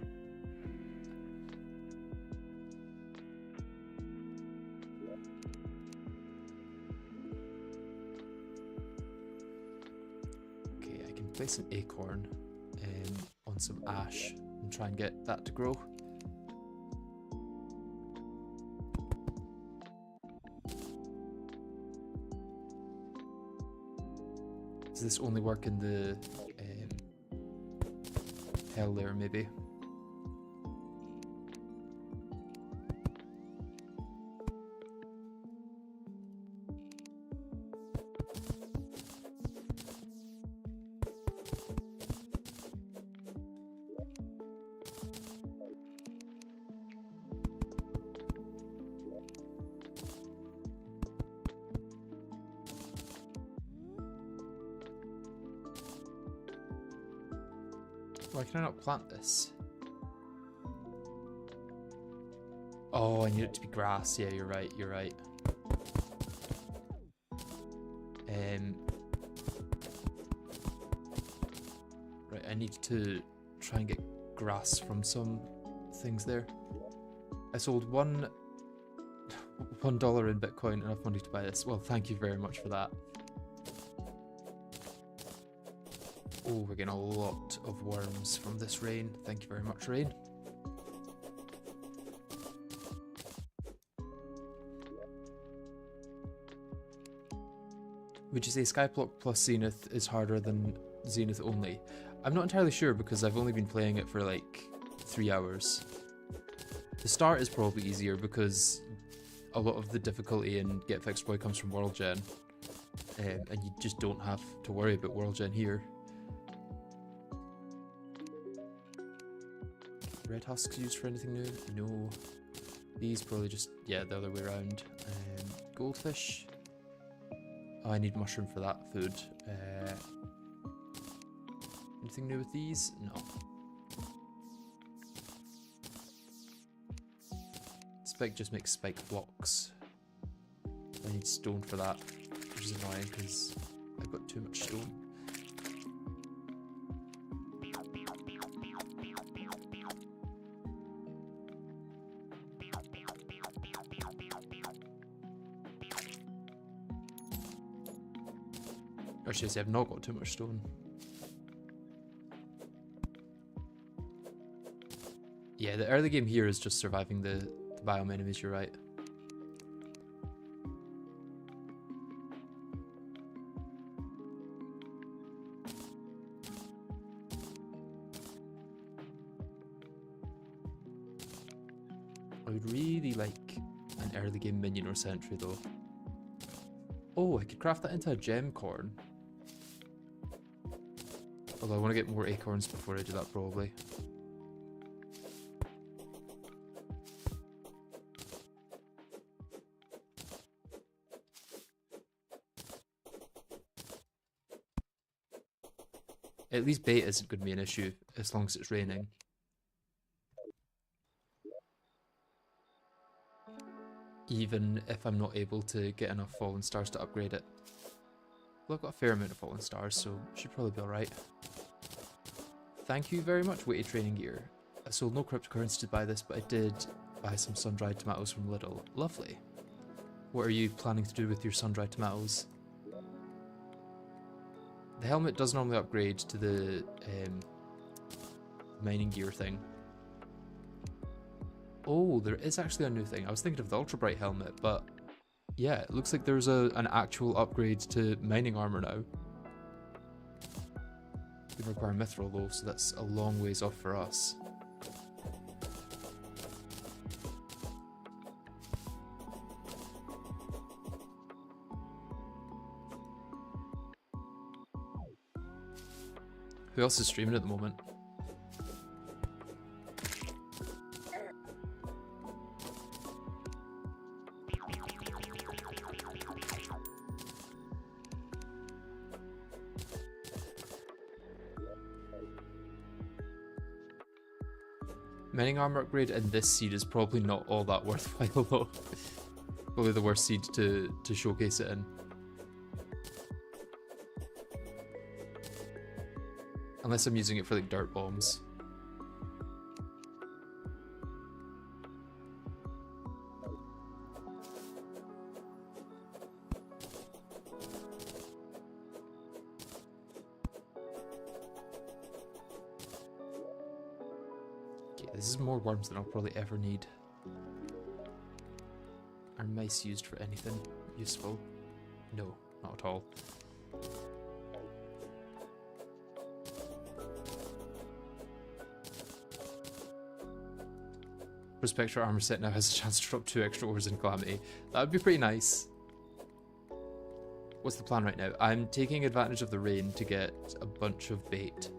Speaker 1: Okay, I can place an acorn on some ash and try and get that to grow. Does this only work in the hell layer, maybe? Why can I not plant this? Oh, I need it to be grass. Yeah, you're right, you're right. Right, I need to try and get grass from some things there. I sold $1 in Bitcoin and I've money to buy this. Well, thank you very much for that. Oh, we're getting a lot of worms from this rain. Thank you very much, rain. Would you say Skyblock plus Zenith is harder than Zenith only? I'm not entirely sure because I've only been playing it for like 3 hours. The start is probably easier because a lot of the difficulty in GetFixedBoi comes from World Gen. And you just don't have to worry about World Gen here. Red husks used for anything new? No. These probably just, yeah, the other way around. Goldfish. Oh, I need mushroom for that food. Anything new with these? No. Spike just makes spike blocks. I need stone for that, which is annoying because I've got too much stone. Or should I say I've not got too much stone. Yeah, the early game here is just surviving the biome enemies, you're right. I would really like an early game minion or sentry though. Oh, I could craft that into a gem corn. Although I want to get more acorns before I do that probably. At least bait isn't going to be an issue as long as it's raining. Even if I'm not able to get enough fallen stars to upgrade it. Well, I've got a fair amount of fallen stars, so should probably be alright. Thank you very much, weighted training gear. I sold no cryptocurrency to buy this, but I did buy some sun-dried tomatoes from Lidl. Lovely. What are you planning to do with your sun-dried tomatoes? The helmet does normally upgrade to the mining gear thing. Oh, there is actually a new thing. I was thinking of the ultra bright helmet, but yeah, it looks like there's an actual upgrade to mining armor now. It would require mithril though, so that's a long ways off for us. Who else is streaming at the moment? Mining armor upgrade in this seed is probably not all that worthwhile though. Probably the worst seed to showcase it in. Unless I'm using it for like dirt bombs. Okay, this is more worms than I'll probably ever need. Are mice used for anything useful? No, not at all. Prospector armor set now has a chance to drop 2 extra ores in Calamity. That would be pretty nice. What's the plan right now? I'm taking advantage of the rain to get a bunch of bait.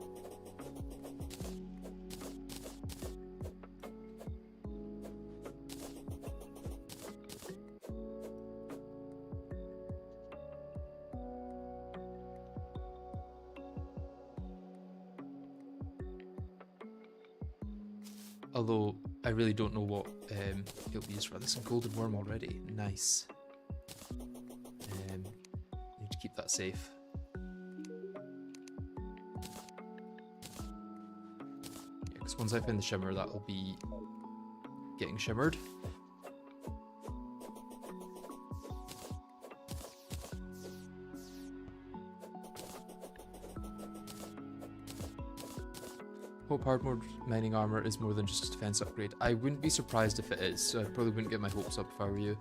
Speaker 1: Although, I really don't know what it'll be used for. There's some golden worm already. Nice. Need to keep that safe. Yeah, because once I find the shimmer, that'll be getting shimmered. Hope hard mode mining armor is more than just a defense upgrade. I wouldn't be surprised if it is, so I probably wouldn't get my hopes up if I were you.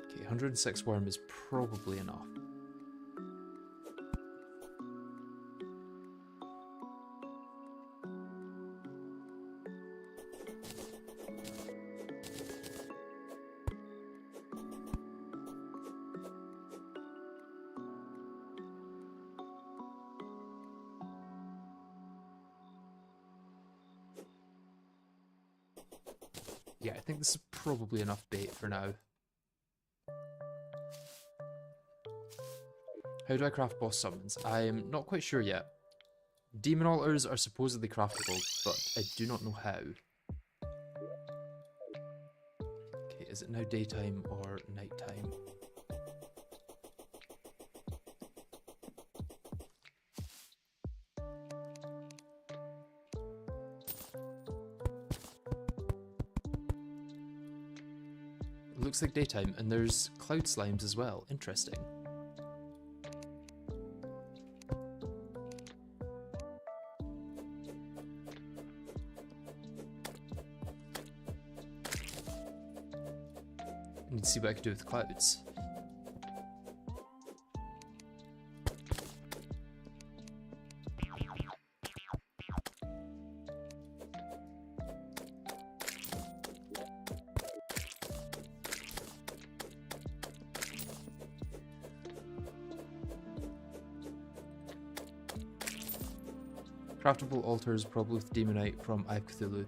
Speaker 1: Okay, 106 worm is probably enough. Yeah, I think this is probably enough bait for now. How do I craft boss summons? I'm not quite sure yet. Demon altars are supposedly craftable, but I do not know how. Okay, is it now daytime or nighttime? It looks like daytime, and there's cloud slimes as well. Interesting. I need to see what I can do with the clouds. Craftable altars, probably with Demonite from Eye of Cthulhu.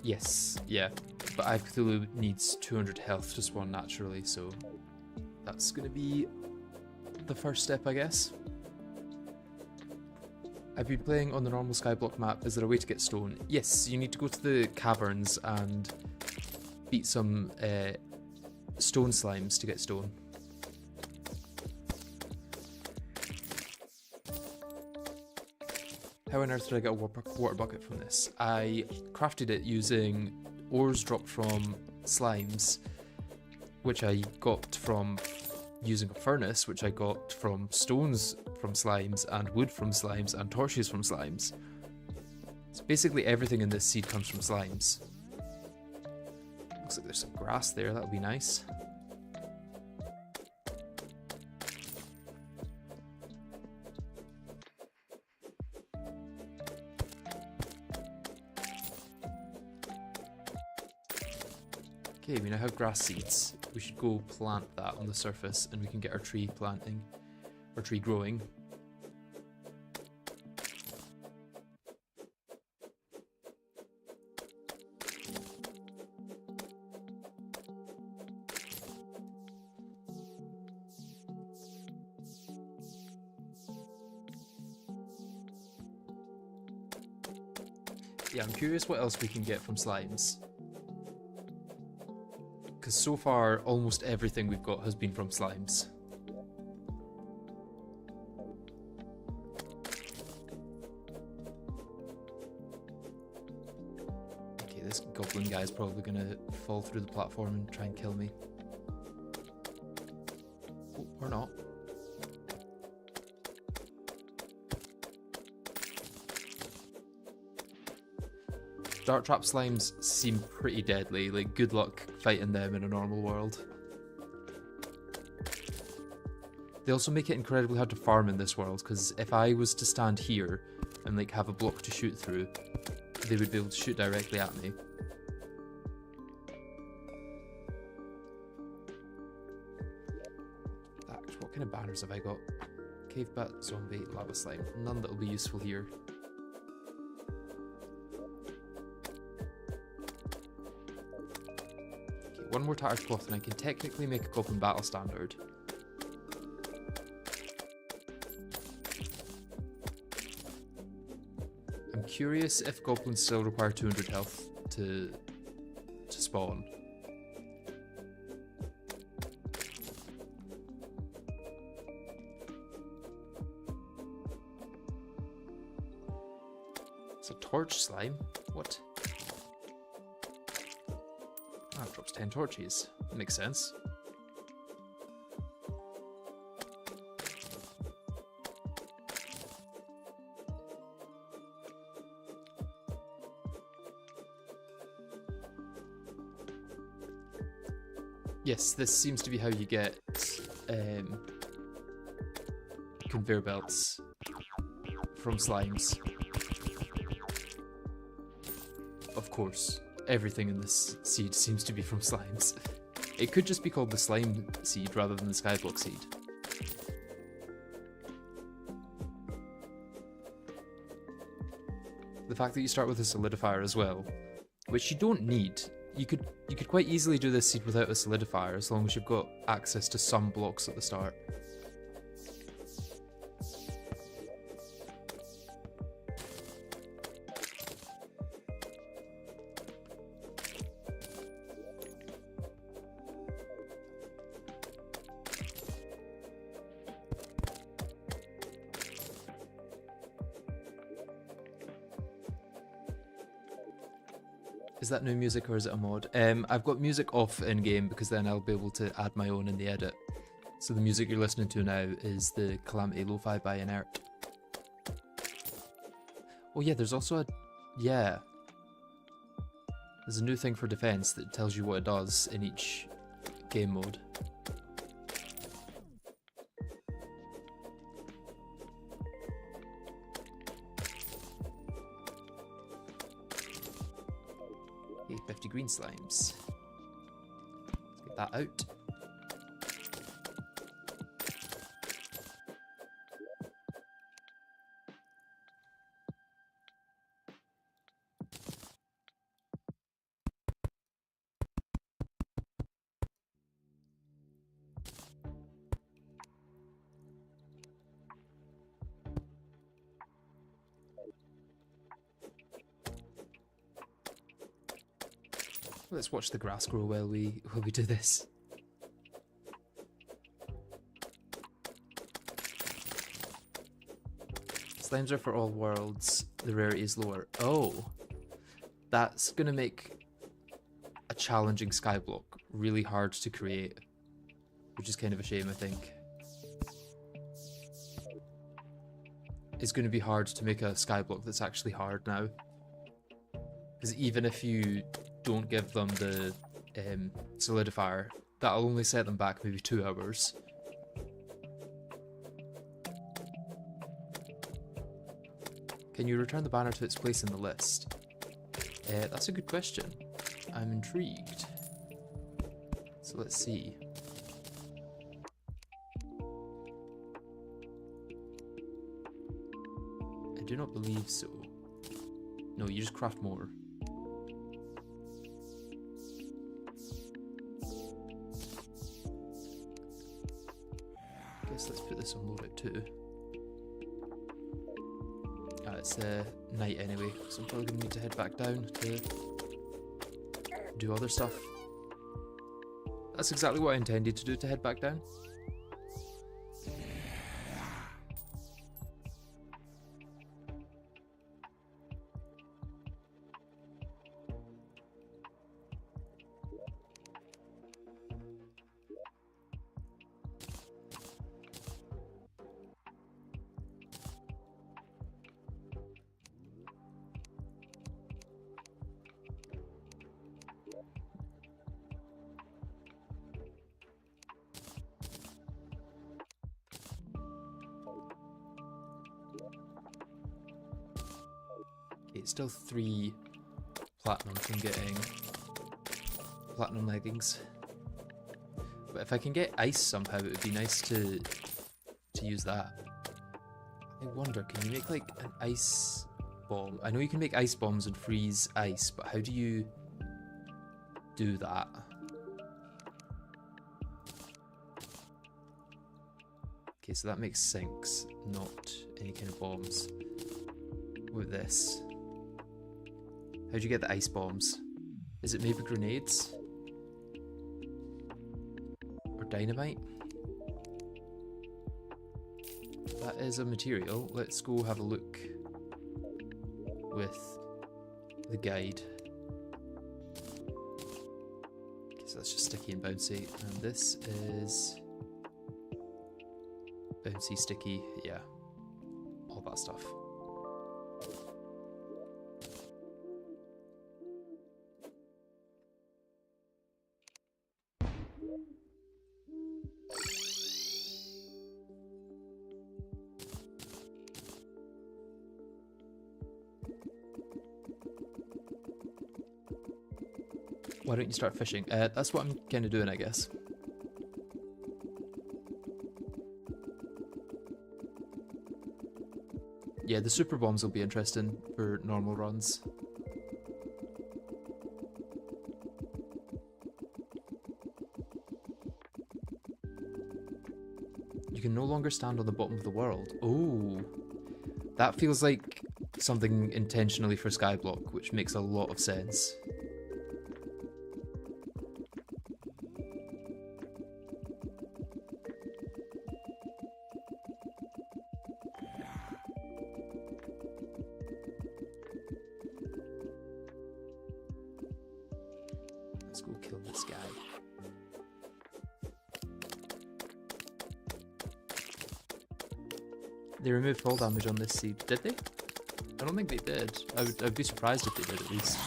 Speaker 1: Yes, yeah. But Eye of Cthulhu needs 200 health to spawn naturally, so that's going to be the first step, I guess. I've been playing on the normal Skyblock map. Is there a way to get stone? Yes, you need to go to the caverns and beat some stone slimes to get stone. How on earth did I get a water bucket from this? I crafted it using ores dropped from slimes, which I got from using a furnace, which I got from stones from slimes, and wood from slimes, and torches from slimes. So basically everything in this seed comes from slimes. Looks like there's some grass there, that would be nice. Okay, we now have grass seeds. We should go plant that on the surface and we can get our tree planting, or tree growing. Yeah, I'm curious what else we can get from slimes. Because so far, almost everything we've got has been from slimes. Okay, this goblin guy is probably going to fall through the platform and try and kill me. Oh, or not. Dart trap slimes seem pretty deadly, like good luck fighting them in a normal world. They also make it incredibly hard to farm in this world, because if I was to stand here and like have a block to shoot through, they would be able to shoot directly at me. What kind of banners have I got? Cave bat, zombie, lava slime. None that will be useful here. One more tattered cloth and I can technically make a goblin battle standard. I'm curious if goblins still require 200 health to spawn. It's a torch slime? What? Ah, it drops 10 torches. That makes sense. Yes, this seems to be how you get conveyor belts from slimes. Of course. Everything in this seed seems to be from slimes. It could just be called the slime seed rather than the skyblock seed. The fact that you start with a solidifier as well, which you don't need. You could quite easily do this seed without a solidifier as long as you've got access to some blocks at the start. Is that new music or is it a mod? I've got music off in game because then I'll be able to add my own in the edit. So the music you're listening to now is the Calamity Lo-Fi by Inert. Oh yeah, there's also a... yeah. There's a new thing for defense that tells you what it does in each game mode. Okay, 50 green slimes. Let's get that out. Let's watch the grass grow while we do this. Slimes are for all worlds. The rarity is lower. Oh, that's gonna make a challenging skyblock really hard to create, which is kind of a shame, I think. It's going to be hard to make a skyblock that's actually hard now, because even if you don't give them the solidifier, that'll only set them back maybe 2 hours. Can you return the banner to its place in the list? That's a good question. I'm intrigued. So let's see. I do not believe so. No, you just craft more. Guess let's put this on loadout too. It's night anyway, so I'm probably going to need to head back down to do other stuff. That's exactly what I intended to do, to head back down. It's still 3 platinum from getting platinum leggings. But if I can get ice somehow, it would be nice to use that. I wonder, can you make like an ice bomb? I know you can make ice bombs and freeze ice, but how do you do that? Okay, so that makes sinks, not any kind of bombs. With this, how do you get the ice bombs? Is it maybe grenades? Or dynamite? That is a material. Let's go have a look with the guide. Okay, so that's just sticky and bouncy. And this is bouncy, sticky, yeah. All that stuff. Why don't you start fishing? That's what I'm kind of doing, I guess. Yeah, the super bombs will be interesting for normal runs. You can no longer stand on the bottom of the world. Oh, that feels like something intentionally for Skyblock, which makes a lot of sense. Let's go kill this guy. They removed fall damage on this seed, did they? I don't think they did. I'd be surprised if they did at least.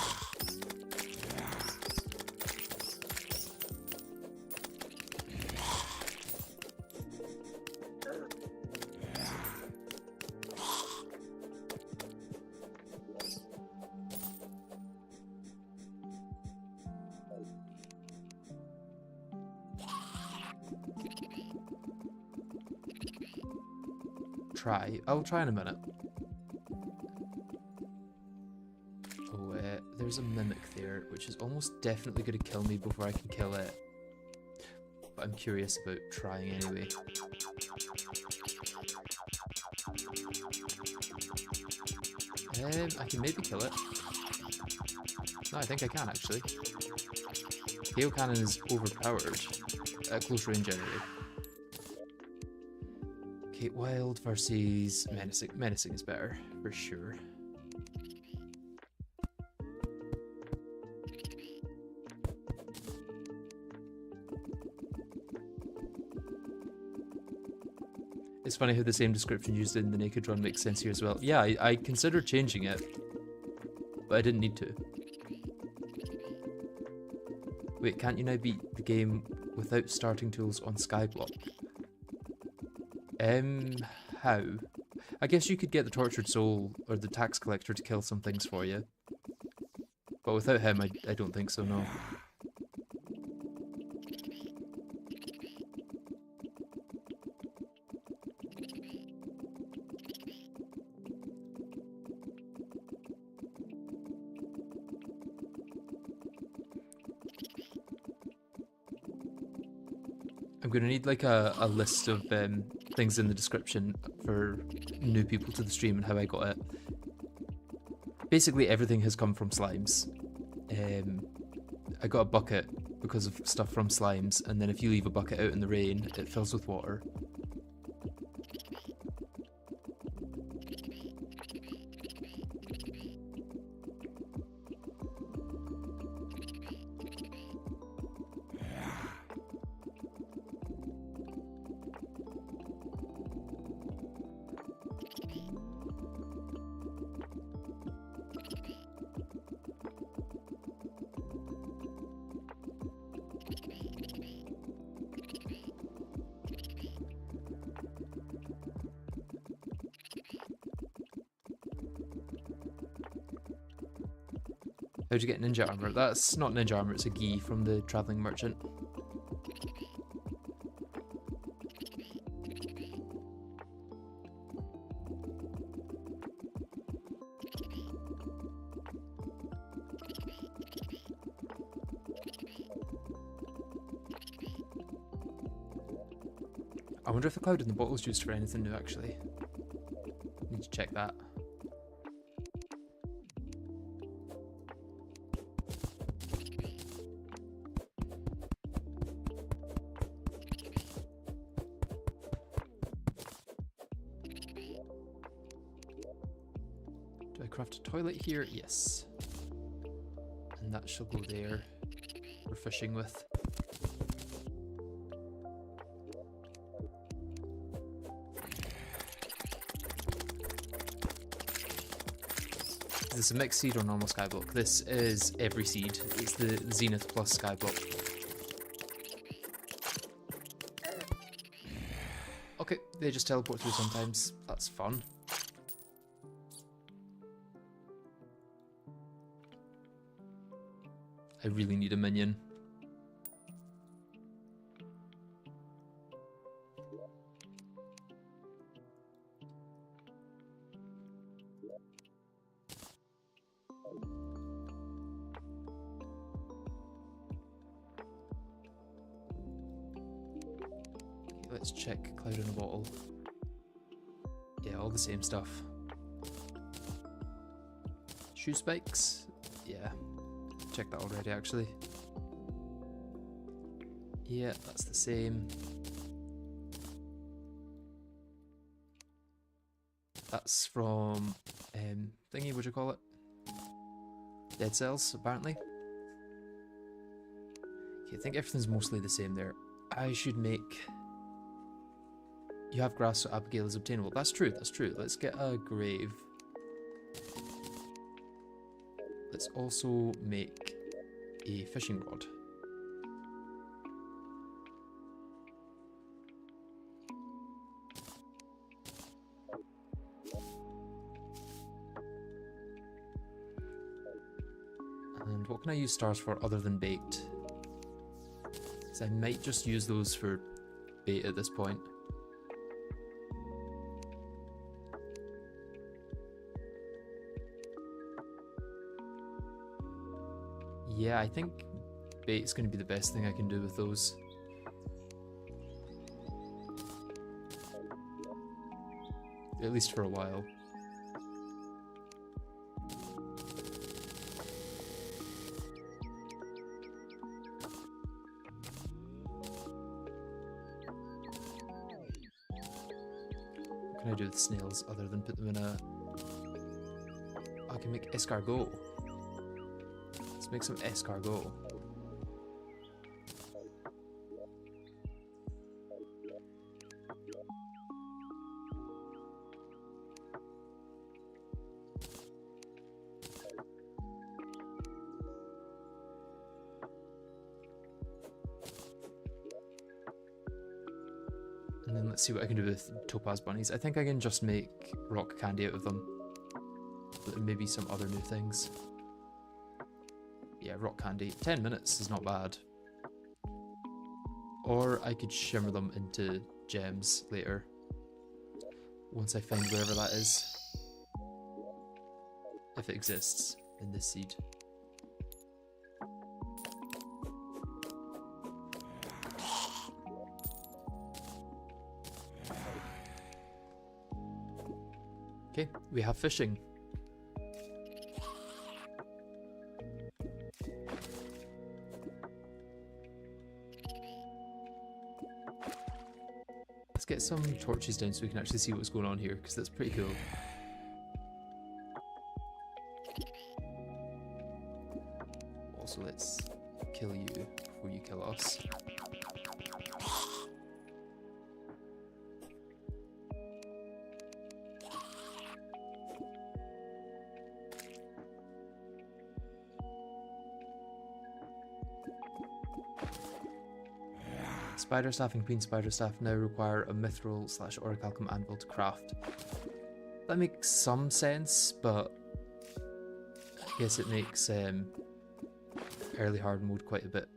Speaker 1: I'll try in a minute. Oh, there's a mimic there, which is almost definitely going to kill me before I can kill it. But I'm curious about trying anyway. I can maybe kill it. No, I think I can actually. Hail Cannon is overpowered at close range anyway. Okay, wild versus menacing. Menacing is better, for sure. It's funny how the same description used in the Naked Run makes sense here as well. Yeah, I considered changing it, but I didn't need to. Wait, can't you now beat the game without starting tools on Skyblock? How? I guess you could get the Tortured Soul or the Tax Collector to kill some things for you. But without him, I don't think so, no. I'm gonna need like a list of things in the description for new people to the stream and how I got it. Basically everything has come from slimes. I got a bucket because of stuff from slimes, and then if you leave a bucket out in the rain, it fills with water. How'd you get ninja armor? That's not ninja armor, it's a gi from the traveling merchant. I wonder if the cloud in the bottle is used for anything new actually. Need to check that. Do I craft a toilet here? Yes. And that shall go there for fishing with. Is this a mixed seed or normal skyblock? This is every seed. It's the Zenith plus skyblock. Okay, they just teleport through sometimes. That's fun. I really need a minion. Let's check cloud in a bottle. Yeah, all the same stuff. Shoe spikes? Yeah. Checked that already actually. Yeah, that's the same. That's from thingy, what'd you call it? Dead cells, apparently. Okay, I think everything's mostly the same there. I should make... You have grass, so Abigail is obtainable. That's true, that's true. Let's get a grave. Let's also make a fishing rod. And what can I use stars for other than bait? So I might just use those for bait at this point. Yeah, I think bait's going to be the best thing I can do with those. At least for a while. What can I do with snails other than put them in a... I can make escargot. Let's make some escargot. And then let's see what I can do with topaz bunnies. I think I can just make rock candy out of them. But maybe some other new things. Yeah, rock candy. 10 minutes is not bad. Or I could shimmer them into gems later. Once I find wherever that is. If it exists in this seed. Okay, we have fishing. Let's get some torches down so we can actually see what's going on here, because that's pretty cool. Also, let's kill you before you kill us. Spider staff and queen spider staff now require a mithril / orichalcum anvil to craft. That makes some sense, but I guess it makes early hard mode quite a bit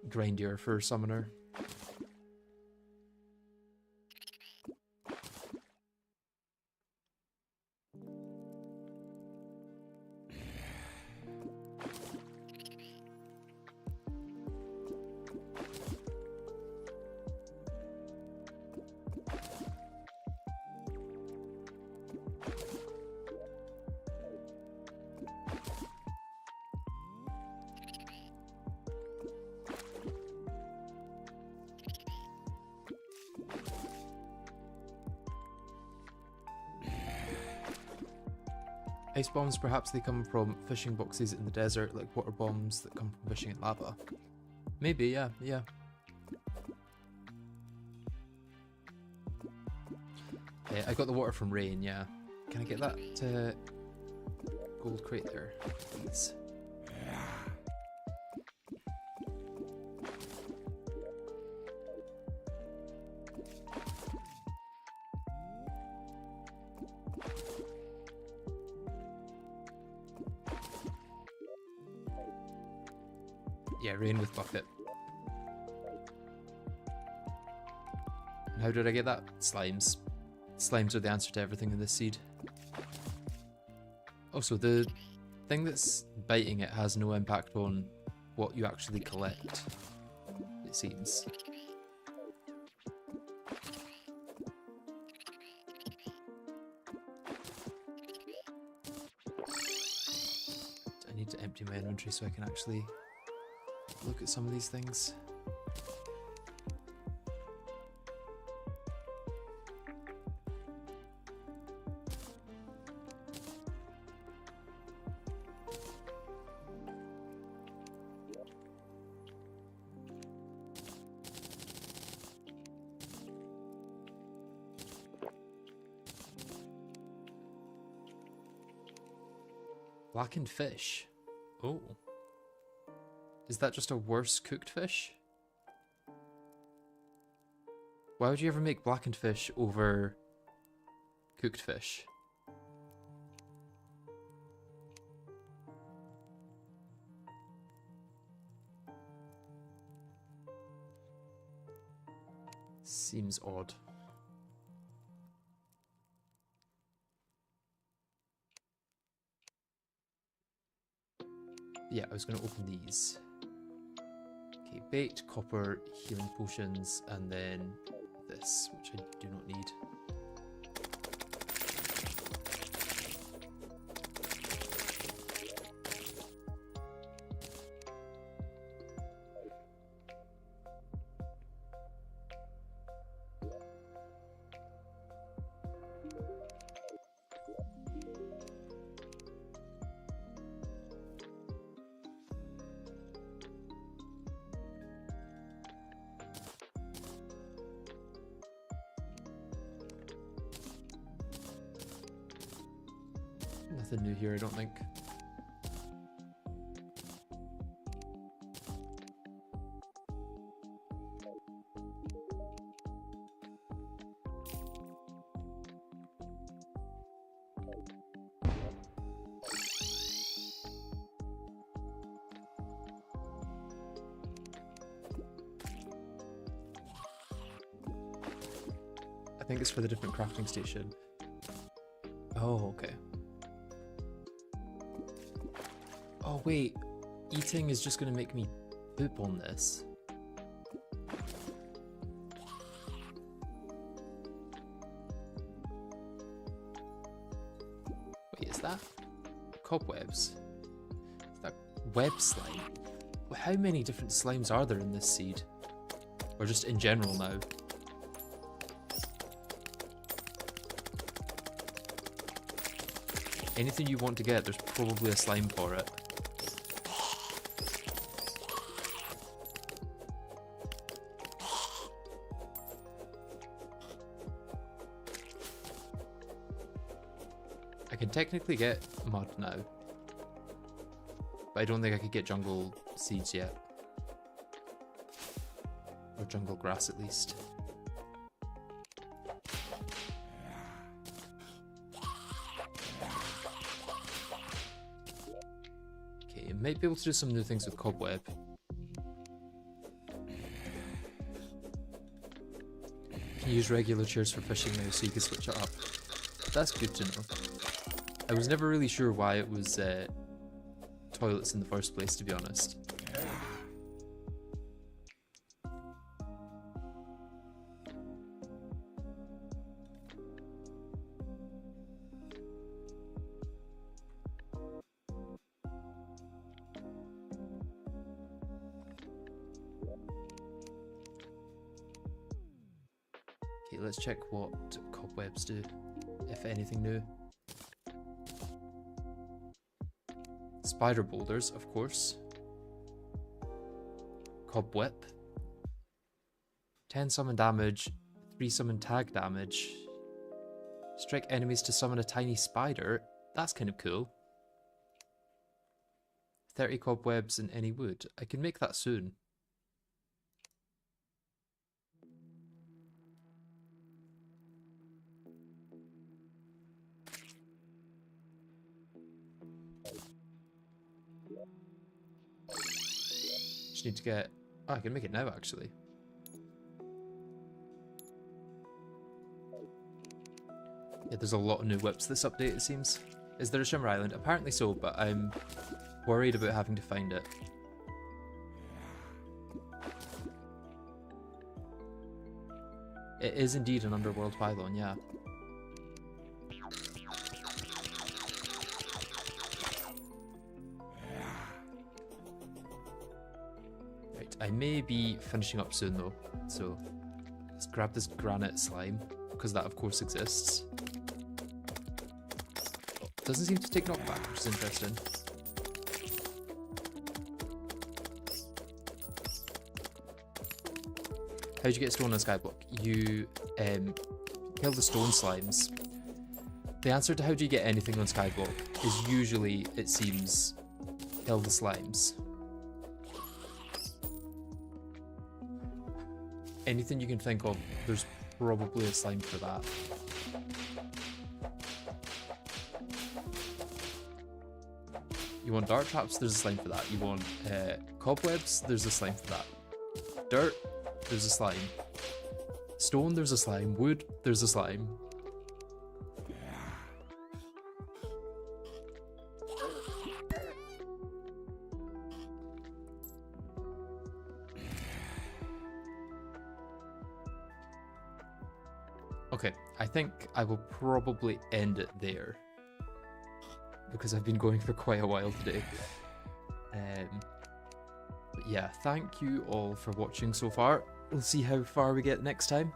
Speaker 1: grindier for summoner. Ice bombs, perhaps they come from fishing boxes in the desert, like water bombs that come from fishing in lava. Maybe, yeah. I got the water from rain, yeah. Can I get that gold crate there, please? Yeah, rain with bucket. And how did I get that? Slimes. Slimes are the answer to everything in this seed. Also, the thing that's biting it has no impact on what you actually collect, it seems. I need to empty my inventory so I can actually look at some of these things. Blackened fish. Oh. Is that just a worse cooked fish? Why would you ever make blackened fish over cooked fish? Seems odd. Yeah, I was going to open these. Okay, bait, copper, healing potions, and then this, which I do not need. Nothing new here, I don't think. I think it's for the different crafting station. Oh, okay. Oh wait, eating is just going to make me poop on this. Wait, is that cobwebs? Is that web slime? How many different slimes are there in this seed? Or just in general now? Anything you want to get, there's probably a slime for it. I can technically get mud now, but I don't think I could get jungle seeds yet. Or jungle grass at least. Okay, I might be able to do some new things with cobweb. You can use regular chairs for fishing now, so you can switch it up. That's good to know. I was never really sure why it was toilets in the first place, to be honest. Okay, let's check what cobwebs do, if anything new. Spider boulders, of course. Cobweb. 10 summon damage, 3 summon tag damage. Strike enemies to summon a tiny spider. That's kind of cool. 30 cobwebs and any wood. I can make that soon. Need to get... Oh, I can make it now, actually. Yeah, there's a lot of new whips this update, it seems. Is there a Shimmer Island? Apparently so, but I'm worried about having to find it. It is indeed an underworld pylon, yeah. I may be finishing up soon though, so let's grab this granite slime, because that of course exists. Oh, doesn't seem to take knockback, which is interesting. How'd you get stone on Skyblock? You kill the stone slimes, The answer to how do you get anything on Skyblock is usually, it seems, kill the slimes. Anything you can think of, there's probably a slime for that. You want dart traps? There's a slime for that. You want cobwebs? There's a slime for that. Dirt? There's a slime. Stone? There's a slime. Wood? There's a slime. Okay, I think I will probably end it there, because I've been going for quite a while today. But yeah, thank you all for watching so far. We'll see how far we get next time.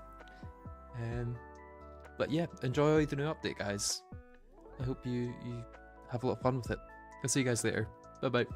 Speaker 1: But yeah, enjoy the new update, guys. I hope you have a lot of fun with it. I'll see you guys later. Bye bye.